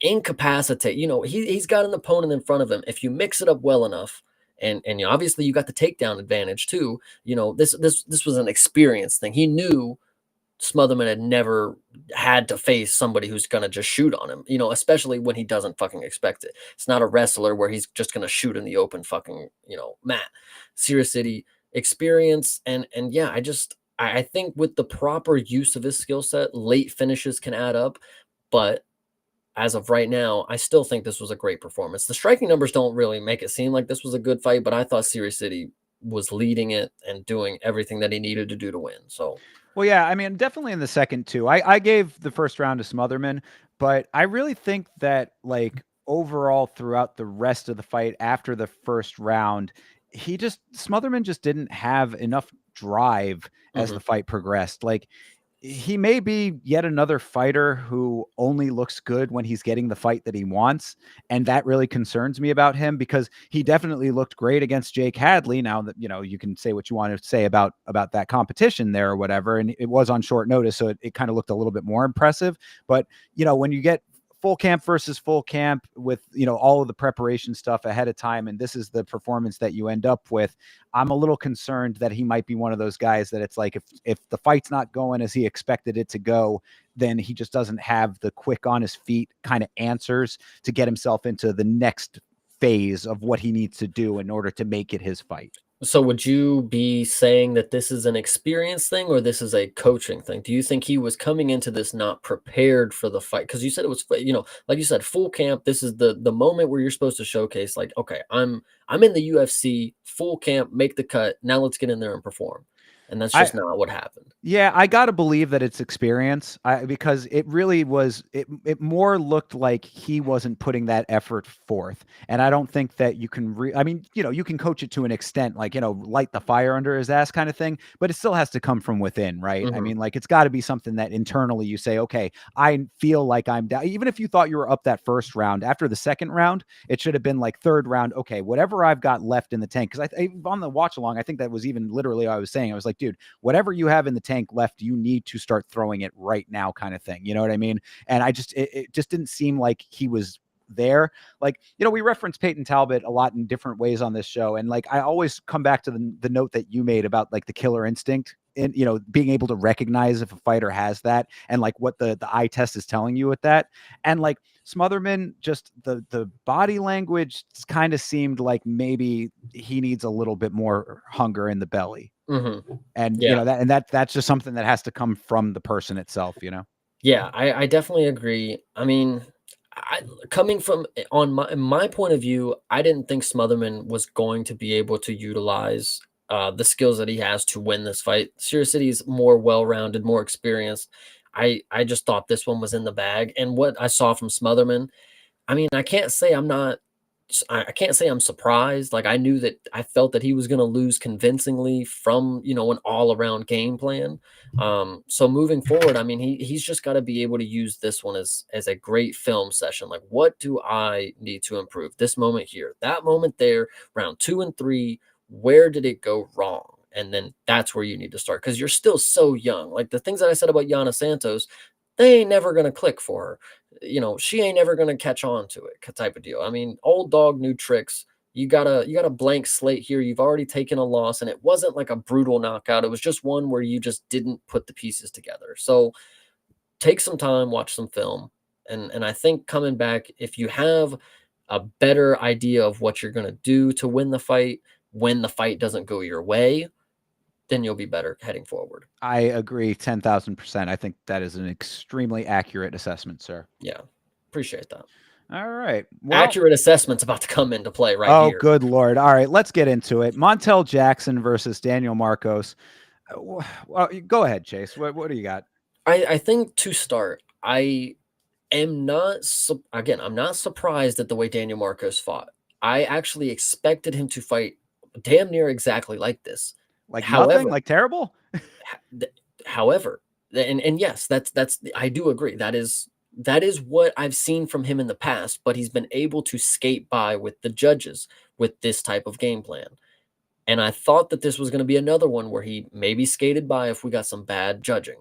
incapacitate, he's got an opponent in front of him. If you mix it up well enough, and obviously you got the takedown advantage too. This was an experience thing. He knew Smotherman had never had to face somebody who's going to just shoot on him, especially when he doesn't fucking expect it. It's not a wrestler where he's just going to shoot in the open fucking, mat. Sirius City experience. And yeah, I think with the proper use of his skill set, late finishes can add up. But as of right now, I still think this was a great performance. The striking numbers don't really make it seem like this was a good fight, but I thought Sirius City was leading it and doing everything that he needed to do to win. So, Well, yeah, I mean, definitely in the second too. I gave the first round to Smotherman, but I really think that like overall throughout the rest of the fight after the first round, Smotherman just didn't have enough drive as mhm. the fight progressed. Like he may be yet another fighter who only looks good when he's getting the fight that he wants. And that really concerns me about him because he definitely looked great against Jake Hadley. Now that, you can say what you want to say about that competition there or whatever. And it was on short notice. So it kind of looked a little bit more impressive. But, when you get full camp versus full camp with, all of the preparation stuff ahead of time, and this is the performance that you end up with, I'm a little concerned that he might be one of those guys that it's like if the fight's not going as he expected it to go, then he just doesn't have the quick on his feet kind of answers to get himself into the next phase of what he needs to do in order to make it his fight. So would you be saying that this is an experience thing or this is a coaching thing? Do you think he was coming into this not prepared for the fight? Because you said it was, like you said, full camp. This is the moment where you're supposed to showcase, like, okay, I'm in the UFC, full camp, make the cut. Now let's get in there and perform. And that's I just not what happened. Yeah, I gotta believe that it's experience, because it really was. It more looked like he wasn't putting that effort forth, and I don't think that you can. I mean, you can coach it to an extent, like light the fire under his ass kind of thing, but it still has to come from within, right? I Hmm. mean, like it's got to be something that internally you say, okay, I feel like I'm down. Even if you thought you were up that first round, after the second round, it should have been like third round. Okay, whatever I've got left in the tank, because on the watch along, I think that was even literally what I was saying. I was like, dude, whatever you have in the tank left, you need to start throwing it right now, kind of thing. You know what I mean? And it just didn't seem like he was there. Like, we reference Peyton Talbot a lot in different ways on this show. And like, I always come back to the note that you made about like the killer instinct and, being able to recognize if a fighter has that and like what the eye test is telling you with that. And like Smotherman, just the body language kind of seemed like maybe he needs a little bit more hunger in the belly. Hmm. And Yeah. that's just something that has to come from the person itself. Yeah, I definitely agree. I mean, I coming from on my point of view, I didn't think Smotherman was going to be able to utilize the skills that he has to win this fight. Serious City is more well-rounded, more experienced. I just thought this one was in the bag, and what I saw from Smotherman, I mean, I can't say I'm not I can't say I'm surprised. Like I knew that I felt that he was going to lose convincingly from, an all-around game plan. So moving forward, I mean, he's just got to be able to use this one as a great film session. Like, what do I need to improve? This moment here, that moment there, round 2 and 3, where did it go wrong? And then that's where you need to start because you're still so young. Like the things that I said about Yana Santos, they ain't never gonna click for her. She ain't ever gonna catch on to it type of deal. I mean, old dog, new tricks. You got a blank slate here. You've already taken a loss, and it wasn't like a brutal knockout. It was just one where you just didn't put the pieces together. So take some time, watch some film, and I think coming back, if you have a better idea of what you're gonna do to win the fight when the fight doesn't go your way, then you'll be better heading forward. I agree 10,000%. I think that is an extremely accurate assessment, sir. Yeah, appreciate that. All right. Well, Accurate assessment's about to come into play right oh, here. good Lord. All right, let's get into it. Montel Jackson versus Daniel Marcos. Well, go ahead, Chase. What do you got? I think to start, I am not again, I'm not surprised at the way Daniel Marcos fought. I actually expected him to fight damn near exactly like this. Like nothing? However, Like terrible? ha- th- however, and yes, that's I do agree. That is what I've seen from him in the past, but he's been able to skate by with the judges with this type of game plan. And I thought that this was going to be another one where he maybe skated by if we got some bad judging.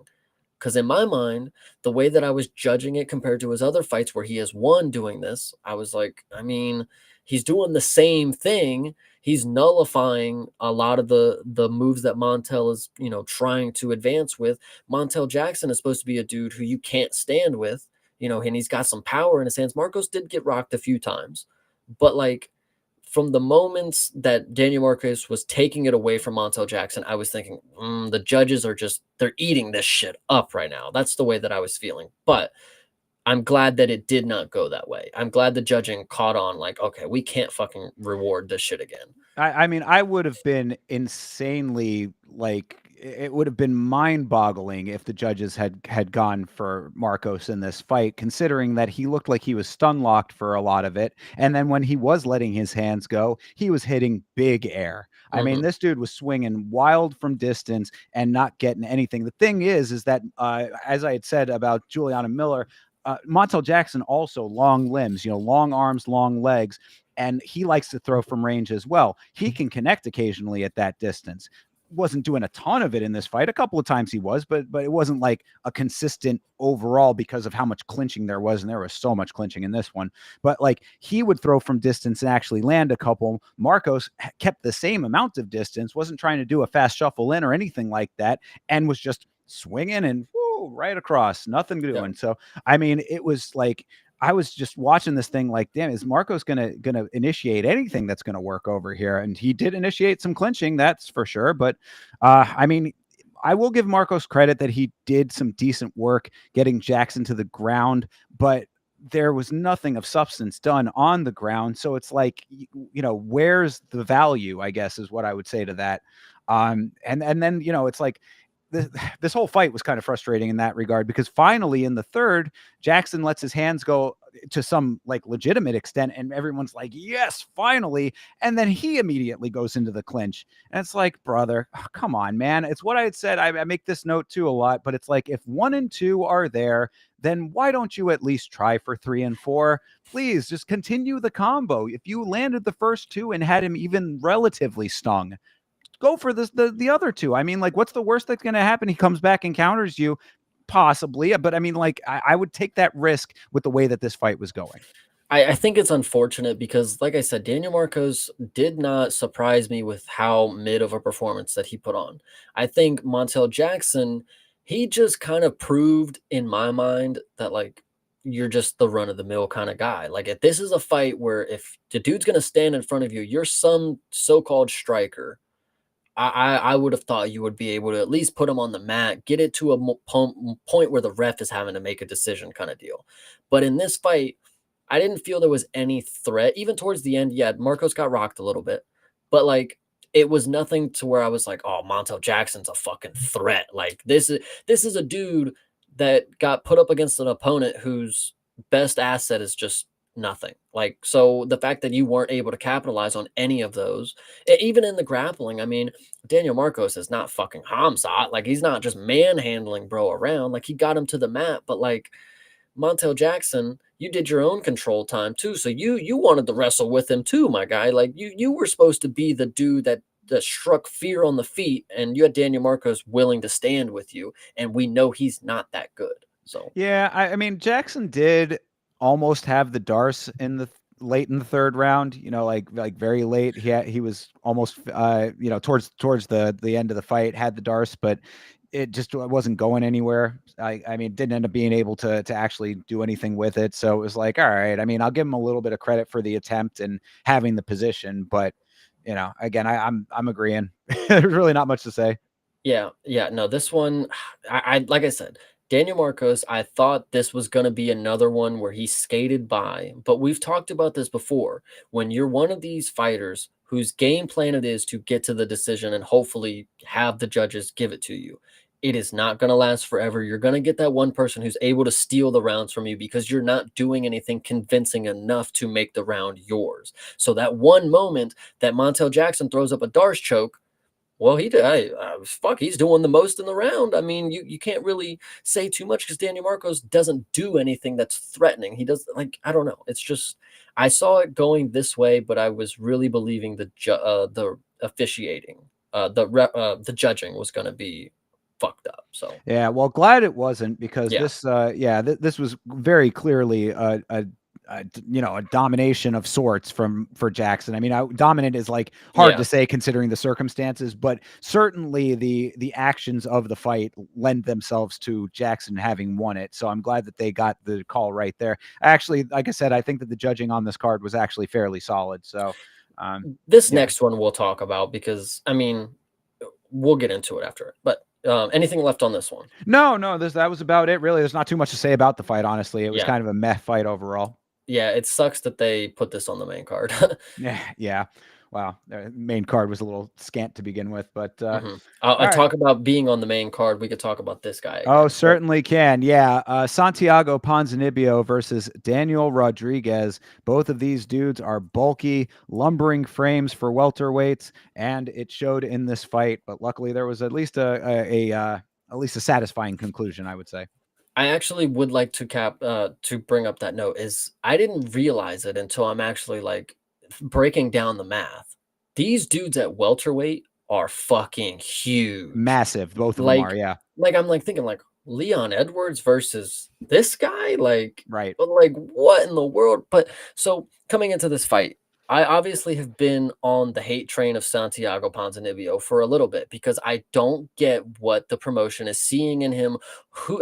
Because in my mind, the way that I was judging it compared to his other fights where he has won doing this, I was like, I mean, he's doing the same thing. He's nullifying a lot of the moves that Montel is, trying to advance with. Montel Jackson is supposed to be a dude who you can't stand with, and he's got some power in his hands. Marcos did get rocked a few times, but like from the moments that Daniel Marcos was taking it away from Montel Jackson, I was thinking, the judges are they're eating this shit up right now. That's the way that I was feeling. But I'm glad that it did not go that way. I'm glad the judging caught on, like, okay, we can't fucking reward this shit again. I mean, I would have been insanely like it would have been mind-boggling if the judges had gone for Marcos in this fight, considering that he looked like he was stun locked for a lot of it, and then when he was letting his hands go, he was hitting big air. I mean, Mhm. this dude was swinging wild from distance and not getting anything. The thing is that as I had said about Juliana Miller. Montel Jackson also long limbs, long arms, long legs, and he likes to throw from range as well. He can connect occasionally at that distance. Wasn't doing a ton of it in this fight. A couple of times he was, but it wasn't like a consistent overall because of how much clinching there was, and there was so much clinching in this one. But like he would throw from distance and actually land a couple. Marcos kept the same amount of distance, wasn't trying to do a fast shuffle in or anything like that, and was just swinging and right across, nothing Yeah. doing. So I mean, it was like I was just watching this thing like, damn, is Marcos gonna initiate anything that's gonna work over here? And he did initiate some clinching, that's for sure. But I mean, I will give Marcos credit that he did some decent work getting Jackson to the ground, but there was nothing of substance done on the ground. So it's like, where's the value, I guess, is what I would say to that. And then, it's like this whole fight was kind of frustrating in that regard, because finally in the third, Jackson lets his hands go to some like legitimate extent, and everyone's like, yes, finally. And then he immediately goes into the clinch. And it's like, brother, come on, man. It's what I had said. I make this note too a lot, but it's like, if 1 and 2 are there, then why don't you at least try for 3 and 4? Please just continue the combo. If you landed the first 2 and had him even relatively stung, go for the other 2. I mean, like, what's the worst that's going to happen? He comes back and counters you, possibly. But I mean, like, I would take that risk with the way that this fight was going. I think it's unfortunate because, like I said, Daniel Marcos did not surprise me with how mid of a performance that he put on. I think Montel Jackson, he just kind of proved in my mind that, like, you're just the run of the mill kind of guy. Like, if this is a fight where if the dude's going to stand in front of you, you're some so-called striker. I would have thought you would be able to at least put him on the mat, get it to a point where the ref is having to make a decision kind of deal. But in this fight, I didn't feel there was any threat. Even towards the end, yeah, Marcos got rocked a little bit, but like it was nothing to where I was like, oh, Montel Jackson's a fucking threat. Like this is a dude that got put up against an opponent whose best asset is just nothing. Like, so the fact that you weren't able to capitalize on any of those, even in the grappling, I mean, Daniel Marcos is not fucking Hamzat. Like, he's not just manhandling bro around. Like, he got him to the mat, but like Montel Jackson, you did your own control time too. So you wanted to wrestle with him too, my guy. Like you were supposed to be the dude that struck fear on the feet, and you had Daniel Marcos willing to stand with you, and we know he's not that good. So Yeah, I mean, Jackson did almost have the Darce in the late in the third round. Like very late. He was almost towards the end of the fight, had the Darce, but it just wasn't going anywhere. I mean, didn't end up being able to actually do anything with it. So it was like, all right. I mean, I'll give him a little bit of credit for the attempt and having the position, but again, I'm agreeing. There's really not much to say. yeah, no, this one, I like I said, Daniel Marcos, I thought this was going to be another one where he skated by, but we've talked about this before. When you're one of these fighters whose game plan it is to get to the decision and hopefully have the judges give it to you, it is not going to last forever. You're going to get that one person who's able to steal the rounds from you because you're not doing anything convincing enough to make the round yours. So that one moment that Montel Jackson throws up a Darce choke, well, he did. Fuck, he's doing the most in the round. I mean, you can't really say too much because Daniel Marcos doesn't do anything that's threatening. He does, like, I don't know. It's just I saw it going this way, but I was really believing the officiating, the judging was going to be fucked up. So Yeah, well, glad it wasn't, because yeah, this was very clearly a domination of sorts for Jackson. I mean, dominant is like hard yeah. to say considering the circumstances, but certainly the actions of the fight lend themselves to Jackson having won it. So I'm glad that they got the call right there. Actually, like I said, I think that the judging on this card was actually fairly solid. So This yeah. next one we'll talk about because I mean, we'll get into it after it. But anything left on this one? No, that was about it. Really, there's not too much to say about the fight. Honestly, it was Yeah, kind of a meh fight overall. yeah. It sucks that they put this on the main card. Yeah. Wow. The main card was a little scant to begin with, but Mhm. all I'll right. talk about being on the main card. We could talk about this guy Oh, again. But certainly can. Yeah. Santiago Ponzinibbio versus Daniel Rodriguez. Both of these dudes are bulky, lumbering frames for welterweights, and it showed in this fight. But luckily, there was at least at least a satisfying conclusion, I would say. I actually would like to bring up that note is I didn't realize it until I'm actually like breaking down the math. These dudes at welterweight are fucking huge. Massive. Both of them are. Like Yeah. I'm like thinking like Leon Edwards versus this guy, like, Right. but like what in the world? But so coming into this fight, I obviously have been on the hate train of Santiago Ponzinibbio for a little bit because I don't get what the promotion is seeing in him.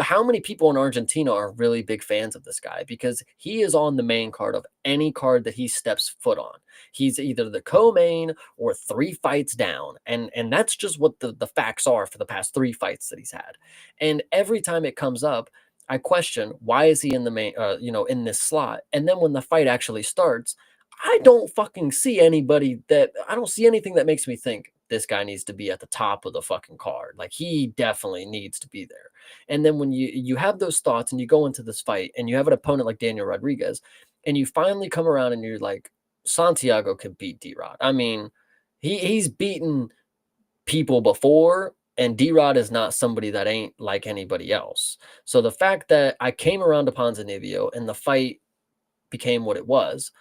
How many people in Argentina are really big fans of this guy? Because he is on the main card of any card that he steps foot on. He's either the co-main or 3 fights down, and that's just what the facts are for the past 3 fights that he's had. And every time it comes up, I question why is he in the main, in this slot? And then when the fight actually starts, I don't fucking see anybody that I don't see anything that makes me think this guy needs to be at the top of the fucking card. Like he definitely needs to be there. And then when you have those thoughts and you go into this fight and you have an opponent like Daniel Rodriguez and you finally come around and you're like Santiago could beat D-Rod. I mean, he's beaten people before, and D-Rod is not somebody that ain't like anybody else. So the fact that I came around to Ponzinibbio and the fight became what it was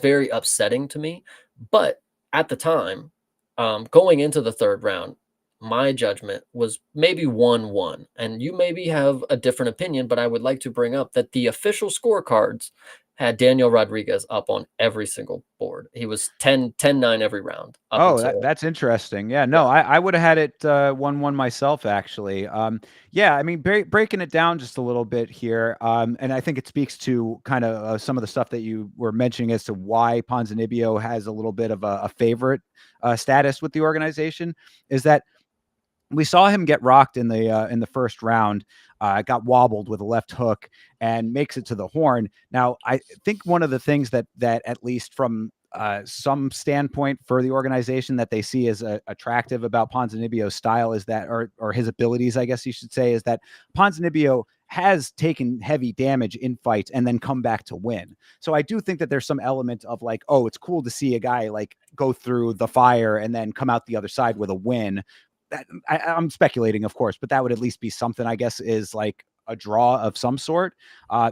very upsetting to me. But at the time, going into the third round, my judgment was maybe 1-1. And you maybe have a different opinion, but I would like to bring up that the official scorecards had Daniel Rodriguez up on every single board. He was 10-9 every round up Oh, until, that's interesting. Yeah, yeah. no, I would have had it 1-1 myself, actually. Yeah, I mean, breaking it down just a little bit here, and I think it speaks to kind of some of the stuff that you were mentioning as to why Ponzinibbio has a little bit of a favorite status with the organization, is that we saw him get rocked in the first round, got wobbled with a left hook and makes it to the horn. Now, I think one of the things that at least from some standpoint for the organization that they see as attractive about Ponzinibbio's style is that, or his abilities, I guess you should say, is that Ponzinibbio has taken heavy damage in fights and then come back to win. So I do think that there's some element of like, oh, it's cool to see a guy like go through the fire and then come out the other side with a win. That I'm speculating, of course, but that would at least be something, I guess, is like a draw of some sort.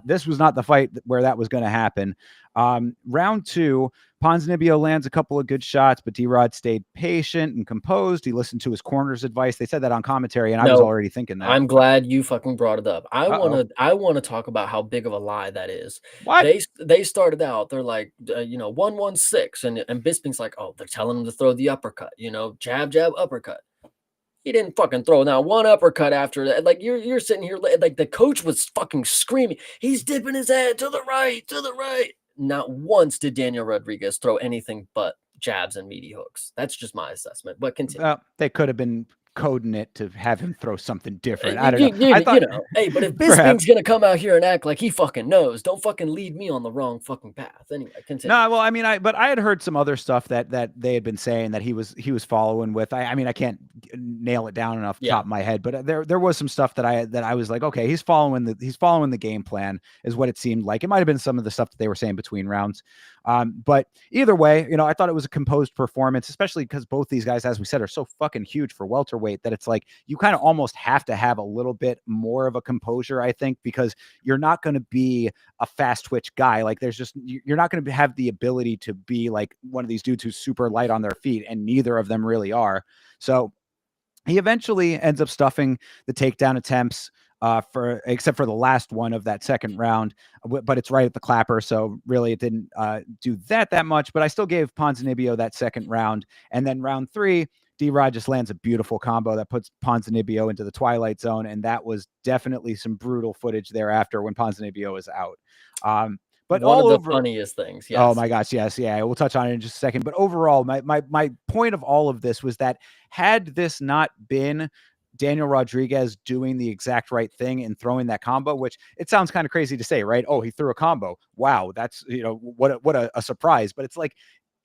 This was not the fight where that was going to happen. Round two, Ponzinibbio lands a couple of good shots, but D-Rod stayed patient and composed. He listened to his corner's advice. They said that on commentary, and I was No, already thinking that. I'm glad you fucking brought it up. I Uh-oh. wanna I wanna talk about how big of a lie that is. What? They started out, they're like, 116, and Bisping's like, "Oh, they're telling him to throw the uppercut, jab, jab, uppercut." He didn't fucking throw now one uppercut after that. Like you're sitting here like the coach was fucking screaming, "He's dipping his head to the right, to the right." Not once did Daniel Rodriguez throw anything but jabs and meaty hooks. That's just my assessment. But continue. Well, they could have been coding it to have him throw something different. I You, don't know. you, I you thought know, hey, but if Bisping's perhaps. gonna come out here and act like he fucking knows, don't fucking lead me on the wrong fucking path. Anyway, continue. No, well, I mean, I had heard some other stuff that they had been saying that he was following with. I mean, I can't nail it down off the Yeah. top of my head, but there was some stuff that I was like, okay, he's following the game plan is what it seemed like. It might have been some of the stuff that they were saying between rounds, but either way, I thought it was a composed performance, especially because both these guys, as we said, are so fucking huge for welterweight that it's like you kind of almost have to have a little bit more of a composure, I think, because you're not going to be a fast twitch guy. Like you're not going to have the ability to be like one of these dudes who's super light on their feet, and neither of them really are. So he eventually ends up stuffing the takedown attempts except for the last one of that second round, but it's right at the clapper. So really it didn't do that much, but I still gave Ponzinibbio that second round. And then round three, D-Rod just lands a beautiful combo that puts Ponzinibbio into the twilight zone. And that was definitely some brutal footage thereafter when Ponzinibbio is out. But One of all the over, funniest things. oh Yes. my gosh, yes, yeah, we'll touch on it in just a second. But overall, my point of all of this was that had this not been Daniel Rodriguez doing the exact right thing and throwing that combo, which it sounds kind of crazy to say, right? Oh, he threw a combo. Wow, that's what a surprise. But it's like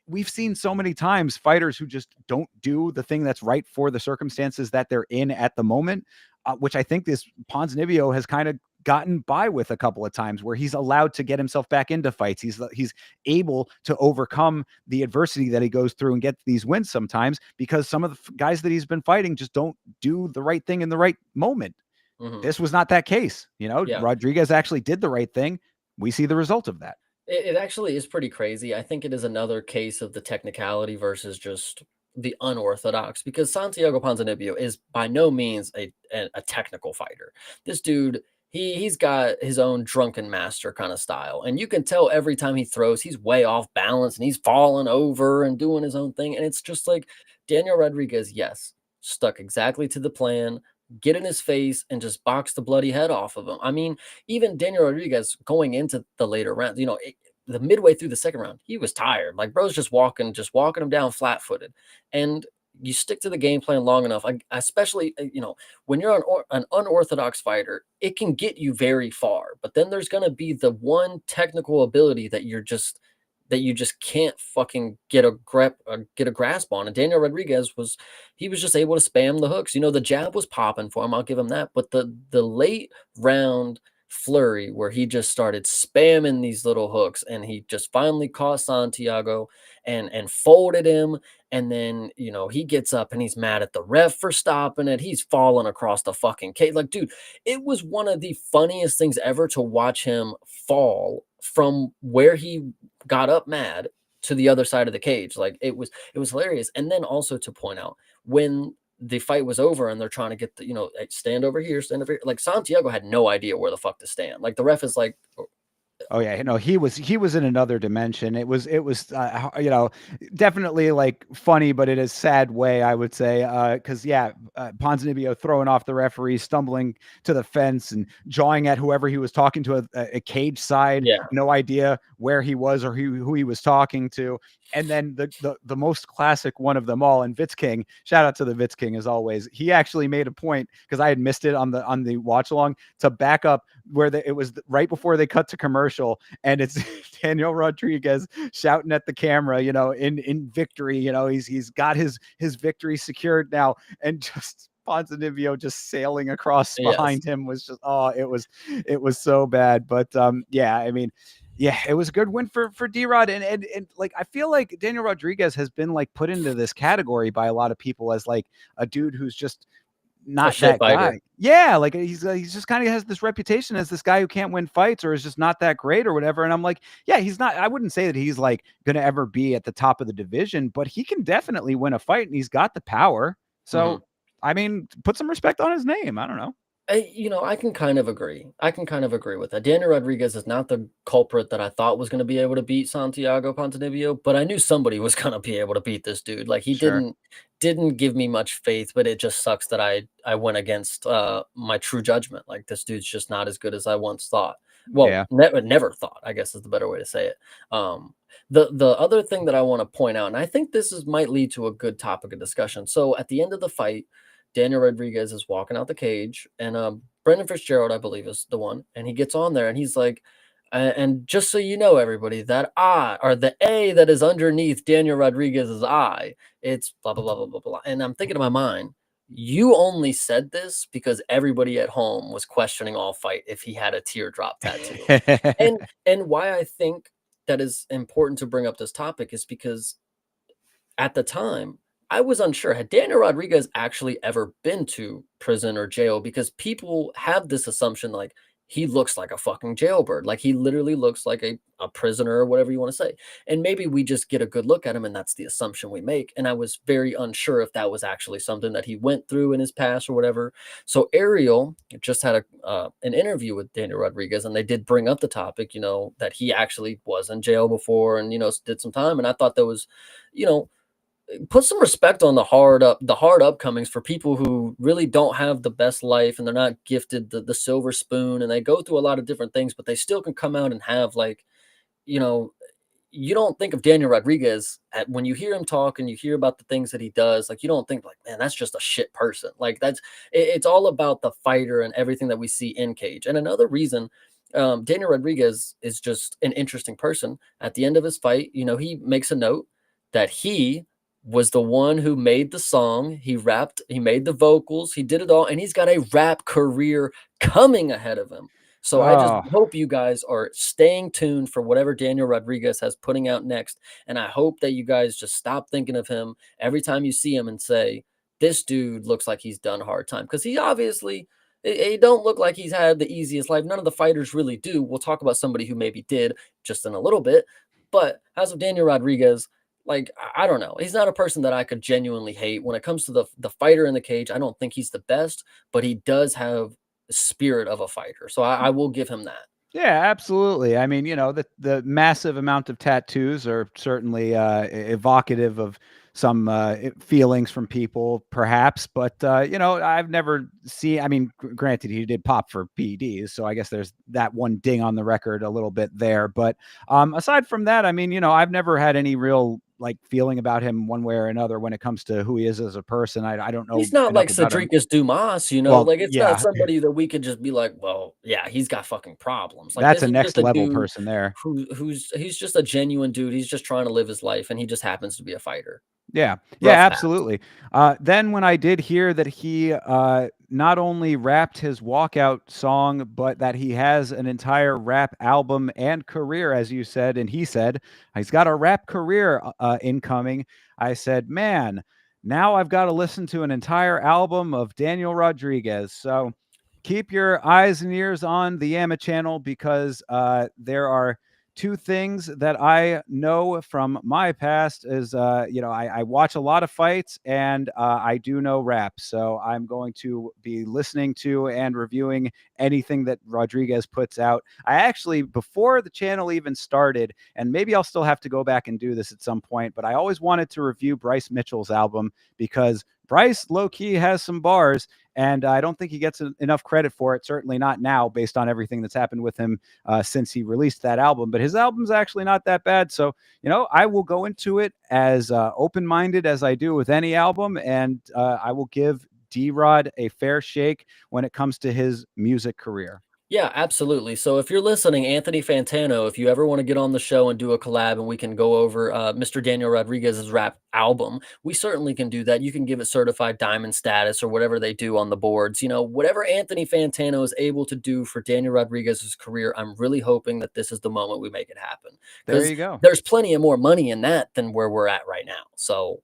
we've seen so many times fighters who just don't do the thing that's right for the circumstances that they're in at the moment, which I think this Ponzinibbio has kind of gotten by with a couple of times where he's allowed to get himself back into fights. He's able to overcome the adversity that he goes through and get these wins sometimes because some of the guys that he's been fighting just don't do the right thing in the right moment. Mhm. This was not that case. Yeah. Rodriguez actually did the right thing. We see the result of that. It actually is pretty crazy. I think it is another case of the technicality versus just the unorthodox because Santiago Ponzinibbio is by no means a technical fighter. This dude he's got his own drunken master kind of style, and you can tell every time he throws, he's way off balance and he's falling over and doing his own thing. And it's just like Daniel Rodriguez, yes, stuck exactly to the plan, get in his face and just box the bloody head off of him. I mean, even Daniel Rodriguez going into the later rounds, the midway through the second round, he was tired. Like bro's just walking him down flat footed. And you stick to the game plan long enough, especially when you're an unorthodox fighter, it can get you very far. But then there's going to be the one technical ability that you just can't fucking get a grasp on. And Daniel Rodriguez was just able to spam the hooks. The jab was popping for him. I'll give him that. But the late round flurry where he just started spamming these little hooks and he just finally caught Santiago and folded him. And then, he gets up and he's mad at the ref for stopping it. He's falling across the fucking cage. Like, dude, it was one of the funniest things ever to watch him fall from where he got up mad to the other side of the cage. Like it was hilarious. And then also to point out when the fight was over and they're trying to get stand over here, stand over here. Like Santiago had no idea where the fuck to stand. Like the ref is like, Oh yeah, no, he was in another dimension. It was definitely like funny, but in a sad way, I would say. Because Ponzinibbio throwing off the referee, stumbling to the fence, and jawing at whoever he was talking to a cage side. yeah, No idea where he was or who he was talking to. And then the most classic one of them all, and Vitz King. Shout out to the Vitz King as always. He actually made a point because I had missed it on the watch along to back up where it was right before they cut to commercial, and it's Daniel Rodriguez shouting at the camera, in victory. He's got his victory secured now, and just Ponzinibbio just sailing across yes. behind him was just it was so bad. But I mean, yeah, it was a good win for D-Rod. And like, I feel like Daniel Rodriguez has been like put into this category by a lot of people as like a dude who's just A not shit that fighter. guy. Yeah, like he's just kind of has this reputation as this guy who can't win fights or is just not that great or whatever. And I'm like, yeah, he's not. I wouldn't say that he's like going to ever be at the top of the division, but he can definitely win a fight and he's got the power. Mhm. So, I mean, put some respect on his name. I don't know. I can kind of agree. I can kind of agree with that. Daniel Rodriguez is not the culprit that I thought was going to be able to beat Santiago Ponzinibbio, but I knew somebody was going to be able to beat this dude. Like he Sure. didn't give me much faith, but it just sucks that I went against my true judgment. Like this dude's just not as good as I once thought. Well, Yeah. never thought, I guess is the better way to say it. The other thing that I want to point out, and I think might lead to a good topic of discussion. So at the end of the fight, Daniel Rodriguez is walking out the cage, and Brendan Fitzgerald, I believe, is the one, and he gets on there, and he's like, and just so you know, everybody, that I or the A that is underneath Daniel Rodriguez's eye, it's blah blah blah blah blah blah. And I'm thinking in my mind, you only said this because everybody at home was questioning all fight if he had a teardrop tattoo, and why I think that is important to bring up this topic is because at the time, I was unsure. Had Daniel Rodriguez actually ever been to prison or jail? Because people have this assumption like he looks like a fucking jailbird. Like he literally looks like a prisoner or whatever you want to say. And maybe we just get a good look at him and that's the assumption we make. And I was very unsure if that was actually something that he went through in his past or whatever. So Ariel just had an interview with Daniel Rodriguez and they did bring up the topic, that he actually was in jail before and, did some time. And I thought that was, you know, put some respect on the hard upcomings for people who really don't have the best life and they're not gifted the silver spoon and they go through a lot of different things, but they still can come out and have like, you know, you don't think of Daniel Rodriguez when you hear him talk and you hear about the things that he does, like you don't think like, man, that's just a shit person. Like it's all about the fighter and everything that we see in cage. And another reason Daniel Rodriguez is just an interesting person. At the end of his fight, he makes a note that he was the one who made the song. He rapped, he made the vocals, he did it all, and he's got a rap career coming ahead of him. So I just Oh, hope you guys are staying tuned for whatever Daniel Rodriguez has putting out next. And I hope that you guys just stop thinking of him every time you see him and say, this dude looks like he's done hard time. Because he obviously he don't look like he's had the easiest life. None of the fighters really do. We'll talk about somebody who maybe did just in a little bit. But as of Daniel Rodriguez, like I don't know. He's not a person that I could genuinely hate. When it comes to the fighter in the cage, I don't think he's the best, but he does have spirit of a fighter. So I will give him that. Yeah, absolutely. I mean, the massive amount of tattoos are certainly evocative of some feelings from people, perhaps. But I've never seen. I mean, granted, he did pop for PEDs, so I guess there's that one ding on the record a little bit there. But aside from that, I mean, I've never had any real like feeling about him one way or another when it comes to who he is as a person. I don't know He's not enough like about him. Cedricus Dumas, Well, like, it's not yeah, somebody that we could just be like, "Well, yeah, he's got fucking problems." Like, that's this a is just next a level dude person there. who's he's just a genuine dude, he's just trying to live his life, and he just happens to be a fighter. Yeah. Yeah, Rough path. absolutely. Then when I did hear that he not only rapped his walkout song, but that he has an entire rap album and career, as you said, and he said he's got a rap career incoming. I said, man, now I've got to listen to an entire album of Daniel Rodriguez. So keep your eyes and ears on the Yama channel because there are two things that I know from my past is, I watch a lot of fights and I do know rap. So I'm going to be listening to and reviewing anything that Rodriguez puts out. I actually, before the channel even started, and maybe I'll still have to go back and do this at some point, but I always wanted to review Bryce Mitchell's album because Bryce low key has some bars, and I don't think he gets enough credit for it. Certainly not now, based on everything that's happened with him since he released that album. But his album's actually not that bad. So I will go into it as open-minded as I do with any album, and I will give D-Rod a fair shake when it comes to his music career. Yeah, absolutely. So if you're listening, Anthony Fantano, if you ever want to get on the show and do a collab and we can go over Mr. Daniel Rodriguez's rap album, we certainly can do that. You can give it certified diamond status or whatever they do on the boards. Whatever Anthony Fantano is able to do for Daniel Rodriguez's career, I'm really hoping that this is the moment we make it happen There because you go. there's plenty of more money in that than where we're at right now. So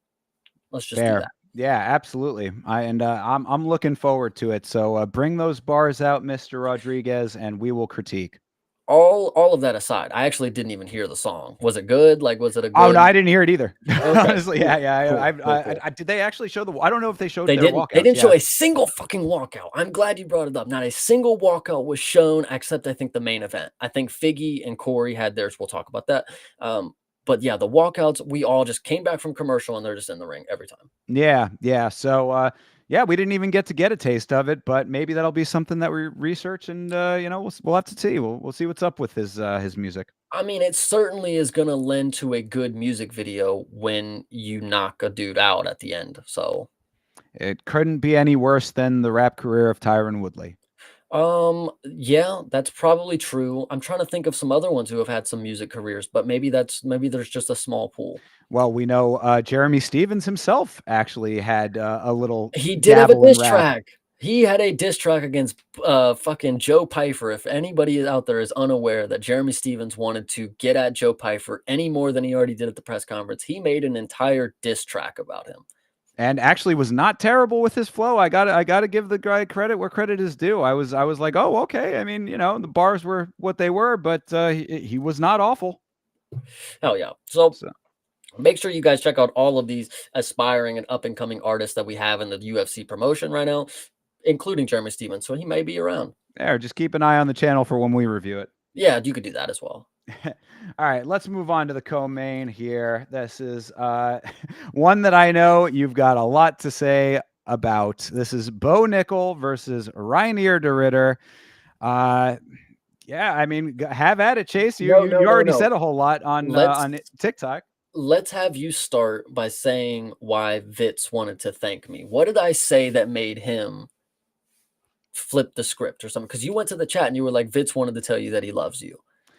let's just do Fair. that. Yeah, absolutely. I'm looking forward to it. So bring those bars out, Mr. Rodriguez, and we will critique. All of that aside, I actually didn't even hear the song. Was it good? Like, was it a Oh no, good? I didn't hear it either. Okay, Honestly, yeah, cool, yeah. cool, cool, cool. Did they actually show the? I don't know if they showed They their didn't. They walkouts. didn't show Yeah, a single fucking walkout. I'm glad you brought it up. Not a single walkout was shown, except I think the main event. I think Figgy and Corey had theirs. We'll talk about that. But yeah, the walkouts, we all just came back from commercial and they're just in the ring every time. yeah, yeah. So yeah, we didn't even get to get a taste of it, but maybe that'll be something that we research, and we'll have to see. We'll see what's up with his music. I mean, it certainly is going to lend to a good music video when you knock a dude out at the end. So It couldn't be any worse than the rap career of Tyron Woodley. yeah, that's probably true. I'm trying to think of some other ones who have had some music careers, but maybe there's just a small pool. Well, we know Jeremy Stevens himself actually had a little He did have a dabble in diss rap. track. He had a diss track against fucking Joe Pyfer. If anybody out there is unaware that Jeremy Stevens wanted to get at Joe Pyfer any more than he already did at the press conference, he made an entire diss track about him. And actually was not terrible with his flow. I gotta give the guy credit where credit is due. I was like, oh, okay. I mean, the bars were what they were, but he was not awful. Hell yeah. So So make sure you guys check out all of these aspiring and up and coming artists that we have in the UFC promotion right now, including Jeremy Stevens. So he may be around. there, just keep an eye on the channel for when we review it. Yeah, you could do that as well. All right, let's move on to the co-main here. This is one that I know you've got a lot to say about. This is Bo Nickel versus Reinier de Ritter. Yeah, I mean, have at it, Chase. You already said a whole lot on TikTok. Let's have you start by saying why Vitz wanted to thank me. What did I say that made him flip the script or something? Because you went to the chat and you were like, Vitz wanted to tell you that he loves you.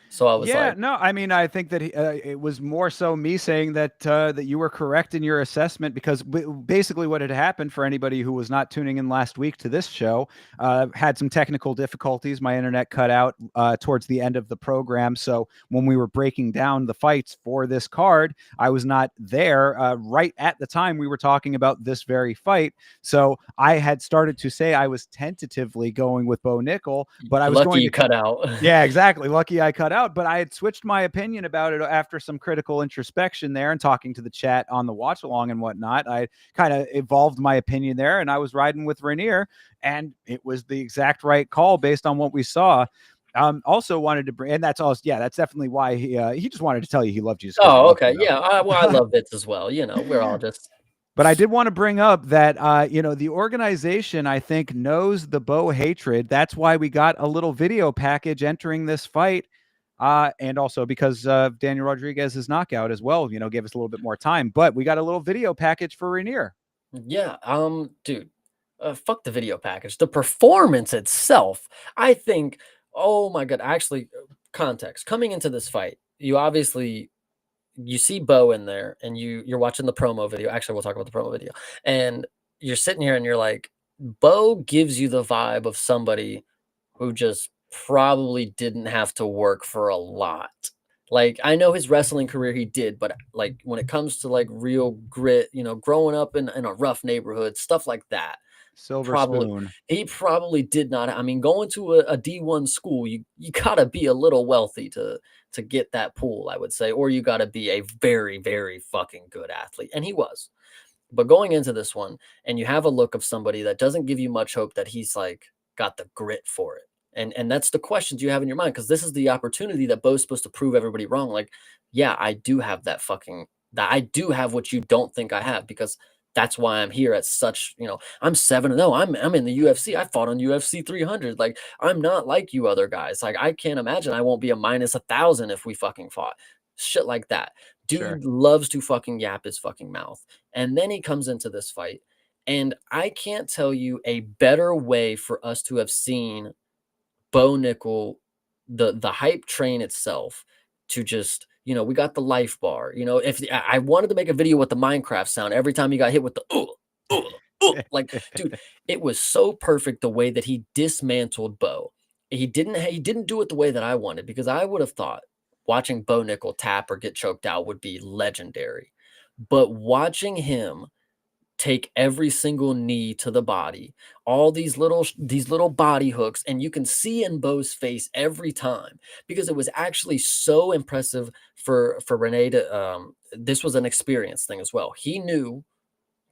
So I was Yeah, like, no, I mean, I think that it was more so me saying that that you were correct in your assessment because basically what had happened for anybody who was not tuning in last week to this show had some technical difficulties. My internet cut out towards the end of the program, so when we were breaking down the fights for this card, I was not there right at the time we were talking about this very fight. So I had started to say I was tentatively going with Bo Nickel, but I was lucky going you to cut out. yeah, exactly. Lucky I cut out, but I had switched my opinion about it after some critical introspection there and talking to the chat on the watch along and whatnot. I kind of evolved my opinion there, and I was riding with Rainier, and it was the exact right call based on what we saw. Also wanted to bring, and that's all. Yeah, that's definitely why he just wanted to tell you he loved you because he Oh, loved okay. you, Yeah. Well, I though. love bits as well. You know, we're all just. But I did want to bring up that, the organization, I think, knows the Bo hatred. That's why we got a little video package entering this fight. And also because Daniel Rodriguez's knockout as well, gave us a little bit more time. But we got a little video package for Rainier. Yeah. Dude, fuck the video package. The performance itself, I think. Oh my god. Actually, context coming into this fight, you see Bo in there, and you're watching the promo video. Actually, we'll talk about the promo video, and you're sitting here, and you're like, Bo gives you the vibe of somebody who just probably didn't have to work for a lot. Like, I know his wrestling career he did, but like when it comes to like real grit, growing up in a rough neighborhood, stuff like that, Silver probably spoon. he probably did not. I mean, going to a D1 school, you gotta be a little wealthy to get that pool, I would say, or you gotta be a very, very fucking good athlete. And he was. But going into this one, and you have a look of somebody that doesn't give you much hope that he's like got the grit for it. And that's the questions you have in your mind, because this is the opportunity that Bo's supposed to prove everybody wrong. Like, yeah, I do have that I do have what you don't think I have, because that's why I'm here at such, I'm 7-0. I'm in the UFC. I fought on UFC 300. Like, I'm not like you other guys. Like, I can't imagine I won't be a minus 1,000 if we fucking fought. Shit like that. Sure. Dude loves to fucking yap his fucking mouth. And then he comes into this fight. And I can't tell you a better way for us to have seen Bo Nickel, the hype train itself, to just, we got the life bar. If I wanted to make a video with the Minecraft sound every time he got hit with the like, dude, it was so perfect the way that he dismantled Bo. He didn't do it the way that I wanted, because I would have thought watching Bo Nickel tap or get choked out would be legendary. But watching him take every single knee to the body, all these little body hooks, and you can see in Bo's face every time, because it was actually so impressive for Renee to this was an experience thing as well. He knew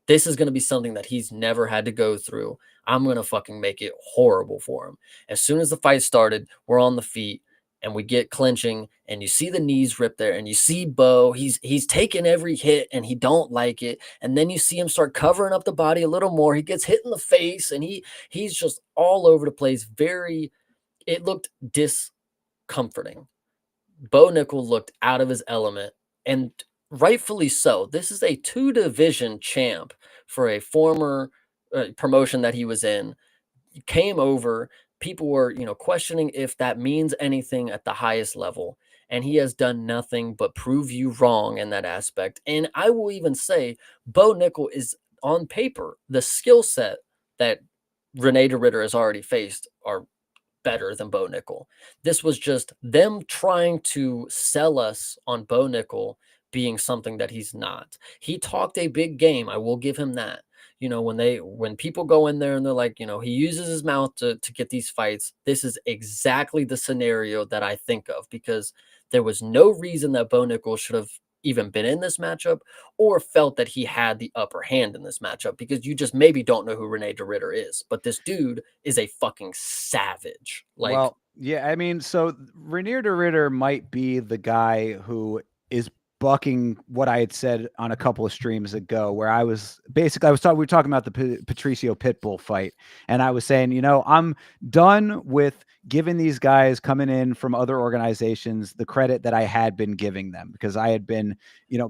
this is going to be something that he's never had to go through. I'm going to fucking make it horrible for him. As soon as the fight started, we're on the feet and we get clinching, and you see the knees rip there, and you see Bo, he's taking every hit and he don't like it. And then you see him start covering up the body a little more. He gets hit in the face, and he's just all over the place. It looked discomforting. Bo Nickel looked out of his element, and rightfully so. This is a 2 division champ for a former promotion that he was in. He came over. People were, questioning if that means anything at the highest level. And he has done nothing but prove you wrong in that aspect. And I will even say, Bo Nickel is, on paper, the skill set that Rene de Ritter has already faced are better than Bo Nickel. This was just them trying to sell us on Bo Nickel being something that he's not. He talked a big game. I will give him that. When people go in there and they're like, he uses his mouth to get these fights, this is exactly the scenario that I think of, because there was no reason that Bo Nickel should have even been in this matchup or felt that he had the upper hand in this matchup, because you just maybe don't know who Rene de Ritter is. But this dude is a fucking savage. Like, Well, yeah, I mean, so Rainier de Ritter might be the guy who is bucking what I had said on a couple of streams ago, where we were talking about the Patricio Pitbull fight, and I was saying, I'm done with giving these guys coming in from other organizations the credit that I had been giving them, because I had been,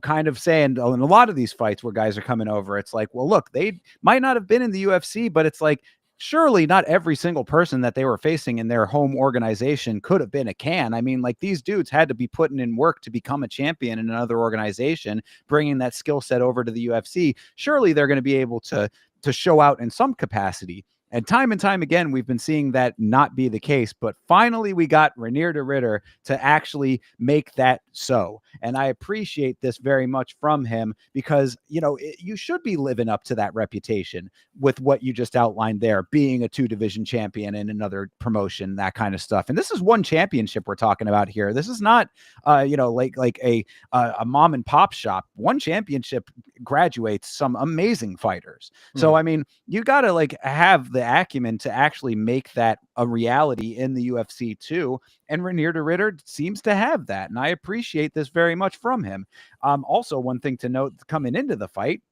kind of saying, in a lot of these fights where guys are coming over, it's like, well, look, they might not have been in the UFC, but it's like, surely not every single person that they were facing in their home organization could have been a can. I mean, like, these dudes had to be putting in work to become a champion in another organization, bringing that skill set over to the UFC. Surely they're going to be able to show out in some capacity. And time again, we've been seeing that not be the case. But finally, we got Rainier de Ritter to actually make that so. And I appreciate this very much from him because, you should be living up to that reputation with what you just outlined there, being a 2 division champion in another promotion, that kind of stuff. And this is one championship we're talking about here. This is not, like a mom and pop shop. One championship graduates some amazing fighters. So, Mhm. I mean, you got to like have the acumen to actually make that a reality in the UFC too. And Rainier de Ritter seems to have that. And I appreciate this very much from him. Also, one thing to note coming into the fight,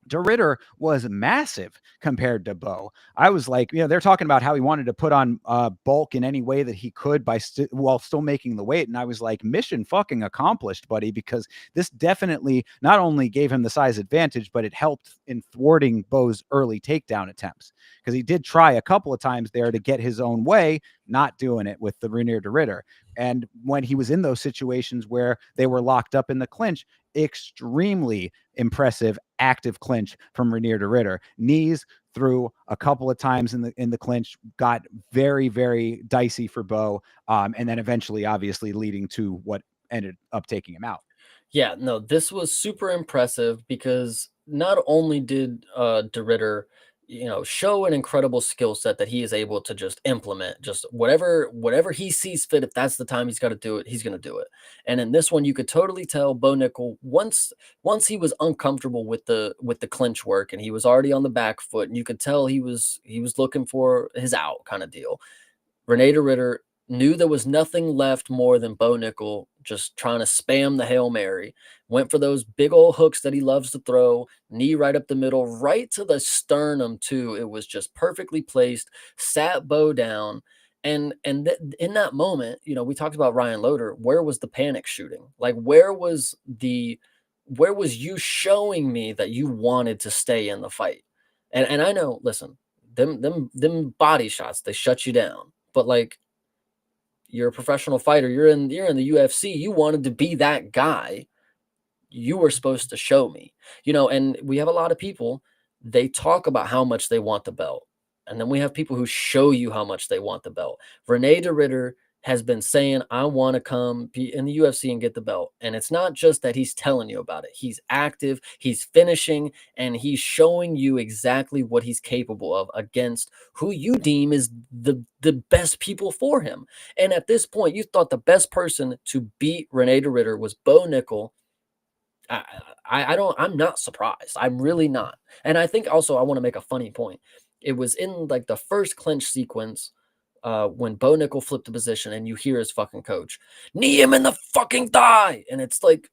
De Ritter was massive compared to Bo. I was like, they're talking about how he wanted to put on bulk in any way that he could while still making the weight. And I was like, mission fucking accomplished, buddy, because this definitely not only gave him the size advantage, but it helped in thwarting Bo's early takedown attempts. Because he did try a couple of times there to get his own way, not doing it with the Rainier de Ritter. And when he was in those situations where they were locked up in the clinch, extremely impressive active clinch from Rainier de Ritter. Knees through a couple of times in the clinch, got very, very dicey for Bo, and then eventually, obviously, leading to what ended up taking him out. Yeah, no, this was super impressive because not only did De Ritter, show an incredible skill set that he is able to just implement, just whatever he sees fit. If that's the time he's got to do it, he's going to do it. And in this one, you could totally tell Bo Nickel once he was uncomfortable with the clinch work and he was already on the back foot, and you could tell he was looking for his out kind of deal. Rene de Ritter knew there was nothing left more than Bo Nickel just trying to spam the Hail Mary. Went for those big old hooks that he loves to throw, knee right up the middle, right to the sternum, too. It was just perfectly placed, sat Bo down. In that moment, we talked about Ryan Loder. Where was the panic shooting? Like, where was you showing me that you wanted to stay in the fight? And I know, listen, them body shots, they shut you down. But like, you're a professional fighter. You're in the UFC. You wanted to be that guy. You were supposed to show me. And we have a lot of people, they talk about how much they want the belt. And then we have people who show you how much they want the belt. Rene de Ritter has been saying, I want to come be in the UFC and get the belt. And it's not just that he's telling you about it. He's active, he's finishing, and he's showing you exactly what he's capable of against who you deem is the best people for him. And at this point, you thought the best person to beat Rene de Ritter was Bo Nickel. I'm not surprised. I'm really not. And I think also I want to make a funny point. It was in like the first clinch sequence when Bo Nickel flipped the position and you hear his fucking coach, knee him in the fucking thigh. And it's like,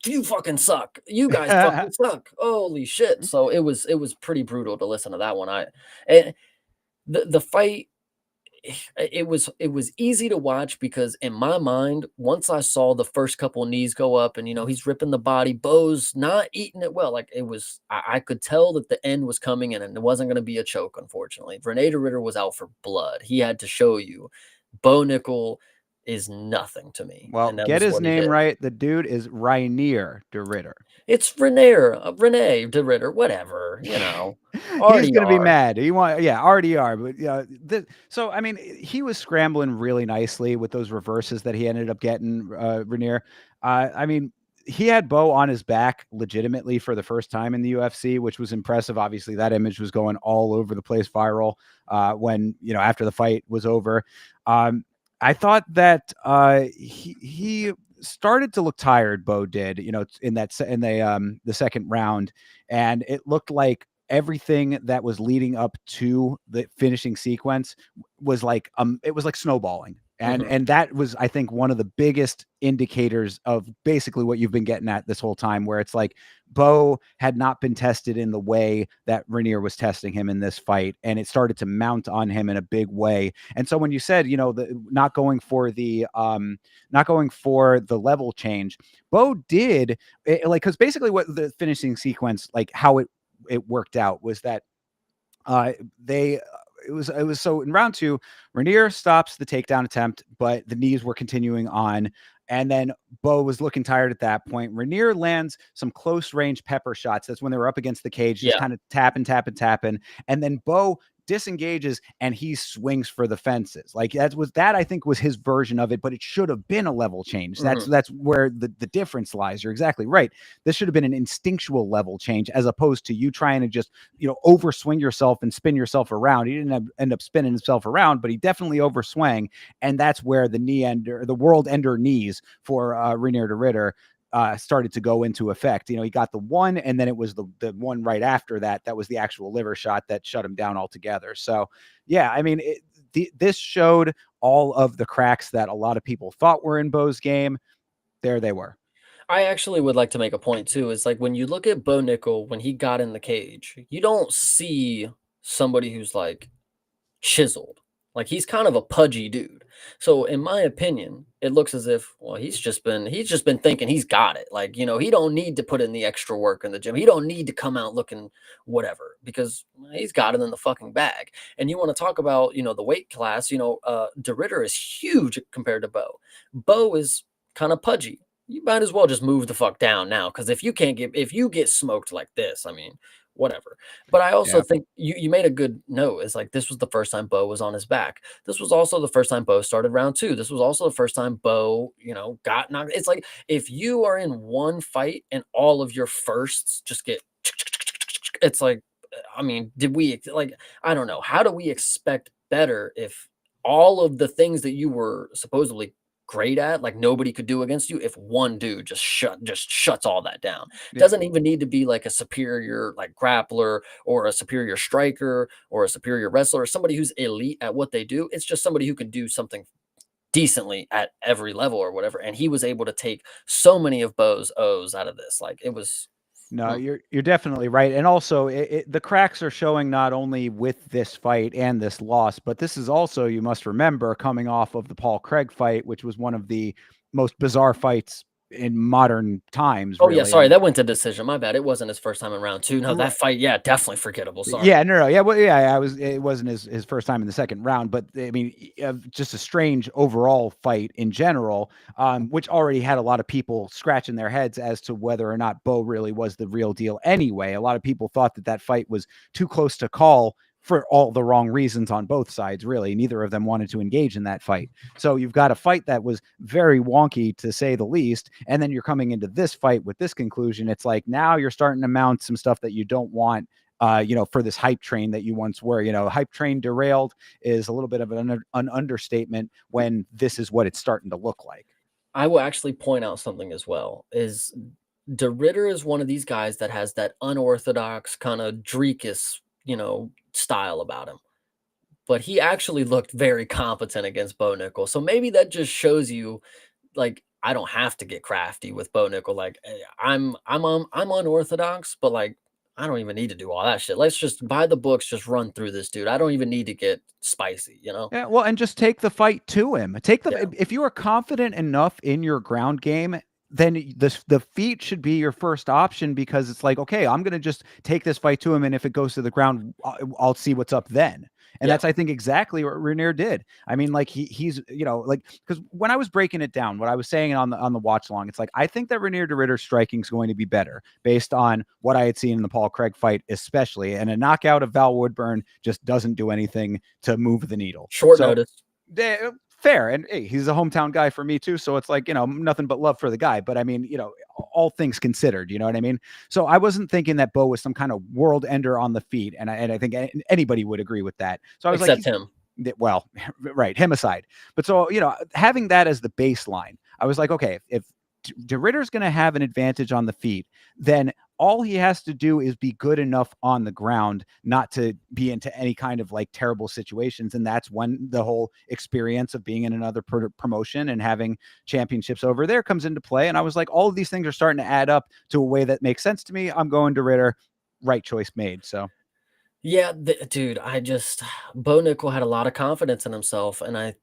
you fucking suck. You guys fucking suck. Holy shit. So it was pretty brutal to listen to that one. The fight, it was easy to watch because in my mind, once I saw the first couple knees go up and he's ripping the body, Bo's not eating it well. Like, it was, I could tell that the end was coming and it wasn't going to be a choke. Unfortunately, Rene de Ritter was out for blood. He had to show you Bo Nickel is nothing to me, Well, and that get was his what he name did. right. The dude is Rainier de Ritter. It's Rene de Ritter, whatever, He's gonna be RDR. mad. RDR. But yeah, so I mean, he was scrambling really nicely with those reverses that he ended up getting, Rainier. I mean, he had Bo on his back legitimately for the first time in the UFC, which was impressive. Obviously, that image was going all over the place viral when after the fight was over. I thought that he started to look tired. Bo did, in the second round, and it looked like everything that was leading up to the finishing sequence was like it was like snowballing. And Mhm. and that was, I think, one of the biggest indicators of basically what you've been getting at this whole time, where it's like Bo had not been tested in the way that Rainier was testing him in this fight, and it started to mount on him in a big way. And so when you said, not going for the level change, Bo did like, because basically what the finishing sequence, like how it worked out, was that they it was so in round two, Rainier stops the takedown attempt, but the knees were continuing on. And then Bo was looking tired at that point. Rainier lands some close range pepper shots. That's when they were up against the cage, just Yeah. kind of tapping. And then Bo disengages and he swings for the fences. Like that I think was his version of it, but it should have been a level change. That's where the difference lies. You're exactly right. This should have been an instinctual level change as opposed to you trying to just, overswing yourself and spin yourself around. He didn't end up spinning himself around, but he definitely overswang. And that's where the knee ender, the world ender knees for Reinier de Ridder started to go into effect. He got the one, and then it was the one right after that was the actual liver shot that shut him down altogether. So, yeah, I mean, this showed all of the cracks that a lot of people thought were in Bo's game. There they were. I actually would like to make a point too. Is like when you look at Bo Nickel when he got in the cage, you don't see somebody who's like chiseled. Like he's kind of a pudgy dude. So in my opinion, it looks as if he's just been thinking he's got it. Like, he don't need to put in the extra work in the gym. He don't need to come out looking whatever because he's got it in the fucking bag. And you want to talk about, the weight class, De Ridder is huge compared to Bo. Bo is kind of pudgy. You might as well just move the fuck down now because if you get smoked like this, I mean, whatever. But I also think you made a good note. It's like this was the first time Bo was on his back. This was also the first time Bo started round two. This was also the first time Bo, got knocked. It's like if you are in one fight and all of your firsts just get, it's like, I mean, I don't know. How do we expect better if all of the things that you were supposedly great at, like nobody could do against you if one dude just shuts all that down. Doesn't even need to be like a superior like grappler or a superior striker or a superior wrestler or somebody who's elite at what they do. It's just somebody who can do something decently at every level or whatever. And he was able to take so many of Bo's O's out of this. Like it was. No, you're definitely right. And also the cracks are showing not only with this fight and this loss, but this is also, you must remember, coming off of the Paul Craig fight, which was one of the most bizarre fights in modern times, Oh, yeah, really. sorry, that went to decision, my bad, it wasn't his first time in round 2. No, that fight, yeah, definitely forgettable, sorry. Yeah, no, yeah, well, yeah, it wasn't his first time in the second round, but I mean, just a strange overall fight in general, which already had a lot of people scratching their heads as to whether or not Bo really was the real deal anyway. A lot of people thought that fight was too close to call for all the wrong reasons on both sides, really. Neither of them wanted to engage in that fight. So you've got a fight that was very wonky, to say the least, and then you're coming into this fight with this conclusion. It's like now you're starting to mount some stuff that you don't want, for this hype train that you once were. Hype train derailed is a little bit of an understatement when this is what it's starting to look like. I will actually point out something as well, is De Ridder is one of these guys that has that unorthodox kind of Dreekus, style about him. But he actually looked very competent against Bo Nickel. So maybe that just shows you, like, I don't have to get crafty with Bo Nickel. Like, I'm unorthodox, but like, I don't even need to do all that shit. Let's just buy the books, just run through this dude. I don't even need to get spicy, Yeah, well, and just take the fight to him. If you are confident enough in your ground game, then the feet should be your first option, because it's like, okay, I'm going to just take this fight to him, and if it goes to the ground, I'll see what's up then. And that's, I think, exactly what Reinier did. I mean, like he's, like, because when I was breaking it down, what I was saying on the watch along, it's like, I think that Reinier de Ridder's striking is going to be better based on what I had seen in the Paul Craig fight, especially. And a knockout of Val Woodburn just doesn't do anything to move the needle. Short notice. Fair. And hey, he's a hometown guy for me too. So it's like, nothing but love for the guy. But I mean, all things considered, you know what I mean? So I wasn't thinking that Bo was some kind of world ender on the feet. And I think anybody would agree with that. So I was except him. Well, right. Him aside. But so, having that as the baseline, I was like, okay, if De Ridder's going to have an advantage on the feet, then all he has to do is be good enough on the ground not to be into any kind of like terrible situations. And that's when the whole experience of being in another promotion and having championships over there comes into play. And I was like, all of these things are starting to add up to a way that makes sense to me. I'm going to Ridder. Right choice made. So yeah, dude, Bo Nickel had a lot of confidence in himself. And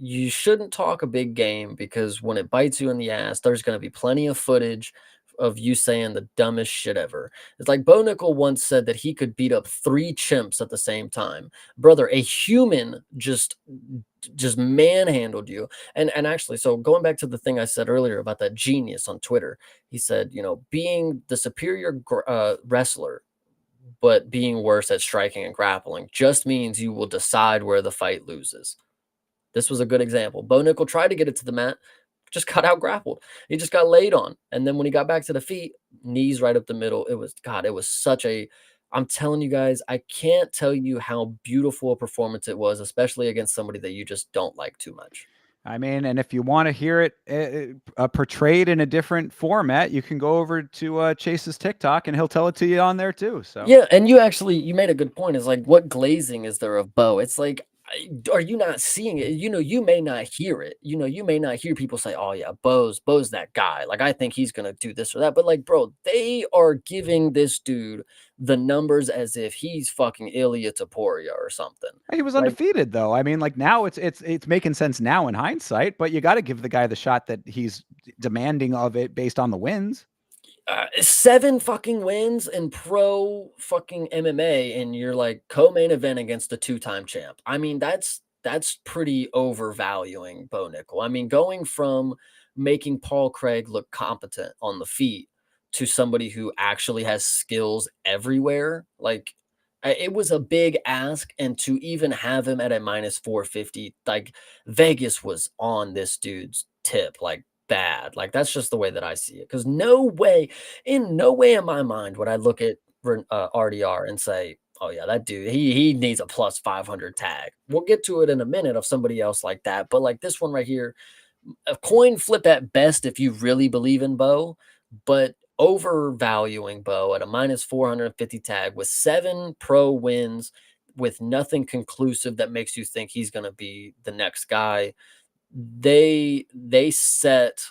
you shouldn't talk a big game, because when it bites you in the ass, there's going to be plenty of footage of you saying the dumbest shit ever. It's like Bo Nickel once said that he could beat up 3 chimps at the same time. Brother, a human just manhandled you. And actually, so going back to the thing I said earlier about that genius on Twitter, he said, being the superior wrestler but being worse at striking and grappling just means you will decide where the fight loses. This was a good example. Bo Nickel tried to get it to the mat, just got out grappled. He just got laid on. And then when he got back to the feet, knees right up the middle. It was, God, it was such a, I'm telling you guys, I can't tell you how beautiful a performance it was, especially against somebody that you just don't like too much. I mean, and if you want to hear it portrayed in a different format, you can go over to Chase's TikTok and he'll tell it to you on there too. So Yeah, and you made a good point. Is like, what glazing is there of Bo? It's like, are you not seeing it? You may not hear it. You may not hear people say, "Oh yeah, Bo's that guy." Like, I think he's gonna do this or that. But like, bro, they are giving this dude the numbers as if he's fucking Ilya Taporia or something. he was Like, undefeated though. I mean, like now it's making sense now in hindsight, but you got to give the guy the shot that he's demanding of it based on the wins. 7 fucking wins in pro fucking MMA, and you're like co-main event against a 2-time champ. I mean, that's pretty overvaluing Bo Nickel. I mean, going from making Paul Craig look competent on the feet to somebody who actually has skills everywhere, like, it was a big ask, and to even have him at a minus 450, like, Vegas was on this dude's tip, like, bad. Like, that's just the way that I see it. Because in no way in my mind would I look at RDR and say, "Oh yeah, that dude, he needs a plus 500 tag." We'll get to it in a minute of somebody else like that, but like this one right here, a coin flip at best if you really believe in Bo, but overvaluing Bo at a minus 450 tag with 7 pro wins, with nothing conclusive that makes you think he's going to be the next guy. They set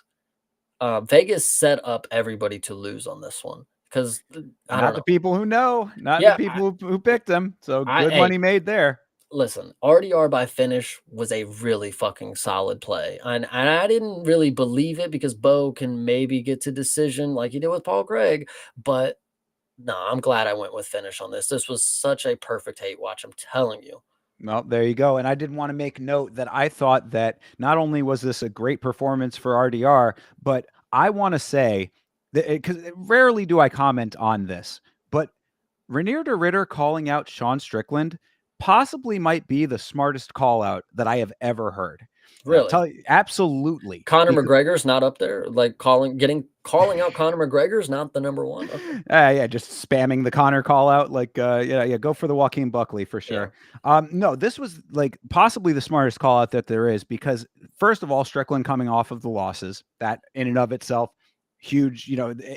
Vegas set up everybody to lose on this one because I don't Not the know. people who know, not the Yeah, people who picked him. So good hey, money made there. listen, RDR by finish was a really fucking solid play, and I didn't really believe it because Bo can maybe get to decision like he did with Paul Craig, but no, I'm glad I went with finish on this. This was such a perfect hate watch. I'm telling you. Well, there you go. And I did want to make note that I thought that not only was this a great performance for RDR, but I want to say that because rarely do I comment on this, but Rainier de Ritter calling out Sean Strickland possibly might be the smartest call out that I have ever heard. Now, Really. absolutely. Conor Because McGregor's not up there, like, calling out Conor McGregor's not the number 1? Okay. yeah, just spamming the Connor call out, like, yeah, go for the Joaquin Buckley for Yeah. sure. No, this was like possibly the smartest call out that there is because first of all, Strickland coming off of the losses, that in and of itself, huge,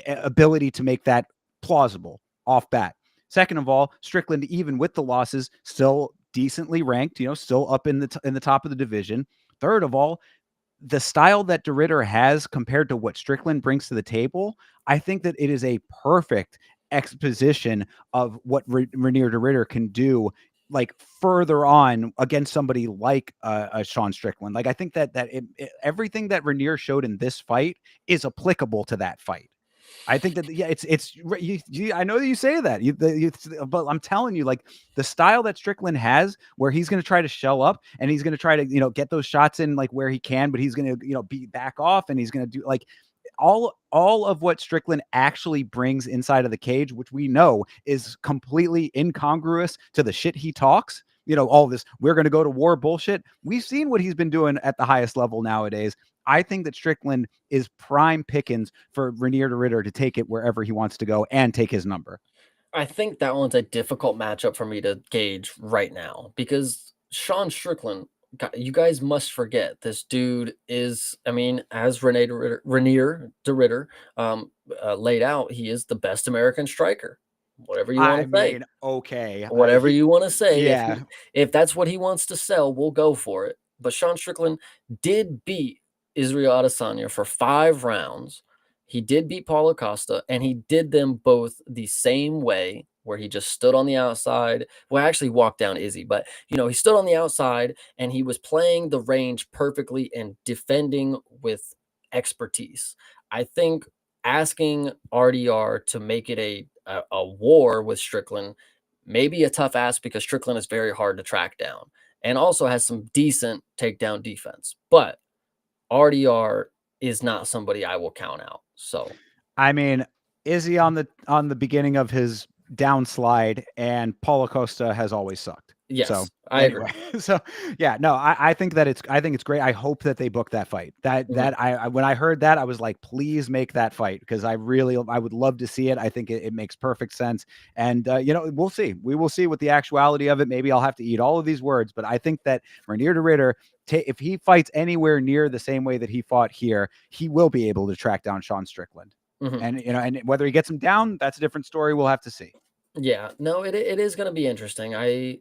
ability to make that plausible off bat. Second of all, Strickland, even with the losses, still decently ranked, still up in the top of the division. Third of all, the style that DeRitter has compared to what Strickland brings to the table, I think that it is a perfect exposition of what Rainier DeRitter can do, like further on against somebody like Sean Strickland. Like I think that everything that Rainier showed in this fight is applicable to that fight. I think that yeah, I know that you say that, but I'm telling you, like the style that Strickland has, where he's going to try to shell up and he's going to try to get those shots in like where he can, but he's going to be back off and he's going to do like all of what Strickland actually brings inside of the cage, which we know is completely incongruous to the shit he talks. All this, we're going to go to war bullshit. We've seen what he's been doing at the highest level nowadays. I think that Strickland is prime pickings for Rainier de Ritter to take it wherever he wants to go and take his number. I think that one's a difficult matchup for me to gauge right now because Sean Strickland, you guys must forget this dude is, I mean, as Rainier de Ritter laid out, he is the best American striker. Whatever you want I to say. mean, okay. Whatever you want to say. Yeah. If that's what he wants to sell, we'll go for it. But Sean Strickland did beat Israel Adesanya for 5 rounds. He did beat Paulo Costa, and he did them both the same way, where he just stood on the outside. Well, actually walked down Izzy, but he stood on the outside and he was playing the range perfectly and defending with expertise. I think asking RDR to make it a war with Strickland may be a tough ask because Strickland is very hard to track down and also has some decent takedown defense. But RDR is not somebody I will count out. So I mean, is he on the beginning of his downslide, and Paulo Costa has always sucked. So Yes, I agree. anyway, so yeah, no, I think that I think it's great. I hope that they book that fight. Mhm. I when I heard that, I was like, please make that fight, because I would love to see it. I think it makes perfect sense. And we'll see. We will see what the actuality of it. Maybe I'll have to eat all of these words, but I think that Renier de Ritter, if he fights anywhere near the same way that he fought here, he will be able to track down Sean Strickland. Mhm. And whether he gets him down, that's a different story. We'll have to see. Yeah, no, it is gonna be interesting. I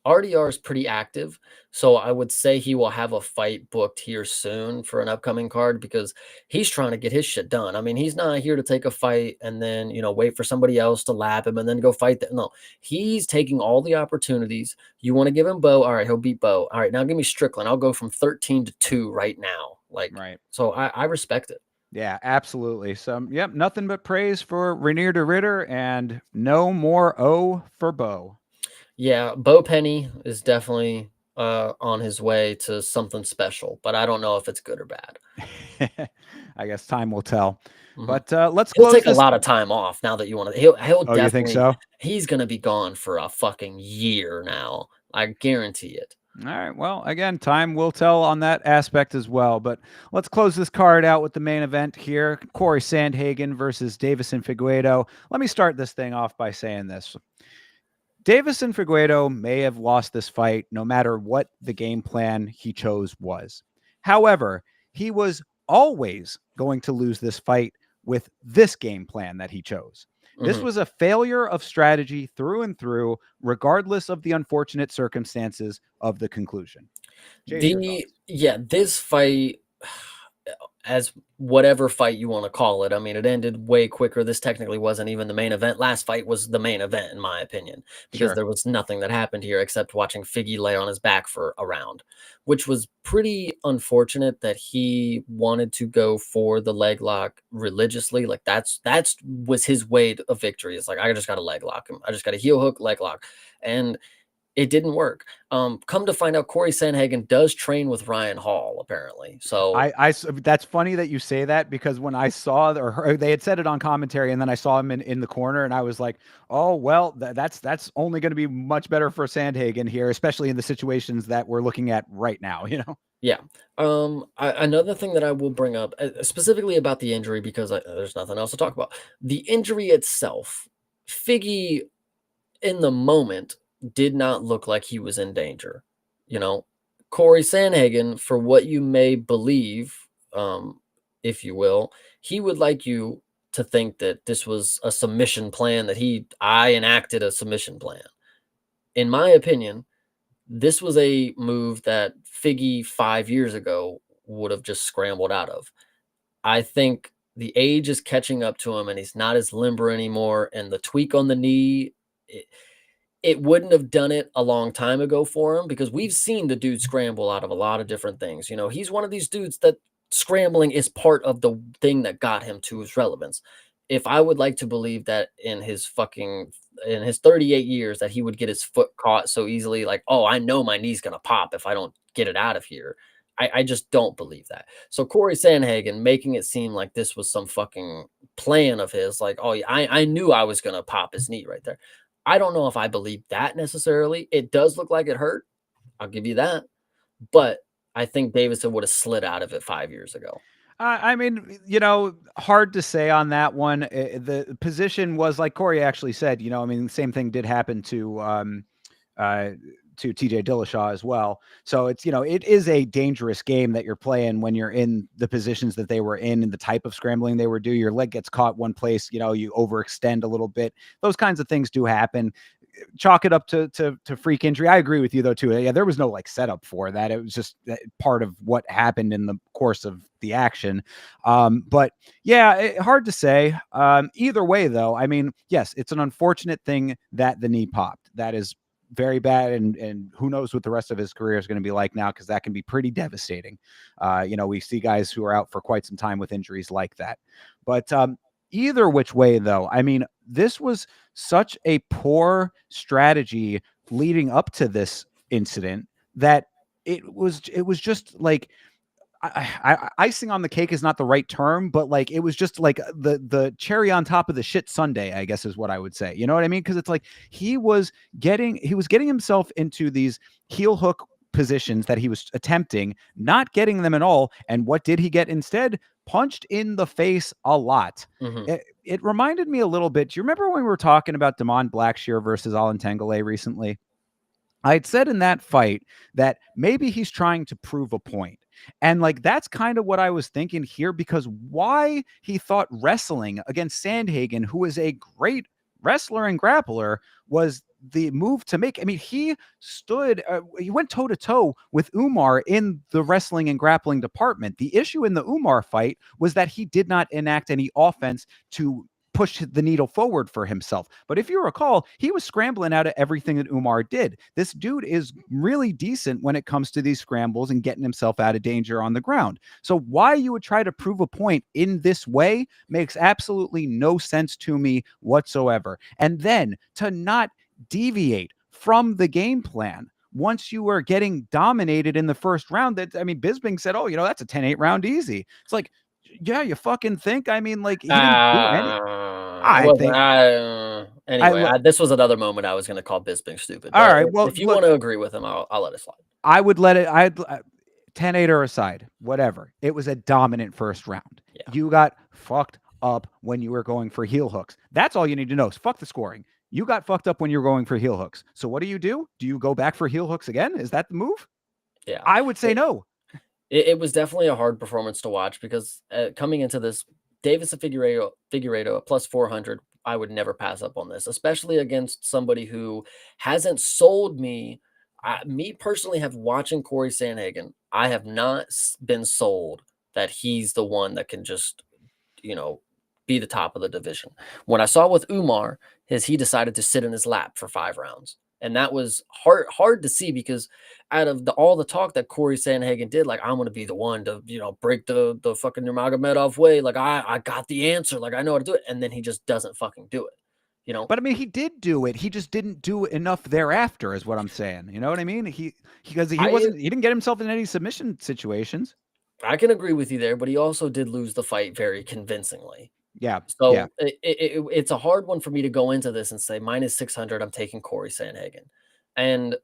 RDR is pretty active, so I would say he will have a fight booked here soon for an upcoming card because he's trying to get his shit done. I mean, he's not here to take a fight and then, wait for somebody else to lap him and then go fight that. No, he's taking all the opportunities. You want to give him Bo? All right, he'll beat Bo. All right, now give me Strickland. I'll go from 13 to 2 right now. Like, Right. so I respect it. Yeah, absolutely. So, yep, nothing but praise for Renier de Ritter, and no more O for Bo. Yeah, Bo Penny is definitely on his way to something special, but I don't know if it's good or bad. I guess time will tell. Mhm. But let's He'll close take a this. lot of time off now that you want to. He'll Oh, you think definitely. so? He's gonna be gone for a fucking year now. I guarantee it. All right. Well, again, time will tell on that aspect as well. But let's close this card out with the main event here: Corey Sandhagen versus Davison Figueiredo. Let me start this thing off by saying this: Davison Figueiredo may have lost this fight no matter what the game plan he chose was. However, he was always going to lose this fight with this game plan that he chose. This Mhm. was a failure of strategy through and through, regardless of the unfortunate circumstances of the conclusion. Chase, your thoughts. This fight, as whatever fight you want to call it. I mean, it ended way quicker. This technically wasn't even the main event. Last fight was the main event, in my opinion, because Sure. there was nothing that happened here except watching Figgy lay on his back for a round, which was pretty unfortunate that he wanted to go for the leg lock religiously. Like that's was his way of victory. It's like I just got to leg lock him. I just got a heel hook leg lock, and it didn't work. Come to find out, Corey Sandhagen does train with Ryan Hall, apparently. So That's funny that you say that, because when I saw they had said it on commentary, and then I saw him in the corner, and I was like, oh well, that's only going to be much better for Sandhagen here, especially in the situations that we're looking at right now. yeah. Another thing that I will bring up, specifically about the injury, because there's nothing else to talk about. The injury itself, Figgy in the moment did not look like he was in danger. You know, Corey Sandhagen, for what you may believe, if you will, he would like you to think that this was a submission plan, that I enacted a submission plan. In my opinion, this was a move that Figgy 5 years ago would have just scrambled out of. I think the age is catching up to him and he's not as limber anymore. And the tweak on the knee, it wouldn't have done it a long time ago for him because we've seen the dude scramble out of a lot of different things. He's one of these dudes that scrambling is part of the thing that got him to his relevance. If I would like to believe that in his 38 years that he would get his foot caught so easily, like, oh, I know my knee's gonna pop if I don't get it out of here. I just don't believe that. So Corey Sandhagen making it seem like this was some fucking plan of his, like, oh yeah, I knew I was gonna pop his knee right there. I don't know if I believe that necessarily. It does look like it hurt. I'll give you that. But I think Davison would have slid out of it 5 years ago. I mean, hard to say on that one. The position was like Corey actually said. I mean, the same thing did happen uh, to TJ Dillashaw as well. So it is a dangerous game that you're playing when you're in the positions that they were in and the type of scrambling they were doing. Your leg gets caught one place, you overextend a little bit. Those kinds of things do happen. Chalk it up to freak injury. I agree with you though too. Yeah, there was no like setup for that. It was just part of what happened in the course of the action. But yeah, hard to say. Either way though, I mean, yes, it's an unfortunate thing that the knee popped. That is very bad, and who knows what the rest of his career is going to be like now, because that can be pretty devastating. We see guys who are out for quite some time with injuries like that. But either which way though, I mean, this was such a poor strategy leading up to this incident that it was just like icing on the cake is not the right term, but like it was just like the cherry on top of the shit sundae, I guess is what I would say. You know what I mean? Because it's like he was getting himself into these heel hook positions that he was attempting, not getting them at all. And what did he get instead? Punched in the face a lot. Mhm. It reminded me a little bit. Do you remember when we were talking about Damon Blackshear versus Alan Tengele recently? I had said in that fight that maybe he's trying to prove a point. And like that's kind of what I was thinking here, because why he thought wrestling against Sandhagen, who is a great wrestler and grappler, was the move to make. I mean, he went toe to toe with Umar in the wrestling and grappling department. The issue in the Umar fight was that he did not enact any offense to push the needle forward for himself. But if you recall, he was scrambling out of everything that Umar did. This dude is really decent when it comes to these scrambles and getting himself out of danger on the ground. So why you would try to prove a point in this way makes absolutely no sense to me whatsoever. And then to not deviate from the game plan once you were getting dominated in the first round. That, I mean, Bisping said, oh, that's a 10-8 round easy. It's like, yeah, you fucking think? I mean, like, he didn't do any. It I wasn't. think Anyway, this was another moment I was going to call Bisping stupid. all But right. Well, if you look, want to agree with him, I'll let it slide. I would let it. 10-8 or aside, whatever. It was a dominant first round. Yeah. You got fucked up when you were going for heel hooks. That's all you need to know. Is fuck the scoring. You got fucked up when you're going for heel hooks. So what do? Do you go back for heel hooks again? Is that the move? Yeah. I would say no. It was definitely a hard performance to watch because coming into this, Davis and Figueiredo at plus 400, I would never pass up on this, especially against somebody who hasn't sold me. Me personally, have watching Corey Sandhagen, I have not been sold that he's the one that can just, be the top of the division. When I saw with Umar, he decided to sit in his lap for 5 rounds. And that was hard to see because out of all the talk that Corey Sandhagen did, like, I'm going to be the one to, break the fucking Nurmagomedov way. Like, I got the answer. Like, I know how to do it. And then he just doesn't fucking do it. But I mean, he did do it. He just didn't do enough thereafter, is what I'm saying. You know what I mean? He didn't get himself in any submission situations. I can agree with you there, but he also did lose the fight very convincing. Yeah. So Yeah. it's a hard one for me to go into this and say minus 600. I'm taking Corey Sandhagen, and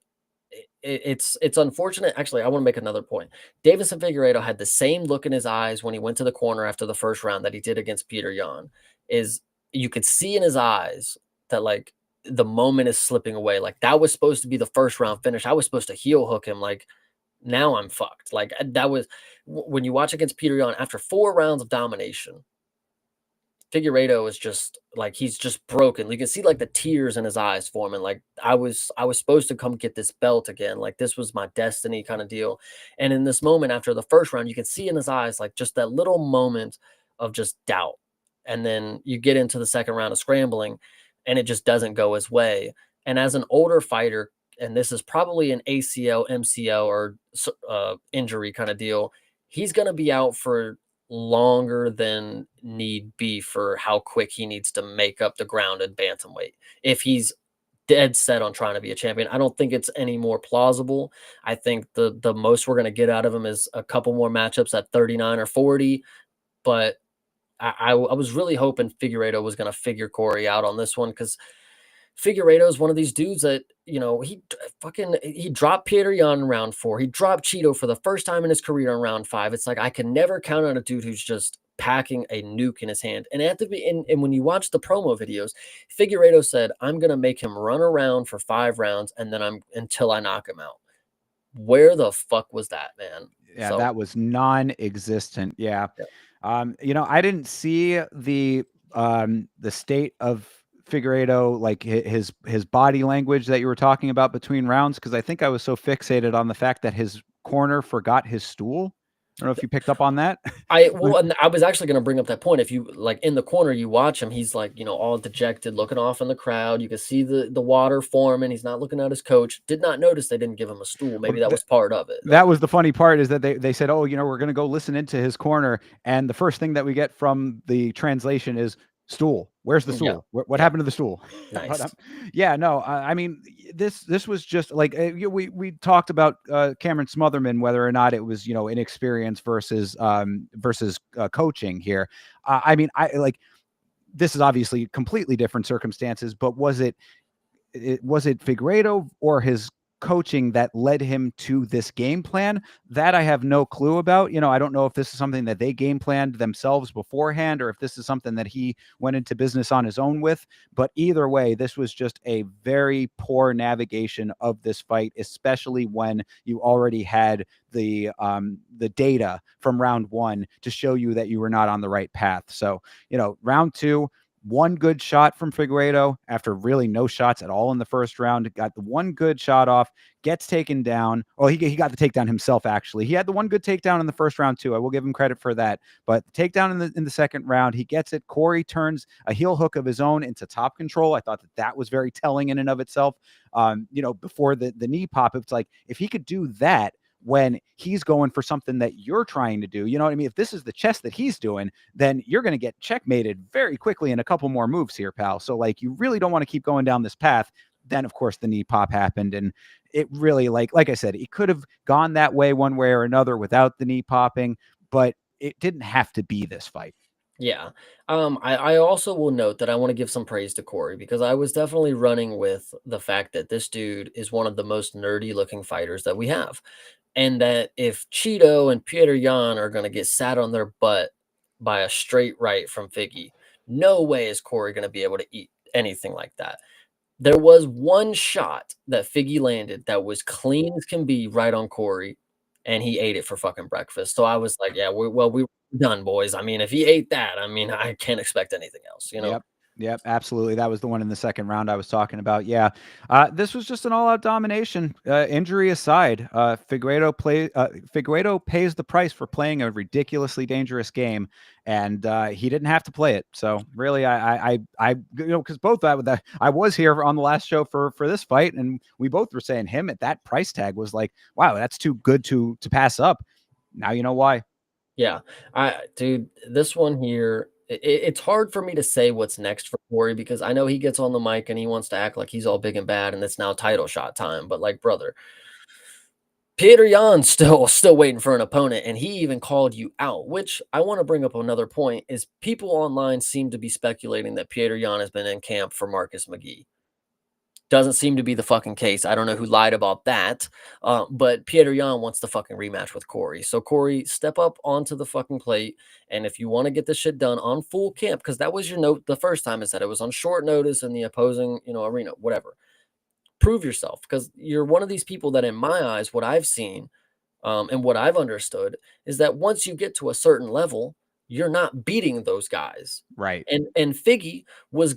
it's unfortunate. Actually, I want to make another point. Davis and Figueiredo had the same look in his eyes when he went to the corner after the first round that he did against Peter Yan. Is you could see in his eyes that like the moment is slipping away. Like that was supposed to be the first round finish. I was supposed to heel hook him. Like now I'm fucked. Like that was when you watch against Peter Yan after 4 rounds of domination. Figueiredo is just like he's just broken. You can see like the tears in his eyes forming. Like I was supposed to come get this belt again. Like this was my destiny kind of deal. And in this moment after the first round, you can see in his eyes like just that little moment of just doubt. And then you get into the second round of scrambling, and it just doesn't go his way. And as an older fighter, and this is probably an ACL, MCL, or injury kind of deal, he's going to be out for longer than need be for how quick he needs to make up the ground in bantamweight. If he's dead set on trying to be a champion, I don't think it's any more plausible. I think the most we're going to get out of him is a couple more matchups at 39 or 40. But I was really hoping Figueiredo was going to figure Corey out on this one because Figueiredo is one of these dudes that, he dropped Peter Yan in round 4. He dropped Cheeto for the first time in his career in round 5. It's like I can never count on a dude who's just packing a nuke in his hand. And and when you watch the promo videos, Figueiredo said, I'm going to make him run around for 5 rounds and then until I knock him out. Where the fuck was that, man? Yeah, that was non-existent. Yeah. I didn't see the state of Figueiredo, like his body language that you were talking about between rounds, because I think I was so fixated on the fact that his corner forgot his stool. I don't know if you picked up on that. And I was actually going to bring up that point. If you like in the corner, you watch him, he's like, all dejected, looking off in the crowd. You can see the water forming. He's not looking at his coach. Did not notice they didn't give him a stool. Maybe that was part of it. That was the funny part, is that they said, oh, we're going to go listen into his corner. And the first thing that we get from the translation is, Stool. Where's the Yeah, stool? What yeah, happened to the stool? But nice. yeah, no, I mean, this was just like we talked about Cameron Smotherman, whether or not it was inexperience versus coaching here. I mean, I like this is obviously completely different circumstances, but was it Figueiredo or his coaching that led him to this game plan? That I have no clue about. I don't know if this is something that they game planned themselves beforehand or if this is something that he went into business on his own with. But either way, this was just a very poor navigation of this fight, especially when you already had the data from round one to show you that you were not on the right path. So, round two, one good shot from Figueiredo after really no shots at all in the first round. Got the one good shot off, gets taken down. Well, he got the takedown himself, actually. He had the one good takedown in the first round, too. I will give him credit for that. But the takedown in the second round, he gets it. Corey turns a heel hook of his own into top control. I thought that was very telling in and of itself. Before the knee pop, it's like if he could do that when he's going for something that you're trying to do, you know what I mean? If this is the chess that he's doing, then you're going to get checkmated very quickly in a couple more moves here, pal. So like, you really don't want to keep going down this path. Then of course the knee pop happened, and it really, like I said, it could have gone that way one way or another without the knee popping, but it didn't have to be this fight. Yeah. I also will note that I want to give some praise to Corey because I was definitely running with the fact that this dude is one of the most nerdy looking fighters that we have. And that if Cheeto and Peter Yan are going to get sat on their butt by a straight right from Figgy, no way is Corey going to be able to eat anything like that. There was one shot that Figgy landed that was clean as can be right on Corey, and he ate it for fucking breakfast. So I was like, yeah, we're done, boys. I mean, if he ate that, I mean, I can't expect anything else, you know? Yep. Yep, absolutely. That was the one in the second round I was talking about. Yeah, this was just an all-out domination. Injury aside, Figueiredo pays the price for playing a ridiculously dangerous game, and he didn't have to play it. So really, because both I was here on the last show for this fight, and we both were saying him at that price tag was like, wow, that's too good to pass up. Now you know why. Yeah. Dude, this one here, it's hard for me to say what's next for Corey because I know he gets on the mic and he wants to act like he's all big and bad and it's now title shot time. But like, brother, Peter Yan's still waiting for an opponent, and he even called you out. Which I want to bring up another point is people online seem to be speculating that Peter Yan has been in camp for Marcus McGee. Doesn't seem to be the fucking case. I don't know who lied about that. But Peter Yan wants the fucking rematch with Corey. So Corey, step up onto the fucking plate. And if you want to get this shit done on full camp, because that was your note the first time, is that it was on short notice in the opposing, arena, whatever. Prove yourself because you're one of these people that, in my eyes, what I've seen and what I've understood is that once you get to a certain level, you're not beating those guys. Right. And Figgy was,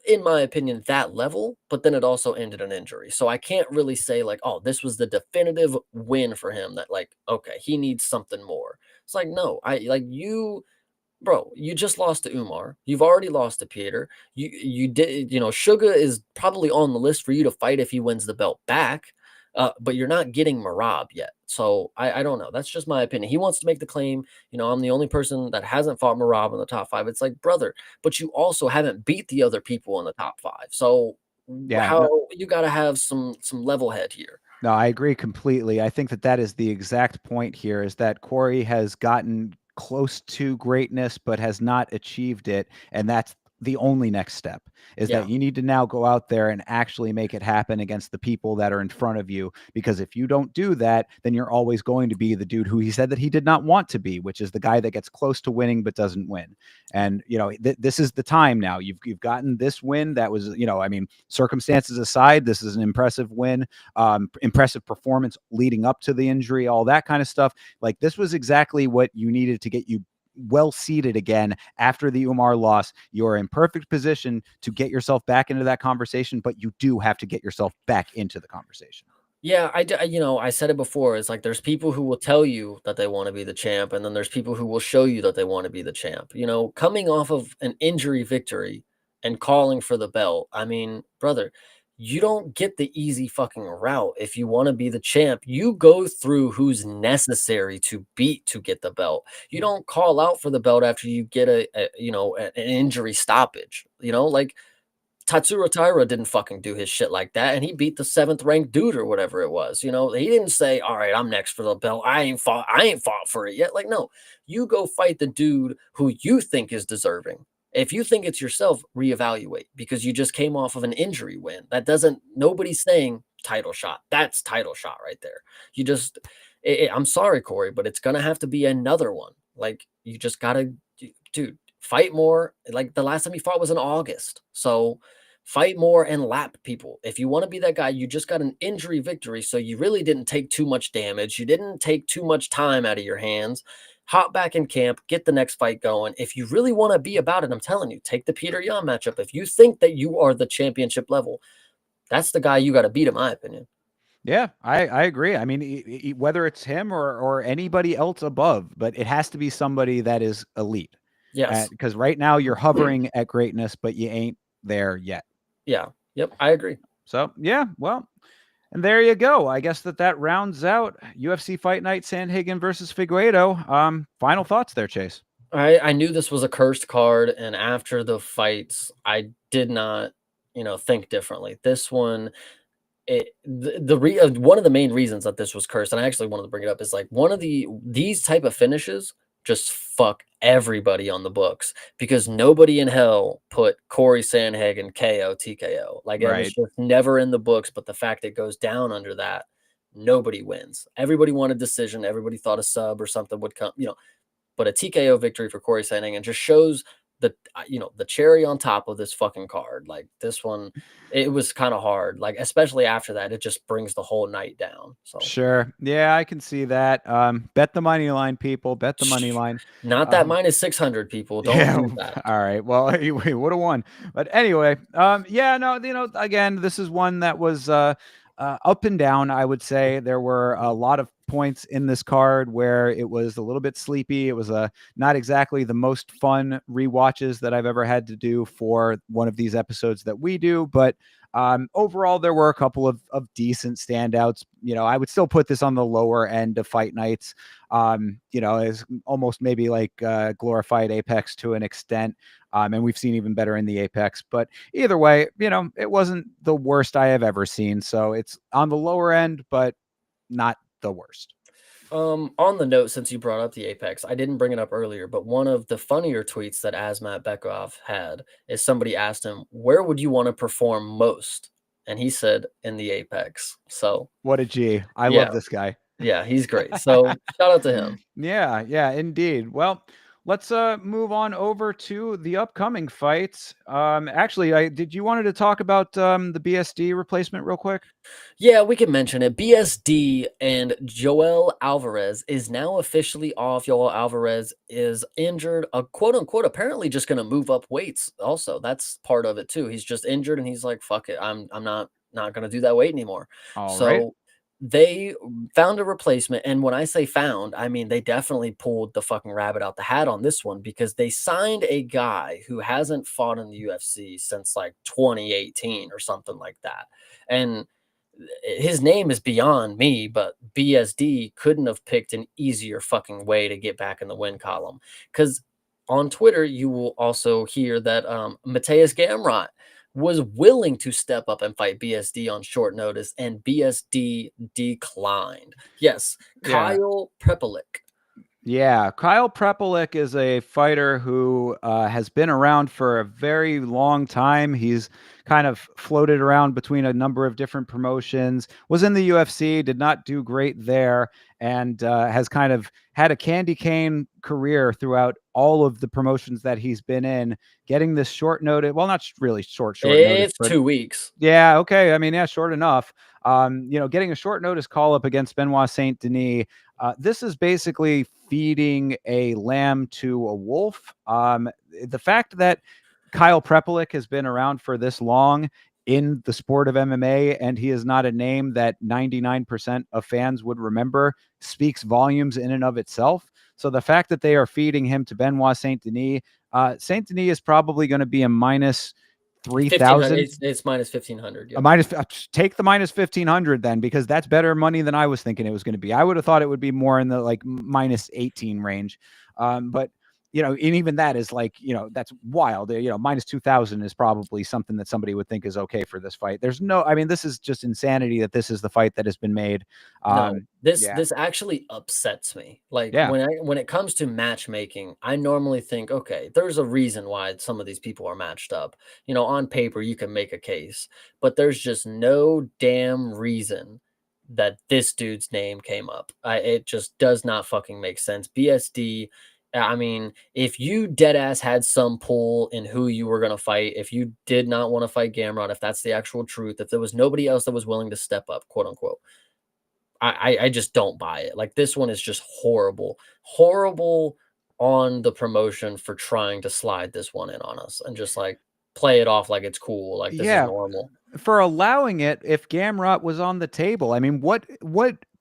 in my opinion, that level, but then it also ended in injury. So I can't really say like, oh, this was the definitive win for him. That like, okay, he needs something more. It's like, no, I like you. Bro, you just lost to Umar. You've already lost to Peter. You did, Suga is probably on the list for you to fight if he wins the belt back. But you're not getting Marab yet. So I don't know. That's just my opinion. He wants to make the claim, I'm the only person that hasn't fought Marab in the top five. It's like, brother, but you also haven't beat the other people in the top five. So Yeah. how No, you gotta have some level head here. No, I agree completely. I think that is the exact point here is that Corey has gotten close to greatness, but has not achieved it. And that's the only next step is Yeah. that you need to now go out there and actually make it happen against the people that are in front of you. Because if you don't do that, then you're always going to be the dude who he said that he did not want to be, which is the guy that gets close to winning but doesn't win. And this is the time now. You've gotten this win that was, I mean, circumstances aside, this is an impressive win, impressive performance leading up to the injury, all that kind of stuff. Like this was exactly what you needed to get you well seated again after the Umar loss. You're in perfect position to get yourself back into that conversation, but you do have to get yourself back into the conversation. Yeah, I said it before. It's like there's people who will tell you that they want to be the champ, and then there's people who will show you that they want to be the champ. Coming off of an injury victory and calling for the belt. I mean, brother, you don't get the easy fucking route. If you want to be the champ, you go through who's necessary to beat to get the belt. You don't call out for the belt after you get an injury stoppage. Like Tatsuro Taira didn't fucking do his shit like that, and he beat the 7th ranked dude or whatever it was. He didn't say, "All right, I'm next for the belt. I ain't fought for it yet." Like, no, you go fight the dude who you think is deserving. If you think it's yourself, reevaluate because you just came off of an injury win. That doesn't. Nobody's saying title shot. That's title shot right there. You just. I'm sorry, Corey, but it's gonna have to be another one. Like, you just gotta, dude, fight more. Like the last time you fought was in August, so fight more and lap people. If you want to be that guy, you just got an injury victory. So you really didn't take too much damage. You didn't take too much time out of your hands. Hop back in camp, get the next fight going. If you really want to be about it, I'm telling you, take the Peter Yan matchup. If you think that you are the championship level, that's the guy you got to beat, in my opinion. Yeah, I agree. I mean, whether it's him or anybody else above, but it has to be somebody that is elite. Yes. Because right now you're hovering at greatness, but you ain't there yet. Yeah. Yep. I agree. So yeah, well, and there you go. I guess that rounds out UFC Fight Night, Sandhagen versus Figueiredo. Final thoughts there, Chase. I knew this was a cursed card, and after the fights, I did not, think differently. This one, one of the main reasons that this was cursed, and I actually wanted to bring it up, is like these type of finishes just fuck everybody on the books because nobody in hell put Corey Sandhagen KO TKO. Like it was Right. just never in the books. But the fact it goes down under that, nobody wins. Everybody wanted decision. Everybody thought a sub or something would come. But a TKO victory for Corey Sandhagen just shows the cherry on top of this fucking card. Like this one, it was kind of hard. Like especially after that, it just brings the whole night down. So Sure. Yeah, I can see that. Bet the money line, people. Bet the money line. not that Um, minus 600 people. Don't Yeah. do that. All right. Well, he would have won. But anyway, yeah, no, again, this is one that was up and down. I would say there were a lot of points in this card where it was a little bit sleepy. It was not exactly the most fun rewatches that I've ever had to do for one of these episodes that we do. But overall, there were a couple of decent standouts. I would still put this on the lower end of fight nights. Is almost maybe like glorified Apex to an extent. And we've seen even better in the Apex. But either way, it wasn't the worst I have ever seen. So it's on the lower end, but not the worst. On the note, since you brought up the Apex, I didn't bring it up earlier, but one of the funnier tweets that Asmat Bekov had is somebody asked him, "Where would you want to perform most?" And he said, "In the Apex." So What a G. I yeah, love this guy. yeah, he's great. So shout out to him. Yeah, indeed. Well, let's move on over to the upcoming fights. Actually, did you wanted to talk about the BSD replacement real quick? Yeah, we can mention it. BSD and Joel Alvarez is now officially off. Joel Alvarez is injured, quote unquote, apparently just going to move up weights. Also, that's part of it too. He's just injured and he's like, "Fuck it, I'm not going to do that weight anymore." All right. So they found a replacement, and when I say found, I mean they definitely pulled the fucking rabbit out the hat on this one because they signed a guy who hasn't fought in the UFC since like 2018 or something like that, and his name is beyond me, but BSD couldn't have picked an easier fucking way to get back in the win column. Because on Twitter, you will also hear that Mateus Gamrot was willing to step up and fight BSD on short notice, and BSD declined. Yes, Yeah. Kyle Prepelic. Yeah, Kyle Prepelic is a fighter who has been around for a very long time. He's kind of floated around between a number of different promotions, was in the UFC, did not do great there, and has kind of had a candy cane career throughout all of the promotions that he's been in, getting this short notice. Well, not really short notice, It's but 2 weeks. yeah, okay. I mean, yeah, short enough. Getting a short notice call up against Benoit Saint Denis. This is basically feeding a lamb to a wolf. The fact that Kyle Prepelic has been around for this long in the sport of MMA and he is not a name that 99% of fans would remember speaks volumes in and of itself. So the fact that they are feeding him to Benoit Saint Denis is probably going to be a minus 1500. 3,000. It's minus 1500. A Yep. minus, take the minus 1,500 then, because that's better money than I was thinking it was going to be. I would have thought it would be more in the like minus 18 range. But and even that is like, that's wild. Minus 2,000 is probably something that somebody would think is okay for this fight. I mean, this is just insanity that this is the fight that has been made. No, this Yeah. this actually upsets me. Like Yeah. when it comes to matchmaking, I normally think, okay, there's a reason why some of these people are matched up. On paper you can make a case, but there's just no damn reason that this dude's name came up. It just does not fucking make sense. BSD. I mean, if you dead ass had some pull in who you were gonna fight, if you did not want to fight Gamrot, if that's the actual truth, if there was nobody else that was willing to step up, quote unquote, I just don't buy it. Like, this one is just horrible. Horrible on the promotion for trying to slide this one in on us and just, like, play it off like it's cool, like this is Yeah. normal. For allowing it, if Gamrot was on the table, I mean, what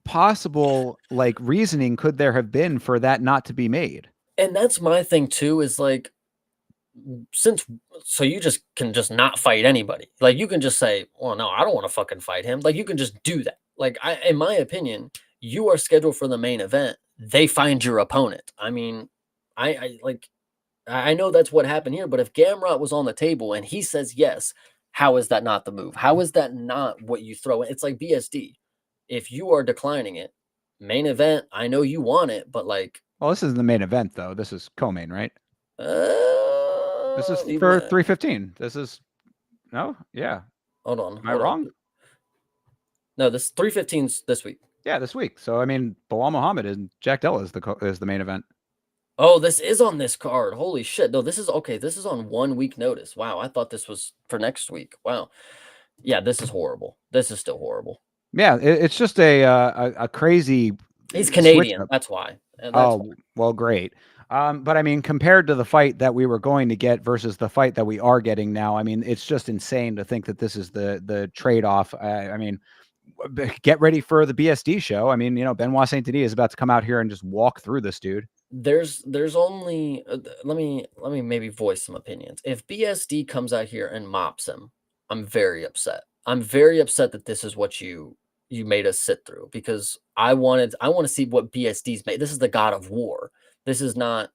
possible like reasoning could there have been for that not to be made? And that's my thing too, is like, since so you just can just not fight anybody. Like, you can just say, "Well, no, I don't wanna fucking fight him." Like, you can just do that. Like, in my opinion, you are scheduled for the main event. They find your opponent. I mean, I know that's what happened here, but if Gamrot was on the table and he says yes, how is that not the move? How is that not what you throw in? It's like BSD. If you are declining it, main event, I know you want it, but like, Well, this isn't the main event though. This is co-main, right? This is you for might, 315. This is no, yeah. hold on, Am I hold on. wrong? No, this 315's this week. Yeah, this week. So I mean, Bilal Muhammad and Jack Della is the main event. Oh, this is on this card. Holy shit. No, this is okay. This is on 1 week notice. Wow. I thought this was for next week. Wow. Yeah, this is horrible. This is still horrible. Yeah, it's just a crazy He's switch Canadian. up. That's why. That's why. Oh, well, great. But I mean, compared to the fight that we were going to get versus the fight that we are getting now, I mean, it's just insane to think that this is the trade-off. I mean, get ready for the BSD show. I mean, Benoit Saint Denis is about to come out here and just walk through this dude. There's only let me maybe voice some opinions. If BSD comes out here and mops him, I'm very upset. I'm very upset that this is what you made us sit through, because I want to see what BSD's made. This is the God of War. This is not,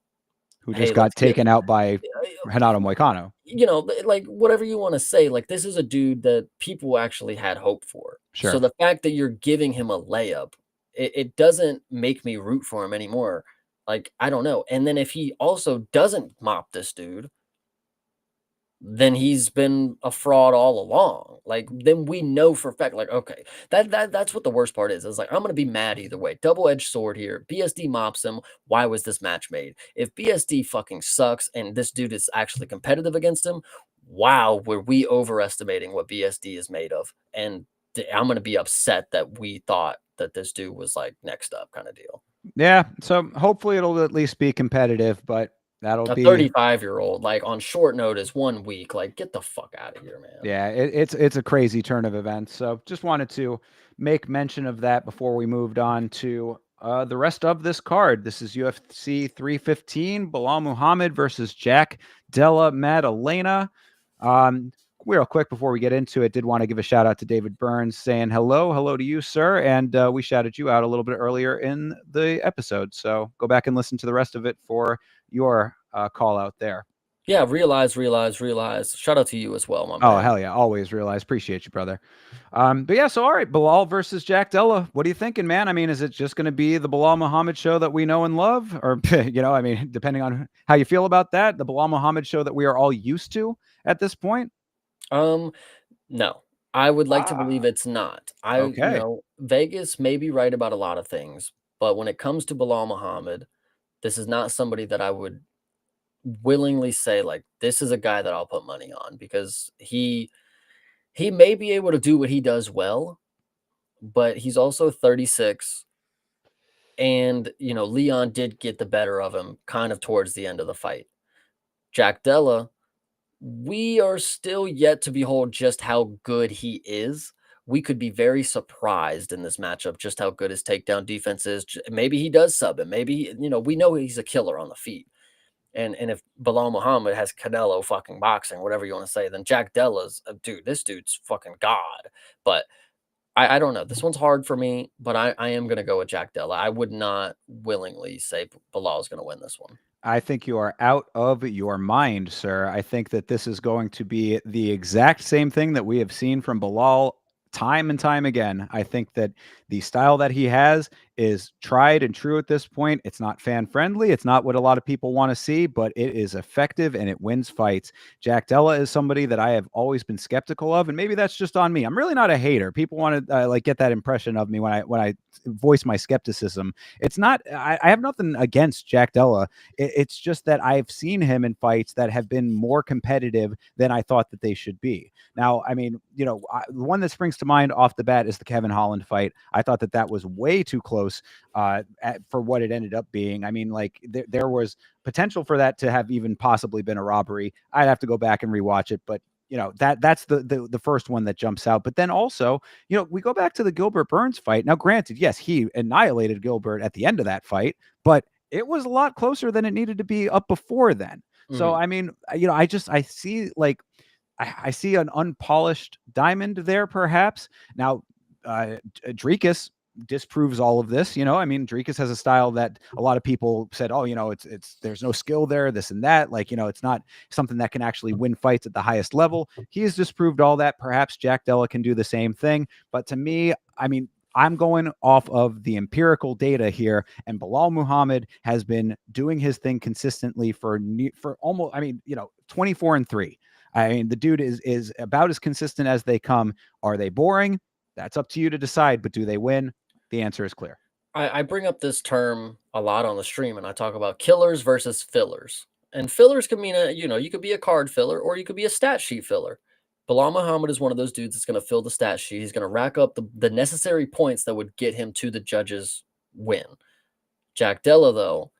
Who hey, just got let's get taken out by Renato Moicano. like, whatever you want to say, like, this is a dude that people actually had hope for. So Sure. the fact that you're giving him a layup, it doesn't make me root for him anymore. Like, I don't know. And then if he also doesn't mop this dude, then he's been a fraud all along. Like, then we know for a fact, like, okay, that's what the worst part is. It's like, I'm gonna be mad either way. Double-edged sword here. BSD mops him. Why was this match made? If BSD fucking sucks and this dude is actually competitive against him, wow, were we overestimating what BSD is made of? And I'm gonna be upset that we thought that this dude was like next up kind of deal. Yeah. So hopefully it'll at least be competitive, but that'll A be 35-year-old, like, on short notice, 1 week, like, get the fuck out of here, man. yeah, it's a crazy turn of events. So just wanted to make mention of that before we moved on to the rest of this card. This is UFC 315, Bilal Muhammad versus Jack Della Maddalena. Real quick before we get into it, did want to give a shout out to David Burns saying hello to you, sir. And we shouted you out a little bit earlier in the episode. So go back and listen to the rest of it for your call out there. Yeah, realize. Shout out to you as well, my Oh, man. hell yeah. Always realize. Appreciate you, brother. But yeah, so all right, Bilal versus Jack Della. What are you thinking, man? I mean, is it just going to be the Bilal Muhammad show that we know and love? Or, I mean, depending on how you feel about that, the Bilal Muhammad show that we are all used to at this point? No. I would like to believe Ah, it's not. okay. Vegas may be right about a lot of things, but when it comes to Bilal Muhammad, this is not somebody that I would willingly say, like, this is a guy that I'll put money on, because he may be able to do what he does well, but he's also 36. And, Leon did get the better of him kind of towards the end of the fight. Jack Della, we are still yet to behold just how good he is. We could be very surprised in this matchup just how good his takedown defense is. Maybe he does sub him. Maybe, we know he's a killer on the feet. And if Bilal Muhammad has Canelo fucking boxing, whatever you want to say, then Jack Della's dude. This dude's fucking god. But I don't know. This one's hard for me, but I am gonna go with Jack Della. I would not willingly say Bilal is gonna win this one. I think you are out of your mind, sir. I think that this is going to be the exact same thing that we have seen from Bilal time and time again. I think that the style that he has is tried and true at this point. It's not fan friendly. It's not what a lot of people want to see, but it is effective and it wins fights. Jack Della is somebody that I have always been skeptical of, and maybe that's just on me. I'm really not a hater. People want to like get that impression of me when I voice my skepticism. It's not. I have nothing against Jack Della. It's just that I've seen him in fights that have been more competitive than I thought that they should be. Now, I mean, the one that springs to mind off the bat is the Kevin Holland fight. I thought that was way too close for what it ended up being. I mean, like there was potential for that to have even possibly been a robbery. I'd have to go back and rewatch it, but that's the first one that jumps out. But then also, we go back to the Gilbert Burns fight. Now, granted, yes, he annihilated Gilbert at the end of that fight, but it was a lot closer than it needed to be up before then. So, I mean, I see like I see an unpolished diamond there, perhaps. Now, Dricus disproves all of this. I mean, Dricus has a style that a lot of people said, oh, it's there's no skill there, this and that. Like, it's not something that can actually win fights at the highest level. He has disproved all that. Perhaps Jack Della can do the same thing. But to me, I mean, I'm going off of the empirical data here, and Bilal Muhammad has been doing his thing consistently for almost, 24-3. I mean, the dude is about as consistent as they come. Are they boring? That's up to you to decide, but do they win? The answer is clear. I bring up this term a lot on the stream, and I talk about killers versus fillers. And fillers could mean you could be a card filler or you could be a stat sheet filler. Bilal Muhammad is one of those dudes that's going to fill the stat sheet. He's going to rack up the necessary points that would get him to the judges' win. Jack Della, though,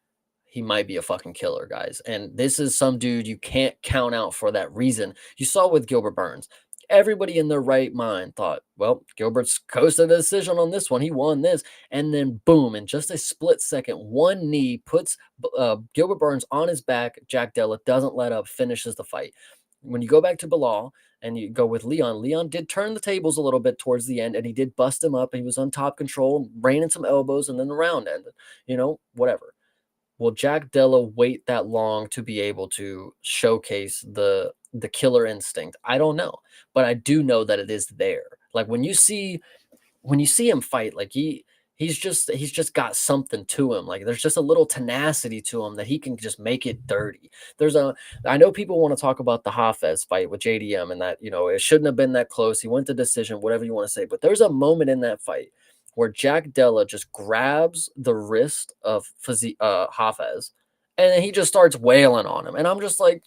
he might be a fucking killer, guys. And this is some dude you can't count out for that reason. You saw with Gilbert Burns. Everybody in their right mind thought, well, Gilbert's coasted a decision on this one. He won this. And then, boom, in just a split second, one knee puts Gilbert Burns on his back. Jack Della doesn't let up, finishes the fight. When you go back to Bilal and you go with Leon did turn the tables a little bit towards the end, and he did bust him up. He was on top control, raining some elbows, and then the round ended. Whatever. Will Jack Della wait that long to be able to showcase the killer instinct? I don't know, but I do know that it is there. Like when you see him fight, like he's just got something to him. Like there's just a little tenacity to him that he can just make it dirty. I know people want to talk about the Hafez fight with JDM and that, it shouldn't have been that close. He went to decision, whatever you want to say, but there's a moment in that fight where Jack Della just grabs the wrist of Hafez, and then he just starts wailing on him. And I'm just like,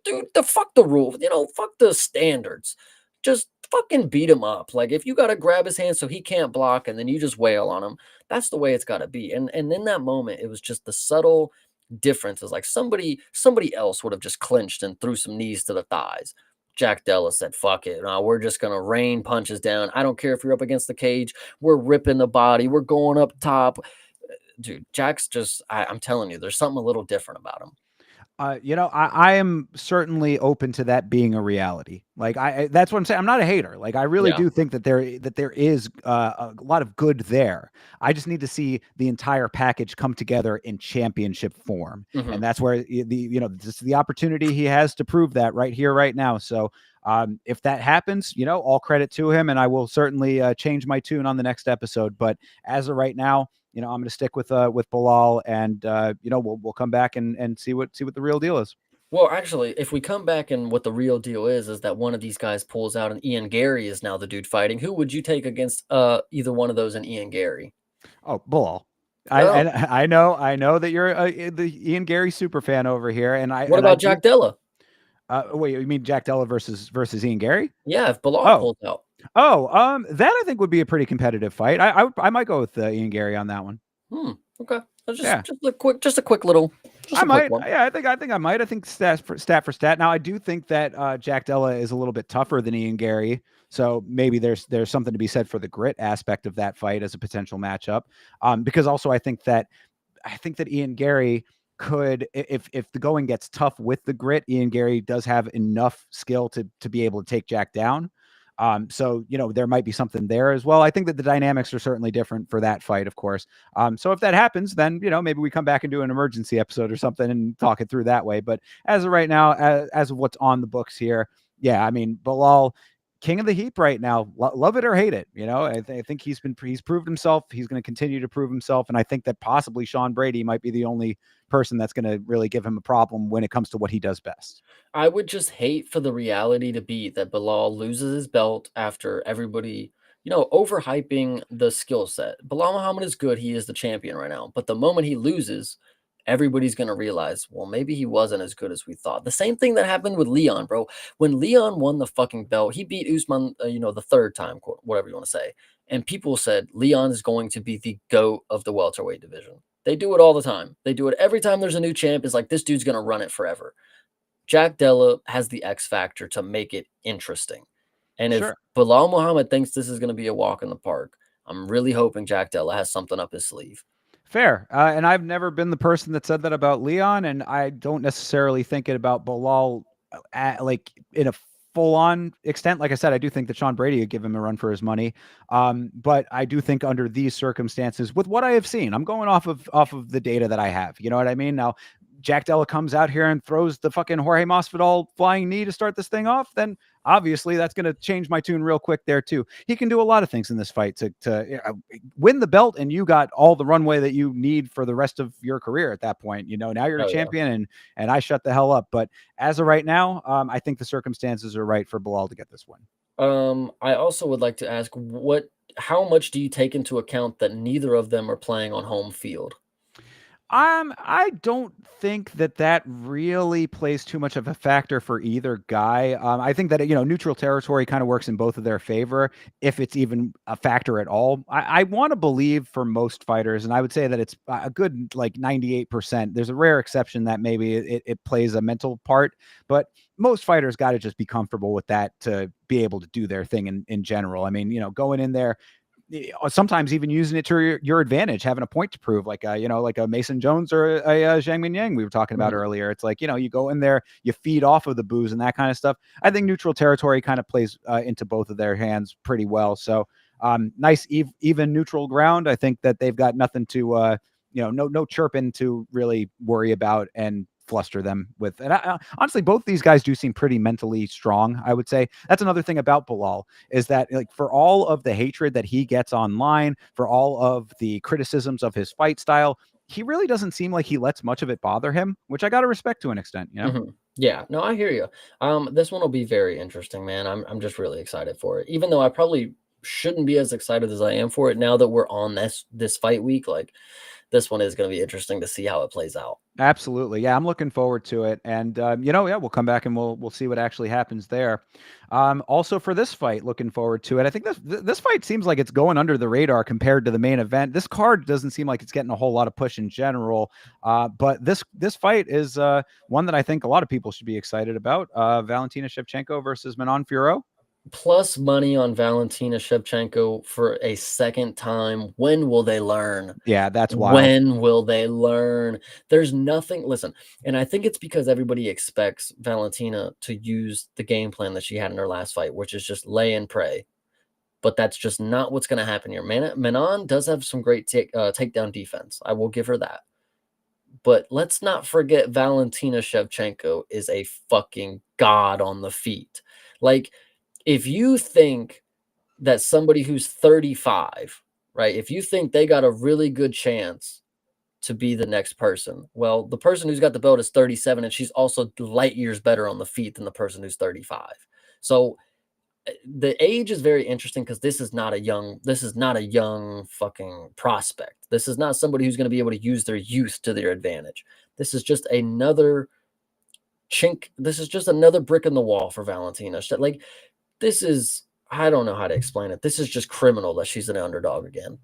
dude, fuck the rule, fuck the standards. Just fucking beat him up. Like if you got to grab his hand so he can't block, and then you just wail on him, that's the way it's got to be. And in that moment, it was just the subtle differences. Like somebody else would have just clinched and threw some knees to the thighs. Jack Della said, fuck it. We're just going to rain punches down. I don't care if you're up against the cage. We're ripping the body. We're going up top. Dude, Jack's just, I'm telling you, there's something a little different about him. I am certainly open to that being a reality. Like that's what I'm saying. I'm not a hater. Like I really do think that there is a lot of good there. I just need to see the entire package come together in championship form, and that's where this is the opportunity he has to prove that right here, right now. So if that happens, all credit to him, and I will certainly change my tune on the next episode. But as of right now, I'm going to stick with Bilal, and we'll come back and see what the real deal is. Well, actually, if we come back and what the real deal is that one of these guys pulls out and Ian Gary is now the dude fighting, who would you take against either one of those and Ian Gary? Oh, Bilal. I know that you're the Ian Gary super fan over here, and what about Jack Della? Wait, you mean Jack Della versus Ian Gary? Yeah, if Bilal pulls out. That I think would be a pretty competitive fight. I might go with Ian Gary on that one. Okay. Just a quick little. I might. Yeah, I think I might. I think stat for stat. Now I do think that Jack Della is a little bit tougher than Ian Gary, so maybe there's something to be said for the grit aspect of that fight as a potential matchup. Because also I think that Ian Gary, if the going gets tough with the grit, Ian Gary does have enough skill to be able to take Jack down. So, there might be something there as well. I think that the dynamics are certainly different for that fight, of course. So if that happens, then, maybe we come back and do an emergency episode or something and talk it through that way. But as of right now, as of what's on the books here, yeah, I mean, Bilal, king of the heap right now, love it or hate it. I think he's proved himself. He's going to continue to prove himself. And I think that possibly Sean Brady might be the only person that's going to really give him a problem when it comes to what he does best. I would just hate for the reality to be that Bilal loses his belt after everybody, overhyping the skill set. Bilal Muhammad is good. He is the champion right now. But the moment he loses, everybody's going to realize, well, maybe he wasn't as good as we thought. The same thing that happened with Leon, bro. When Leon won the fucking belt, he beat Usman, the third time, whatever you want to say. And people said Leon is going to be the GOAT of the welterweight division. They do it all the time. They do it every time there's a new champ. It's like, this dude's going to run it forever. Jack Della has the X factor to make it interesting. And if Bilal Muhammad thinks this is going to be a walk in the park, I'm really hoping Jack Della has something up his sleeve. Fair. And I've never been the person that said that about Leon, and I don't necessarily think it about Bilal like in a full-on extent. Like I said, I do think that Sean Brady would give him a run for his money. But I do think under these circumstances, with what I have seen, I'm going off of the data that I have. You know what I mean? Now, Jack Della comes out here and throws the fucking Jorge Masvidal flying knee to start this thing off, then obviously that's going to change my tune real quick there too. He can do a lot of things in this fight to win the belt, and you got all the runway that you need for the rest of your career at that point. Now you're a champion, and I shut the hell up. But as of right now, I think the circumstances are right for Bilal to get this win. I also would like to ask, how much do you take into account that neither of them are playing on home field? I don't think that really plays too much of a factor for either guy. I think that, neutral territory kind of works in both of their favor, if it's even a factor at all. I want to believe for most fighters, and I would say that it's a good, like 98%. There's a rare exception that maybe it plays a mental part, but most fighters got to just be comfortable with that to be able to do their thing in general. I mean, going in there, sometimes even using it to your advantage, having a point to prove, like a Mason Jones or a Zhang Mingyang we were talking about earlier. It's like, you go in there, you feed off of the booze and that kind of stuff. I think neutral territory kind of plays into both of their hands pretty well. So nice even neutral ground. I think that they've got nothing to no chirping to really worry about and fluster them with. And honestly, both these guys do seem pretty mentally strong. I would say that's another thing about Bilal, is that, like, for all of the hatred that he gets online, for all of the criticisms of his fight style, he really doesn't seem like he lets much of it bother him, which I got to respect to an extent. Yeah, no, I hear you. This one will be very interesting, man. I'm just really excited for it, even though I probably shouldn't be as excited as I am for it now that we're on this fight week. Like, this one is going to be interesting to see how it plays out. Absolutely. Yeah, I'm looking forward to it. And, we'll come back and we'll see what actually happens there. Also for this fight, looking forward to it. I think this fight seems like it's going under the radar compared to the main event. This card doesn't seem like it's getting a whole lot of push in general. But this fight is one that I think a lot of people should be excited about. Valentina Shevchenko versus Manon Fiorot. Plus money on Valentina Shevchenko for a second time. When will they learn? Yeah, that's wild. When will they learn? There's nothing. Listen, and I think it's because everybody expects Valentina to use the game plan that she had in her last fight, which is just lay and pray. But that's just not what's going to happen here. Manon does have some great takedown defense. I will give her that. But let's not forget Valentina Shevchenko is a fucking god on the feet. Like, if you think that somebody who's 35, right, if you think they got a really good chance to be the next person, well, the person who's got the belt is 37, and she's also light years better on the feet than the person who's 35. So the age is very interesting, because this is not a young fucking prospect. This is not somebody who's going to be able to use their youth to their advantage. This is just another chink. This is just another brick in the wall for Valentina. Like, this is, I don't know how to explain it. This is just criminal that she's an underdog again.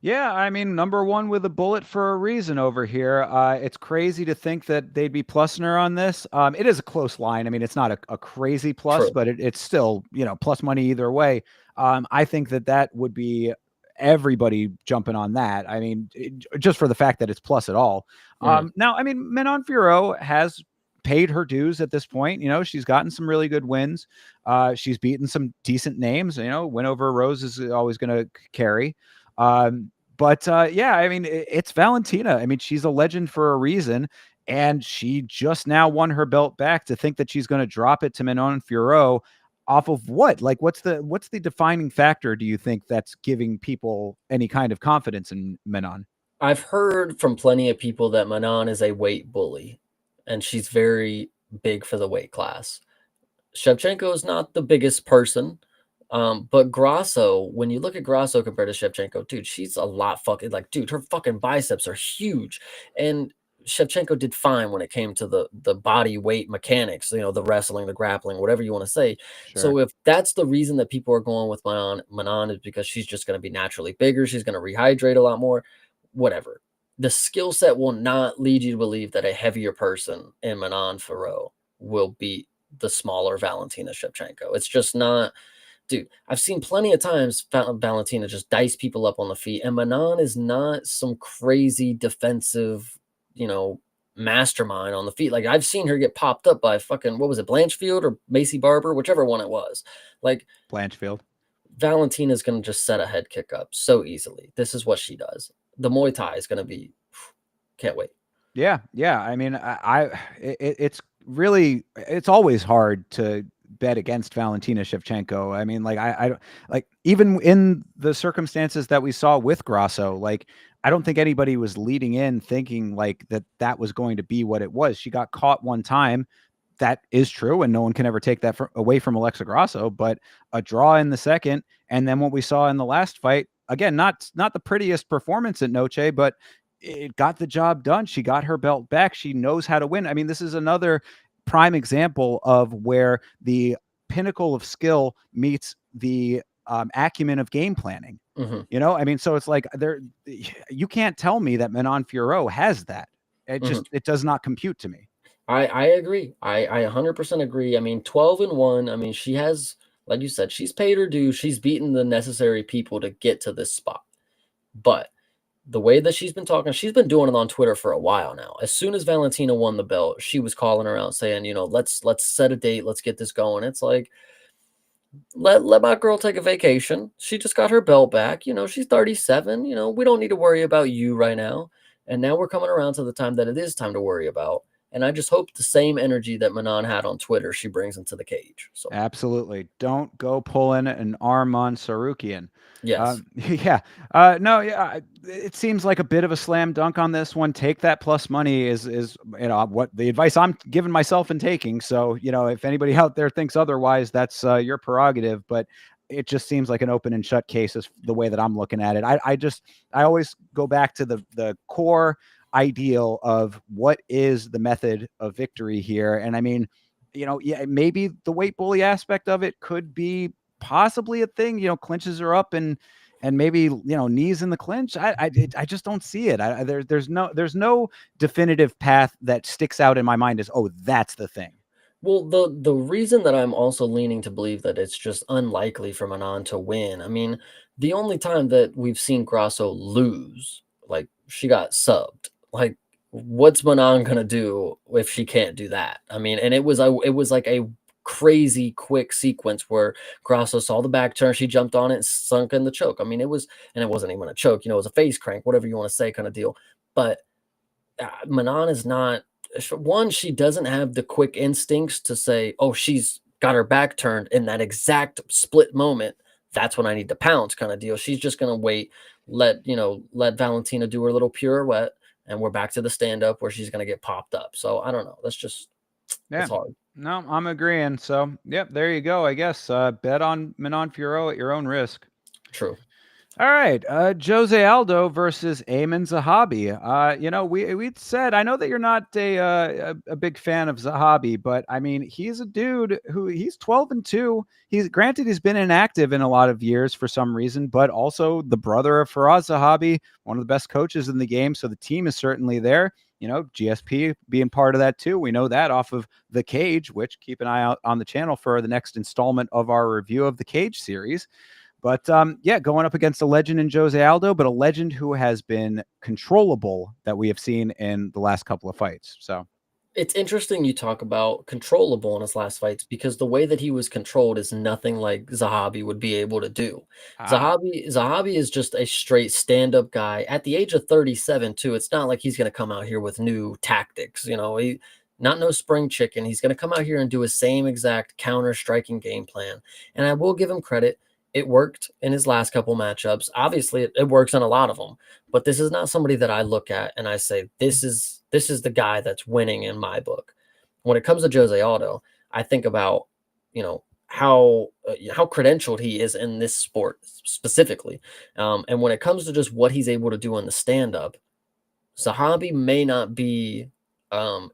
Yeah, I mean, number one with a bullet for a reason over here. It's crazy to think that they'd be plussing her on this. It is a close line. I mean, it's not a crazy plus, but it's still, plus money either way. I think that would be everybody jumping on that. I mean, just for the fact that it's plus at all. Now, I mean, Manon Fiorot has paid her dues at this point. You know, she's gotten some really good wins. She's beaten some decent names. You know, win over Rose is always going to carry. But yeah, I mean, it's Valentina. I mean, she's a legend for a reason. And she just now won her belt back. To think that she's going to drop it to Manon Fiorot off of what? Like, what's the defining factor, do you think, that's giving people any kind of confidence in Manon? I've heard from plenty of people that Manon is a weight bully, and she's very big for the weight class. Shevchenko is not the biggest person, but Grasso, when you look at Grasso compared to Shevchenko, dude, she's a lot fucking like, dude, her fucking biceps are huge, and Shevchenko did fine when it came to the body weight mechanics, you know, the wrestling, the grappling, whatever you want to say. Sure. So if that's the reason that people are going with Manon is because she's just going to be naturally bigger, she's going to rehydrate a lot more, whatever. The skill set will not lead you to believe that a heavier person in Manon Fiorot will beat the smaller Valentina Shevchenko. It's just not, dude. I've seen plenty of times Valentina just dice people up on the feet, and Manon is not some crazy defensive, you know, mastermind on the feet. Like, I've seen her get popped up by fucking, what was it, Blanchfield or Macy Barber, whichever one it was. Like, Blanchfield. Valentina's going to just set a head kick up so easily. This is what she does. The Muay Thai is going to be, can't wait. Yeah, yeah. I mean, it's really, it's always hard to bet against Valentina Shevchenko. I mean, like, I don't like, even in the circumstances that we saw with Grasso, like, I don't think anybody was leading in thinking like that was going to be what it was. She got caught one time. That is true, and no one can ever take that away from Alexa Grasso. But a draw in the second, and then what we saw in the last fight, again, not the prettiest performance at Noche, but it got the job done. She got her belt back. She knows how to win. I mean, this is another prime example of where the pinnacle of skill meets the acumen of game planning. You know, I mean, so it's like you can't tell me that Manon Fiorot has that. It does not compute to me. I agree. I 100% agree. I mean, 12-1. I mean, she has, like you said, she's paid her due. She's beaten the necessary people to get to this spot. But the way that she's been talking, she's been doing it on Twitter for a while now. As soon as Valentina won the belt, she was calling her out saying, you know, let's set a date, let's get this going. It's like, let my girl take a vacation. She just got her belt back. You know, she's 37. You know, we don't need to worry about you right now. And now we're coming around to the time that it is time to worry about. And I just hope the same energy that Manon had on Twitter, she brings into the cage. So absolutely, don't go pulling an arm on Sarukian. yes. Yeah. No, yeah, it seems like a bit of a slam dunk on this one. Take that plus money is you know what the advice I'm giving myself and taking. So, you know, if anybody out there thinks otherwise, that's your prerogative. But it just seems like an open and shut case is the way that I'm looking at it. I always go back to the core ideal of what is the method of victory here. And I mean, you know, yeah, maybe the weight bully aspect of it could be possibly a thing. You know, clinches are up and maybe, you know, knees in the clinch. I just don't see it. There's no definitive path that sticks out in my mind as, oh, that's the thing. Well, the reason that I'm also leaning to believe that it's just unlikely for Manon to win. I mean, the only time that we've seen Grasso lose, like, she got subbed. Like, what's Manon gonna do if she can't do that? I mean, and it was like a crazy quick sequence where Grasso saw the back turn, she jumped on it, sunk in the choke. I mean, it wasn't even a choke, you know, it was a face crank, whatever you want to say, kind of deal. But Manon is not one. She doesn't have the quick instincts to say, "Oh, she's got her back turned in that exact split moment. That's when I need to pounce," kind of deal. She's just gonna wait, let Valentina do her little pirouette, and we're back to the stand up where she's gonna get popped up. So I don't know. That's just Yeah. it's hard. No, I'm agreeing. So, yep, there you go. I guess bet on Manon Fiorot at your own risk. True. All right, Jose Aldo versus Ayman Zahabi. You know, we'd said, I know that you're not a big fan of Zahabi, but I mean, he's a dude who he's 12-2. He's granted he's been inactive in a lot of years for some reason, but also the brother of Faraz Zahabi, one of the best coaches in the game. So the team is certainly there. You know, GSP being part of that too. We know that off of The Cage, which keep an eye out on the channel for the next installment of our review of the Cage series. But yeah, going up against a legend in Jose Aldo, but a legend who has been controllable that we have seen in the last couple of fights. So It's interesting you talk about controllable in his last fights because the way that he was controlled is nothing like Zahabi would be able to do. ah, Zahabi is just a straight stand-up guy. At the age of 37 too, it's not like he's going to come out here with new tactics, you know. He not no spring chicken. He's going to come out here and do his same exact counter-striking game plan. And I will give him credit. It worked in his last couple matchups. Obviously, it works in a lot of them. But this is not somebody that I look at and I say, this is the guy that's winning in my book. When it comes to Jose Aldo, I think about, you know, how credentialed he is in this sport specifically. And when it comes to just what he's able to do on the stand-up, Zahabi may not be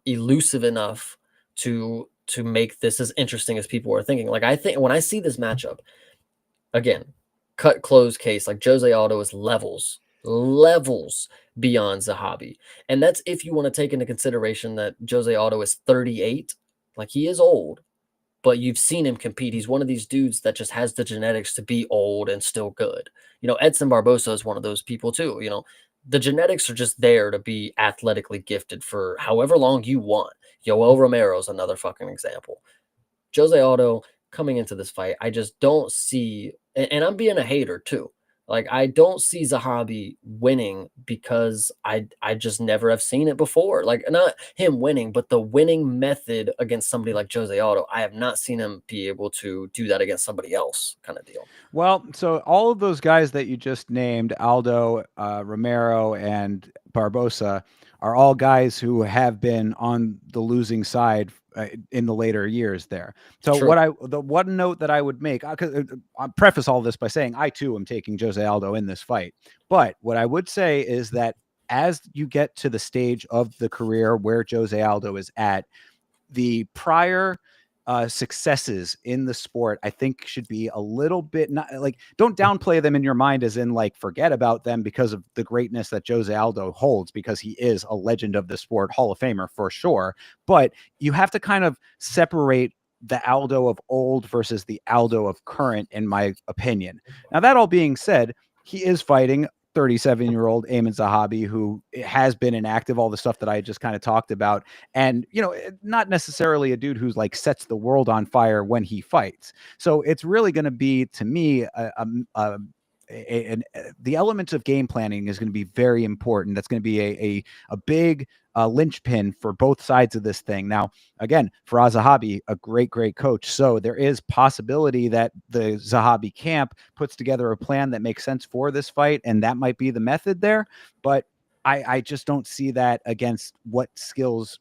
elusive enough to make this as interesting as people are thinking. Like I think when I see this matchup, again, cut close case, like Jose Aldo is levels beyond Zahabi. And that's if you want to take into consideration that Jose Aldo is 38, like he is old, but you've seen him compete. He's one of these dudes that just has the genetics to be old and still good. You know, Edson Barbosa is one of those people too. You know, the genetics are just there to be athletically gifted for however long you want. Yoel Romero is another fucking example. Jose Aldo coming into this fight, I just don't see, and I'm being a hater too. Like I don't see Zahabi winning because I just never have seen it before. Like not him winning, but the winning method against somebody like Jose Aldo. I have not seen him be able to do that against somebody else, kind of deal. well, so all of those guys that you just named, Aldo, Romero, and Barbosa, are all guys who have been on the losing side in the later years there. So True. the one note that I would make, I'll preface all this by saying I too am taking Jose Aldo in this fight. But what I would say is that as you get to the stage of the career where Jose Aldo is at, the prior successes in the sport, I think, should be a little bit not like, don't downplay them in your mind as in like forget about them because of the greatness that Jose Aldo holds, because he is a legend of the sport, Hall of Famer for sure. But you have to kind of separate the Aldo of old versus the Aldo of current, in my opinion. Now, that all being said, he is fighting 37-year-old Ayman Zahabi, who has been inactive, all the stuff that I just kind of talked about. And, you know, not necessarily a dude who's like sets the world on fire when he fights. So it's really going to be, to me, the element of game planning is going to be very important. That's going to be a big linchpin for both sides of this thing. Now, again, Faraz Zahabi, a great coach. So there is possibility that the Zahabi camp puts together a plan that makes sense for this fight, and that might be the method there. But I just don't see that against what skills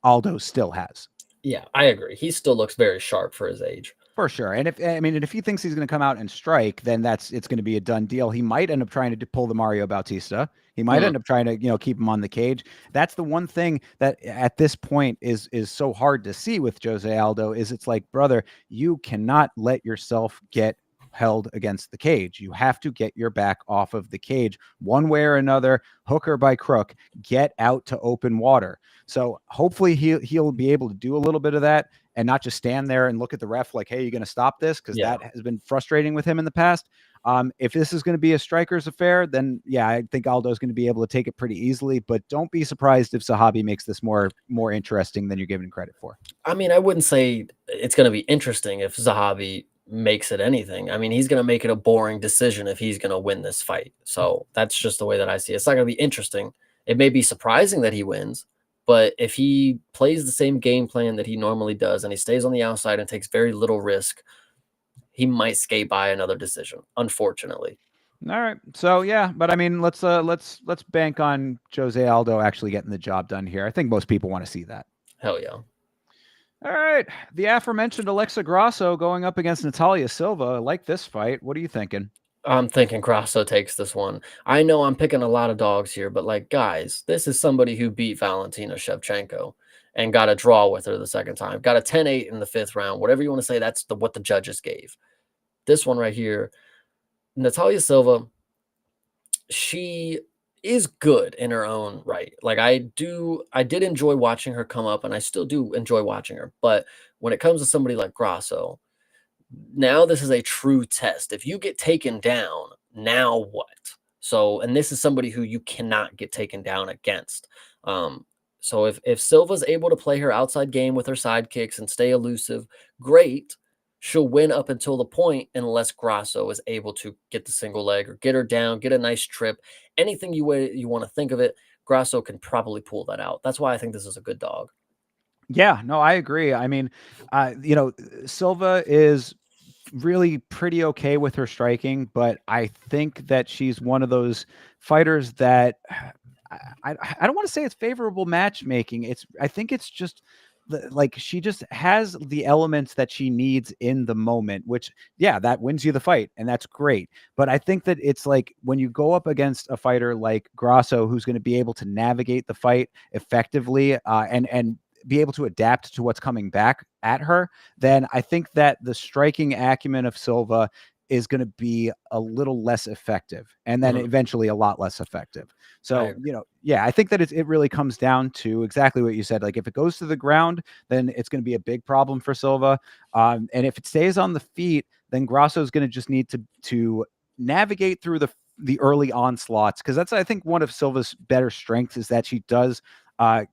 Aldo still has. Yeah, I agree. He still looks very sharp for his age. For sure. And if he thinks he's going to come out and strike, then it's going to be a done deal. He might end up trying to pull the Mario Bautista. He might Mm, end up trying to, keep him on the cage. That's the one thing that at this point is so hard to see with Jose Aldo, is it's like, brother, you cannot let yourself get held against the cage. You have to get your back off of the cage one way or another, hook or by crook, get out to open water. So hopefully he'll be able to do a little bit of that and not just stand there and look at the ref like, hey, you're going to stop this, because yeah. that has been frustrating with him in the past. If this is going to be a striker's affair, then yeah, I think Aldo's going to be able to take it pretty easily. But don't be surprised if Zahabi makes this more interesting than you're giving credit for. I mean, I wouldn't say it's going to be interesting if Zahabi makes it anything. I mean, he's going to make it a boring decision if he's going to win this fight. So that's just the way that I see it. It's not going to be interesting. It may be surprising that he wins, but if he plays the same game plan that he normally does and he stays on the outside and takes very little risk, he might skate by another decision, unfortunately. All right. So yeah, but I mean, let's bank on Jose Aldo actually getting the job done here. I think most people want to see that. Hell yeah. All right. The aforementioned Alexa Grasso going up against Natalia Silva. I like this fight. What are you thinking? I'm thinking Grasso takes this one. I know I'm picking a lot of dogs here, but like, guys, this is somebody who beat Valentina Shevchenko and got a draw with her the second time. Got a 10-8 in the fifth round. Whatever you want to say, that's what the judges gave. This one right here, Natalia Silva, she is good in her own right. Like I did enjoy watching her come up, and I still do enjoy watching her. But when it comes to somebody like Grasso, Now this is a true test. If you get taken down, now what? So, and this is somebody who you cannot get taken down against. So if Silva's able to play her outside game with her sidekicks and stay elusive, great. She'll win up until the point unless Grasso is able to get the single leg or get her down, get a nice trip. Anything you want to think of it, Grasso can probably pull that out. That's why I think this is a good dog. Yeah, no, I agree. I mean, you know, Silva is really pretty okay with her striking, but I think that she's one of those fighters that I don't want to say it's favorable matchmaking. I think it's just like she just has the elements that she needs in the moment, which yeah, that wins you the fight and that's great. But I think that it's like when you go up against a fighter like Grasso, who's going to be able to navigate the fight effectively, and be able to adapt to what's coming back at her, then I think that the striking acumen of Silva is going to be a little less effective and then Mhm. eventually a lot less effective. I So, agree. you know, yeah, I think that it really comes down to exactly what you said. Like if it goes to the ground, then it's going to be a big problem for Silva. And if it stays on the feet, then Grasso is going to just need to navigate through the early onslaughts, because that's I think one of Silva's better strengths is that she does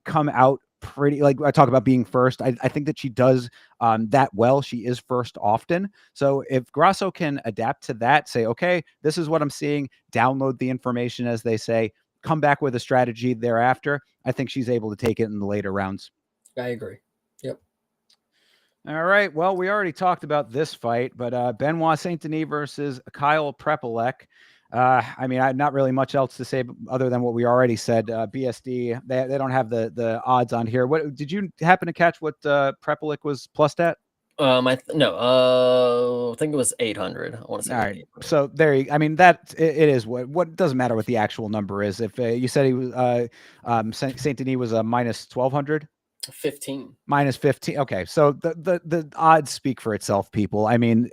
come out pretty, like I talk about being first. I think that she does that well. She is first often. So if Grasso can adapt to that, say, okay, this is what I'm seeing, download the information, as they say, come back with a strategy thereafter, I think she's able to take it in the later rounds. I agree. Yep. All right. Well, we already talked about this fight, but Benoit Saint Denis versus Kyle Prepolek. I mean, I not really much else to say other than what we already said. BSD, they don't have the odds on here. What did you happen to catch? What Prepolek was plussed at? No, I think it was 800. I want to say All it was right. 800. So there you, I mean, that it is what doesn't matter what the actual number is. If you said he was Saint Denis was a minus 1200. 15. Minus 15. Okay, so the odds speak for itself, people. I mean,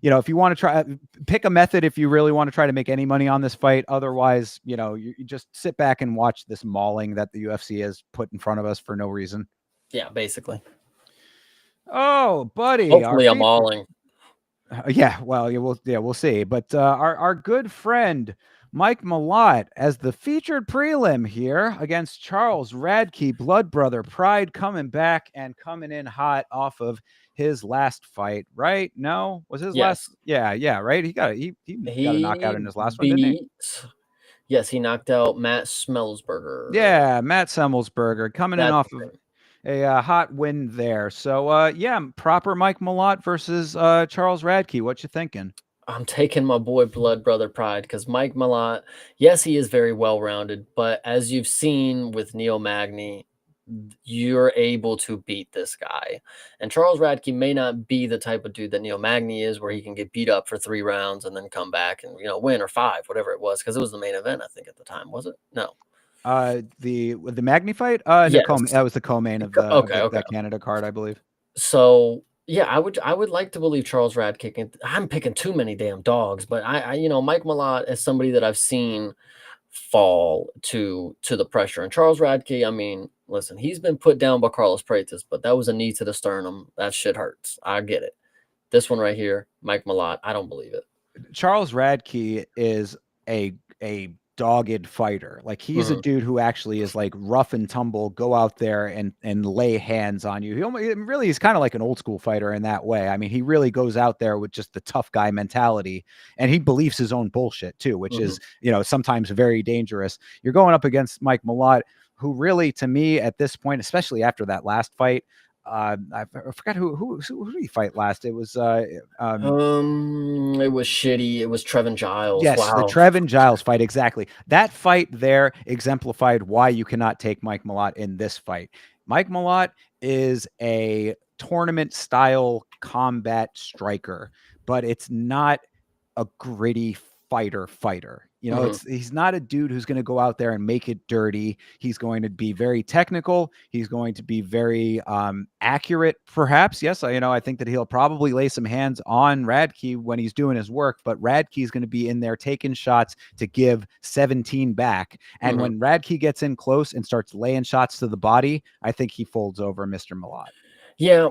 you know, if you want to try, pick a method if you really want to try to make any money on this fight. Otherwise, you know, you just sit back and watch this mauling that the UFC has put in front of us for no reason. Yeah, basically. Oh, buddy, our Hopefully I'm feature. mauling. Yeah, well, we'll see. But our good friend Mike Malott as the featured prelim here against Charles Radke, blood brother, Pride, coming back and coming in hot off of his last fight, right? No, was his last? Yes. Yeah, right. He got a knockout He in his last one, didn't he? beat, yes, he knocked out Matt Smellsberger. Yeah, Matt Semmelsberger coming in That's off his of name. a hot win there. So yeah, proper Mike Malott versus Charles Radke. What you thinking? I'm taking my boy blood brother Pride because Mike Malott, yes, he is very well rounded, but as you've seen with Neil Magny, you're able to beat this guy. And Charles Radke may not be the type of dude that Neil Magny is, where he can get beat up for 3 rounds and then come back and win, or five, whatever it was, because it was the main event, I think, at the time, was it? No. The Magny fight? No, Yes. that was the co-main of Okay, okay. that Canada card, I believe. So yeah, I would like to believe Charles Radke. I'm picking too many damn dogs, but Mike Malott is somebody that I've seen fall to the pressure. And Charles Radke, I mean, listen, he's been put down by Carlos Praetis, but that was a knee to the sternum. That shit hurts. I get it. This one right here, Mike Malott, I don't believe it. Charles Radke is a dogged fighter. Like he's a Mhm, dude who actually is like rough and tumble, go out there and lay hands on you. He almost, really is kind of like an old school fighter in that way. I mean, he really goes out there with just the tough guy mentality, and he believes his own bullshit too, which mhm. is, you know, sometimes very dangerous. You're going up against Mike Malott, who really, to me, at this point, especially after that last fight, I forgot who did he fight last? It was It was shitty. It was Trevin Giles. yes, the Wow. Trevin Giles fight. Exactly. That fight there exemplified why you cannot take Mike Malott in this fight. Mike Malott is a tournament style combat striker, but it's not a gritty fighter. You know, Mhm, he's not a dude who's going to go out there and make it dirty. He's going to be very technical. He's going to be very accurate, perhaps. Yes, I think that he'll probably lay some hands on Radke when he's doing his work, but Radke is going to be in there taking shots to give 17 back. And mhm. when Radke gets in close and starts laying shots to the body, I think he folds over Mr. Malott. Yeah,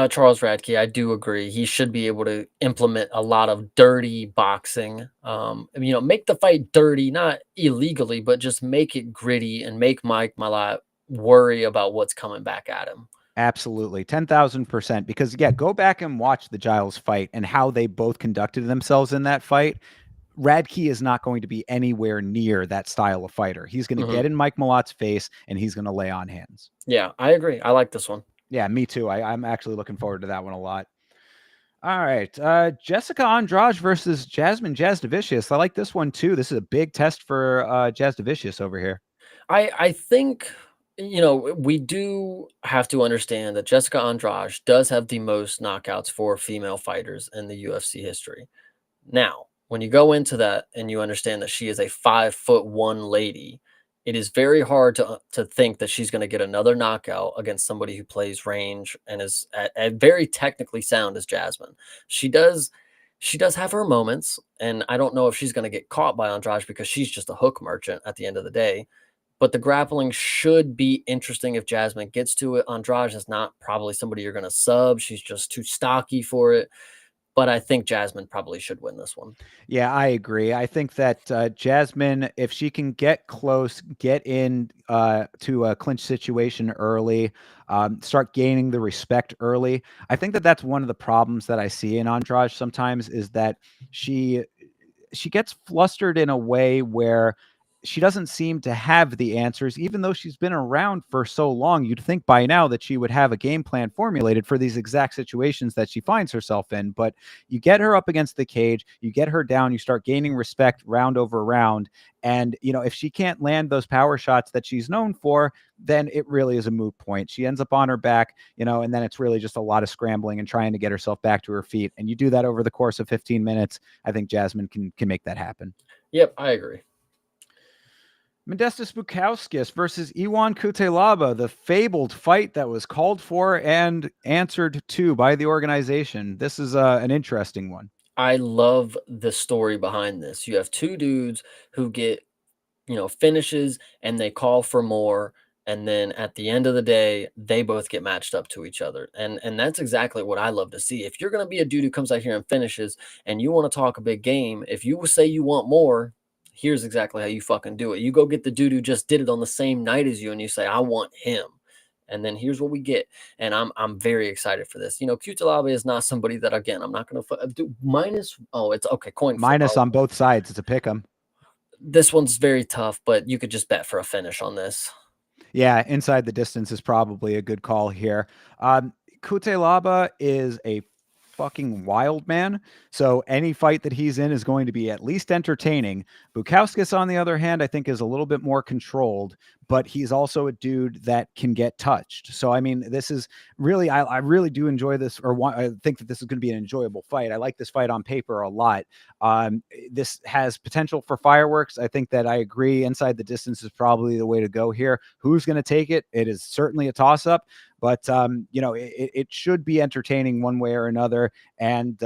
Charles Radke, I do agree. He should be able to implement a lot of dirty boxing. Make the fight dirty, not illegally, but just make it gritty and make Mike Malott worry about what's coming back at him. Absolutely. 10,000%. Because, yeah, go back and watch the Giles fight and how they both conducted themselves in that fight. Radke is not going to be anywhere near that style of fighter. He's going to Mhm. get in Mike Malott's face and he's going to lay on hands. Yeah, I agree. I like this one. Yeah, me too. I'm actually looking forward to that one a lot. All right. Jessica Andrade versus Jasmine Jasdavicius. I like this one too. This is a big test for Jasdavicius over here. I think, we do have to understand that Jessica Andrade does have the most knockouts for female fighters in the UFC history. Now, when you go into that and you understand that she is a 5'1" lady, it is very hard to think that she's going to get another knockout against somebody who plays range and is at very technically sound as Jasmine. She does she does have her moments, and I don't know if she's going to get caught by Andrade because she's just a hook merchant at the end of the day. But the grappling should be interesting if Jasmine gets to it. Andrade is not probably somebody you're going to sub. She's just too stocky for it. But I think Jasmine probably should win this one. Yeah, I agree. I think that Jasmine, if she can get close, get in to a clinch situation early, start gaining the respect early. I think that that's one of the problems that I see in Andrade sometimes is that she she gets flustered in a way where she doesn't seem to have the answers, even though she's been around for so long. You'd think by now that she would have a game plan formulated for these exact situations that she finds herself in. But you get her up against the cage, you get her down, you start gaining respect round over round. And, if she can't land those power shots that she's known for, then it really is a moot point. She ends up on her back, and then it's really just a lot of scrambling and trying to get herself back to her feet. And you do that over the course of 15 minutes. I think Jasmine can make that happen. Yep, I agree. Modestas Bukauskas versus Iwan Kutelaba, the fabled fight that was called for and answered to by the organization. This is an interesting one. I love the story behind this. You have two dudes who get, finishes and they call for more. And then at the end of the day, they both get matched up to each other. And that's exactly what I love to see. If you're gonna be a dude who comes out here and finishes and you want to talk a big game, if you say you want more, here's exactly how you fucking do it. You go get the dude who just did it on the same night as you and you say, I want him. And then here's what we get, and I'm very excited for this. Cutelaba is not somebody that again I'm not going to do minus. Oh, it's okay. Coin flip. Minus on both sides. It's a pick 'em. This one's very tough, but you could just bet for a finish on this. Yeah, inside the distance is probably a good call here. Kutelaba is a fucking wild man, so any fight that he's in is going to be at least entertaining. Bukauskas, on the other hand, I think is a little bit more controlled, but he's also a dude that can get touched. So, I mean, this is really, I really do enjoy this, I think that this is going to be an enjoyable fight. I like this fight on paper a lot. This has potential for fireworks. I think that I agree. Inside the distance is probably the way to go here. Who's going to take it? It is certainly a toss up, but it should be entertaining one way or another. And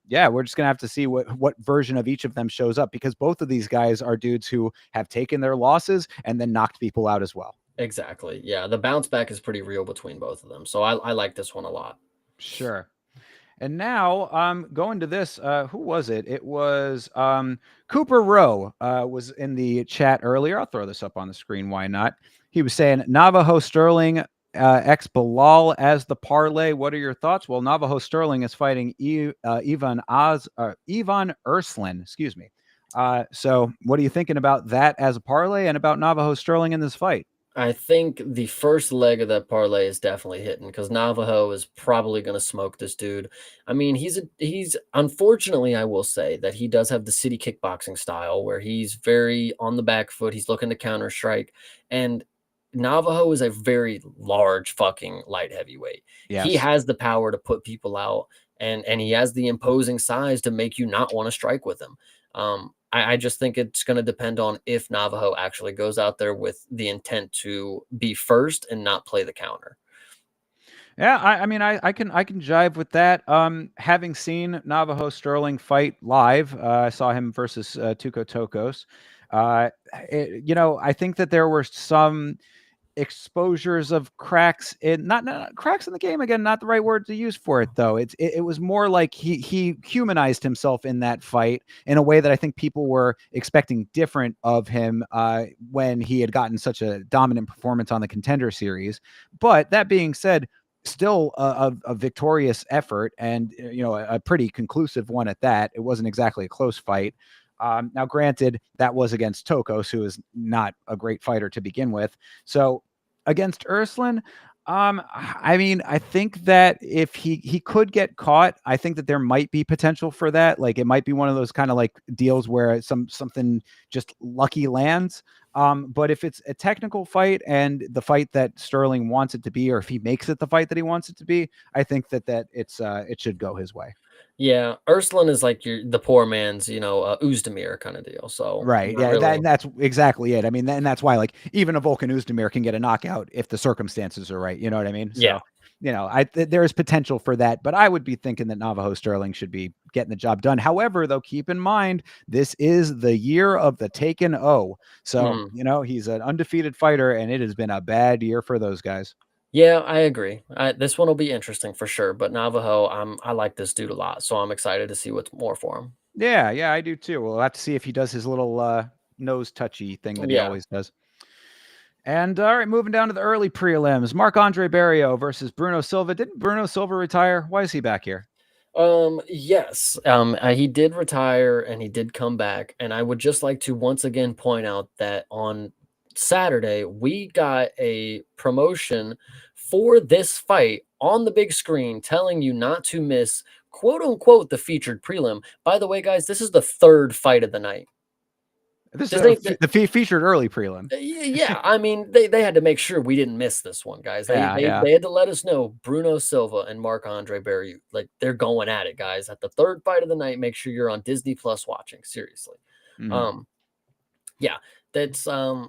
yeah, we're just gonna have to see what version of each of them shows up, because both of these guys are dudes who have taken their losses and then knocked people out as well. Exactly. Yeah, the bounce back is pretty real between both of them. So I like this one a lot. Sure. And now, going to this, who was it? It was Cooper Rowe was in the chat earlier. I'll throw this up on the screen. Why not? He was saying Navajo Sterling ex Bilal as the parlay. What are your thoughts? Well, Navajo Sterling is fighting Ivan Urslin. Excuse me. So, what are you thinking about that as a parlay and about Navajo Sterling in this fight? I think the first leg of that parlay is definitely hitting because Navajo is probably going to smoke this dude. I mean, he's unfortunately, I will say that he does have the city kickboxing style where he's very on the back foot. He's looking to counter strike, and Navajo is a very large fucking light heavyweight. He Yes. has the power to put people out, and he has the imposing size to make you not want to strike with him. I just think it's going to depend on if Navajo actually goes out there with the intent to be first and not play the counter. Yeah, I mean, I can jive with that. Having seen Navajo Sterling fight live, I saw him versus Tuco Tokos. I think that there were some exposures of cracks in not cracks in the game, again, not the right word to use for it though. It was more like he humanized himself in that fight in a way that I think people were expecting different of him when he had gotten such a dominant performance on the Contender Series. But that being said, still a victorious effort, and a pretty conclusive one at that. It wasn't exactly a close fight. Now, granted, that was against Tokos, who is not a great fighter to begin with. So against Urslan, I mean, I think that if he could get caught, I think that there might be potential for that. Like it might be one of those kind of like deals where something just lucky lands. But if it's a technical fight and the fight that Sterling wants it to be, or if he makes it the fight that he wants it to be, I think that it should go his way. Yeah, Urslan is like the poor man's, Uzdemir kind of deal. So Right. not Yeah. really. That's exactly it. I mean, and that's why, like, even a Volkan Oezdemir can get a knockout if the circumstances are right. You know what I mean? Yeah. So, there is potential for that, but I would be thinking that Navajo Sterling should be getting the job done. However, though, keep in mind, this is the year of the Taken O. So, he's an undefeated fighter, and it has been a bad year for those guys. Yeah, I agree. This one will be interesting for sure. But Navajo, I like this dude a lot, so I'm excited to see what's more for him. Yeah. Yeah. I do too. We'll have to see if he does his little nose touchy thing that he Yeah. always does. And all right, moving down to the early prelims, Marc-Andre Barrio versus Bruno Silva. Didn't Bruno Silva retire? Why is he back here? Yes. He did retire and he did come back. And I would just like to once again point out that on Saturday, we got a promotion for this fight on the big screen telling you not to miss, quote unquote, the featured prelim. By the way, guys, this is the third fight of the night. This This is ain't the featured early prelim. Yeah, I mean, they had to make sure we didn't miss this one, guys. They Yeah, they yeah. they had to let us know Bruno Silva and Marc-Andre Barry, like, they're going at it, guys. At the third fight of the night, make sure you're on Disney Plus watching, seriously. Mhm. Yeah, that's, I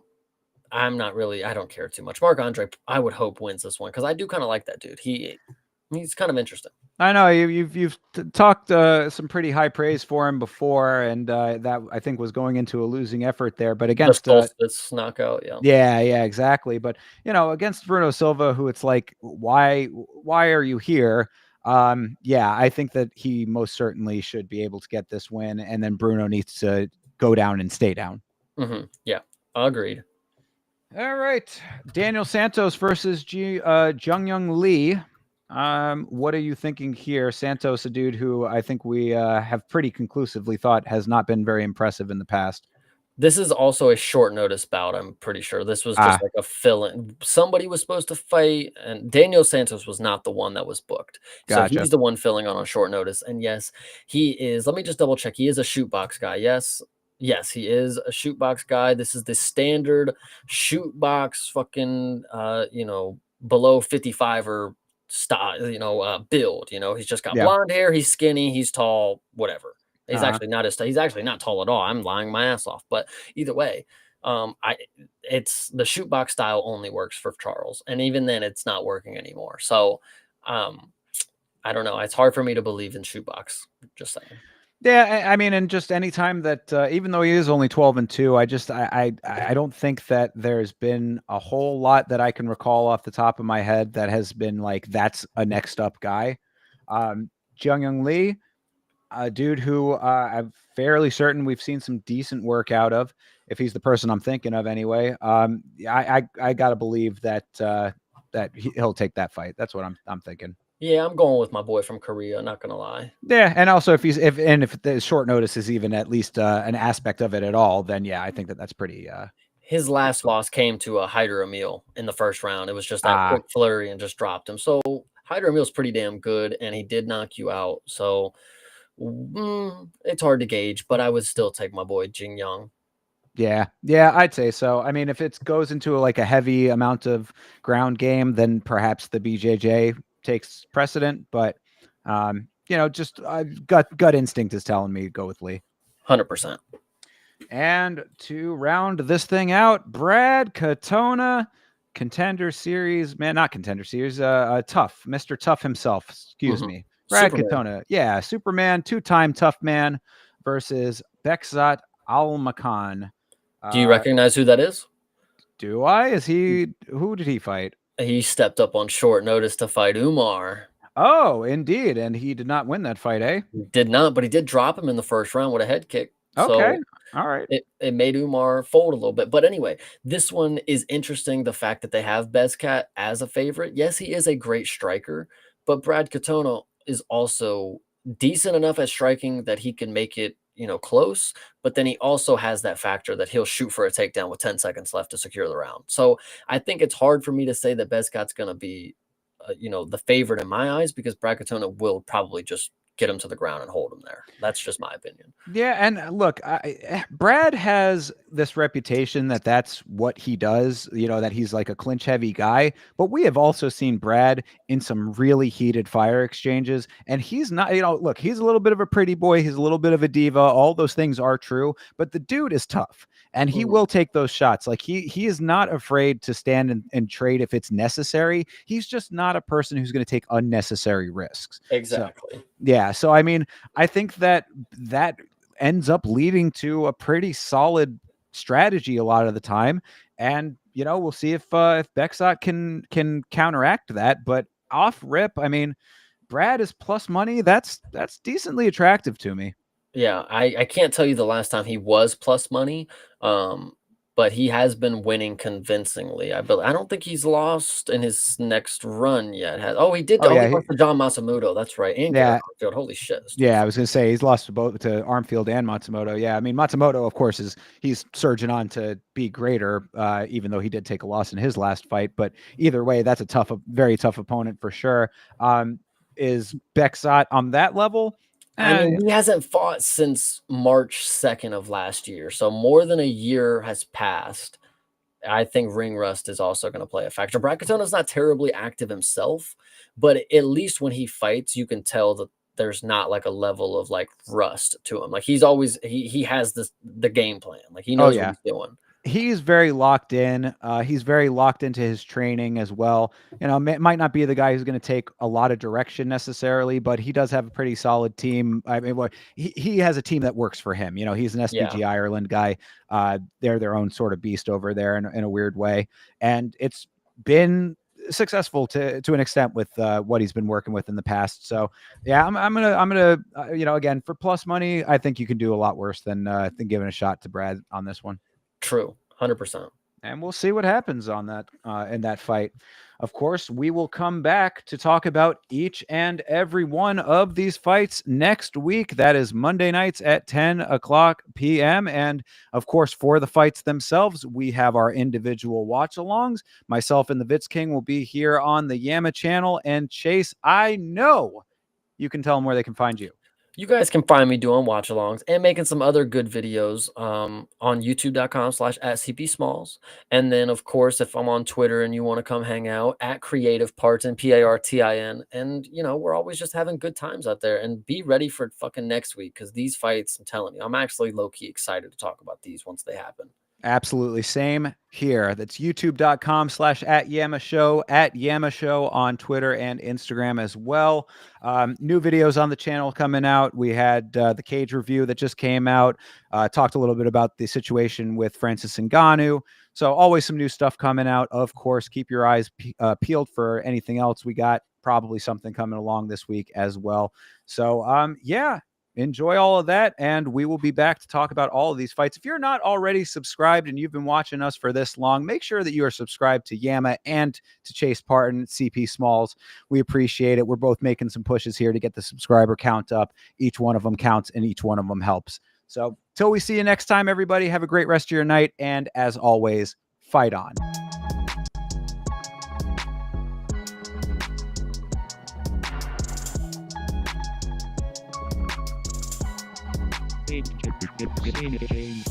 don't care too much. Marc-Andre, I would hope, wins this one because I do kinda like that dude. He's kind of interesting. I know you've talked some pretty high praise for him before, and that I think was going into a losing effort there. But The against Solstice knockout, yeah. yeah, exactly. But against Bruno Silva, who it's like, why are you here? Yeah, I think that he most certainly should be able to get this win, and then Bruno needs to go down and stay down. Yeah, agreed. All right, Daniel Santos versus Jung Lee. What are you thinking here? Santos, a dude who I think we have pretty conclusively thought has not been very impressive in the past. This is also a short notice bout, I'm pretty sure. This was just like a fill-in. Somebody was supposed to fight, and Daniel Santos was not the one that was booked. So Gotcha. he's the one filling on short notice. And yes, he is. Let me just double check. He is a shoot box guy. Yes. Yes, he is a shoot box guy. This is the standard shoot box fucking below 55 or style, build. He's just got Yeah. blonde hair, he's skinny, he's tall, whatever. He's Uh-huh. he's actually not tall at all. I'm lying my ass off. But either way, it's the shoot box style only works for Charles. And even then it's not working anymore. So I don't know. It's hard for me to believe in shoot box. Just saying. Yeah, I mean, and just any time that even though he is only 12-2, I don't think that there's been a whole lot that I can recall off the top of my head that has been like that's a next up guy. Jung Lee, a dude who I'm fairly certain we've seen some decent work out of, if he's the person I'm thinking of anyway. I gotta believe that that he'll take that fight. That's what I'm thinking. Yeah, I'm going with my boy from Korea, not gonna lie. Yeah, and also if the short notice is even at least an aspect of it at all, then yeah, I think that that's pretty. His last loss came to a Hyder Emil in the first round. It was just that quick flurry and just dropped him. So Hyder Emil's pretty damn good, and he did knock you out. So it's hard to gauge, but I would still take my boy Jing Young. Yeah, I'd say so. I mean, if it goes into like a heavy amount of ground game, then perhaps the BJJ takes precedent. But just gut instinct is telling me to go with Lee. 100%. And to round this thing out, Brad Katona, Contender Series, not Contender Series, Tough, Mr. Tough himself, excuse me. Brad Katona, yeah, Superman, two-time Tough Man versus Bekzat Almakan. Do you recognize who that is? Do I? Is he? Who did he fight? He stepped up on short notice to fight Umar. Oh, indeed, and he did not win that fight, eh? Did not, but he did drop him in the first round with a head kick. Okay, So all right. it made Umar fold a little bit. But anyway, this one is interesting. The fact that they have Bezcat as a favorite. Yes, he is a great striker, but Brad Katona is also decent enough at striking that he can make it, close. But then he also has that factor that he'll shoot for a takedown with 10 seconds left to secure the round. So I think it's hard for me to say that Bezcat's going to be, the favorite in my eyes, because Brad Katona will probably just get him to the ground and hold him there. That's just my opinion. Yeah, and look, Brad has this reputation that that's what he does, that he's like a clinch heavy guy. But we have also seen Brad in some really heated fire exchanges. And he's not, look, he's a little bit of a pretty boy. He's a little bit of a diva. All those things are true. But the dude is tough and he will take those shots. Like he is not afraid to stand and trade if it's necessary. He's just not a person who's going to take unnecessary risks. Exactly. So, yeah. So, I mean, I think that ends up leading to a pretty solid strategy a lot of the time. And, we'll see if Bekzat can counteract that. But off rip, I mean, Brad is plus money. That's decently attractive to me. Yeah, I can't tell you the last time he was plus money, but he has been winning convincingly. I don't think he's lost in his next run yet. He did. Oh, Oh, yeah, he lost to John Matsumoto. That's right, and Garrett Armfield. Holy shit! Yeah, I was gonna say he's lost to both to Armfield and Matsumoto. Yeah, I mean Matsumoto, of course, he's surging on to be greater, even though he did take a loss in his last fight. But either way, that's a very tough opponent for sure. Is Bekzat on that level? I mean, he hasn't fought since March 2nd of last year, so more than a year has passed. I think ring rust is also going to play a factor. Brad Katona's not terribly active himself, but at least when he fights, you can tell that there's not like a level of like rust to him. Like he has the game plan. Like he knows what he's doing. He's very locked in. He's very locked into his training as well. Might not be the guy who's going to take a lot of direction necessarily, but he does have a pretty solid team. I mean, he has a team that works for him. He's an SBG Ireland guy. They're their own sort of beast over there in a weird way. And it's been successful to an extent with what he's been working with in the past. So yeah, I'm gonna again, for plus money, I think you can do a lot worse than giving a shot to Brad on this one. True, 100%. And we'll see what happens on that in that fight. Of course, we will come back to talk about each and every one of these fights next week. That is Monday nights at 10 o'clock p.m. And of course, for the fights themselves, we have our individual watch-alongs. Myself and the Vitz King will be here on the Yama channel. And Chase, I know you can tell them where they can find you. You guys can find me doing watch-alongs and making some other good videos on youtube.com/@CPSmalls. And then, of course, if I'm on Twitter and you want to come hang out, @CreativePartin, PARTIN. And, we're always just having good times out there. And be ready for fucking next week, because these fights, I'm telling you, I'm actually low-key excited to talk about these once they happen. Absolutely. Same here. That's youtube.com/@YamaShow, @YamaShow on Twitter and Instagram as well. New videos on the channel coming out. We had the cage review that just came out. Talked a little bit about the situation with Francis Ngannou. So always some new stuff coming out. Of course, keep your eyes peeled for anything else. We got probably something coming along this week as well. So yeah. Enjoy all of that, and we will be back to talk about all of these fights. If you're not already subscribed and you've been watching us for this long, make sure that you are subscribed to Yama and to Chase Partin, CP Smalls. We appreciate it. We're both making some pushes here to get the subscriber count up. Each one of them counts, and each one of them helps. So till we see you next time, everybody, have a great rest of your night, and as always, fight on. Sandhagen.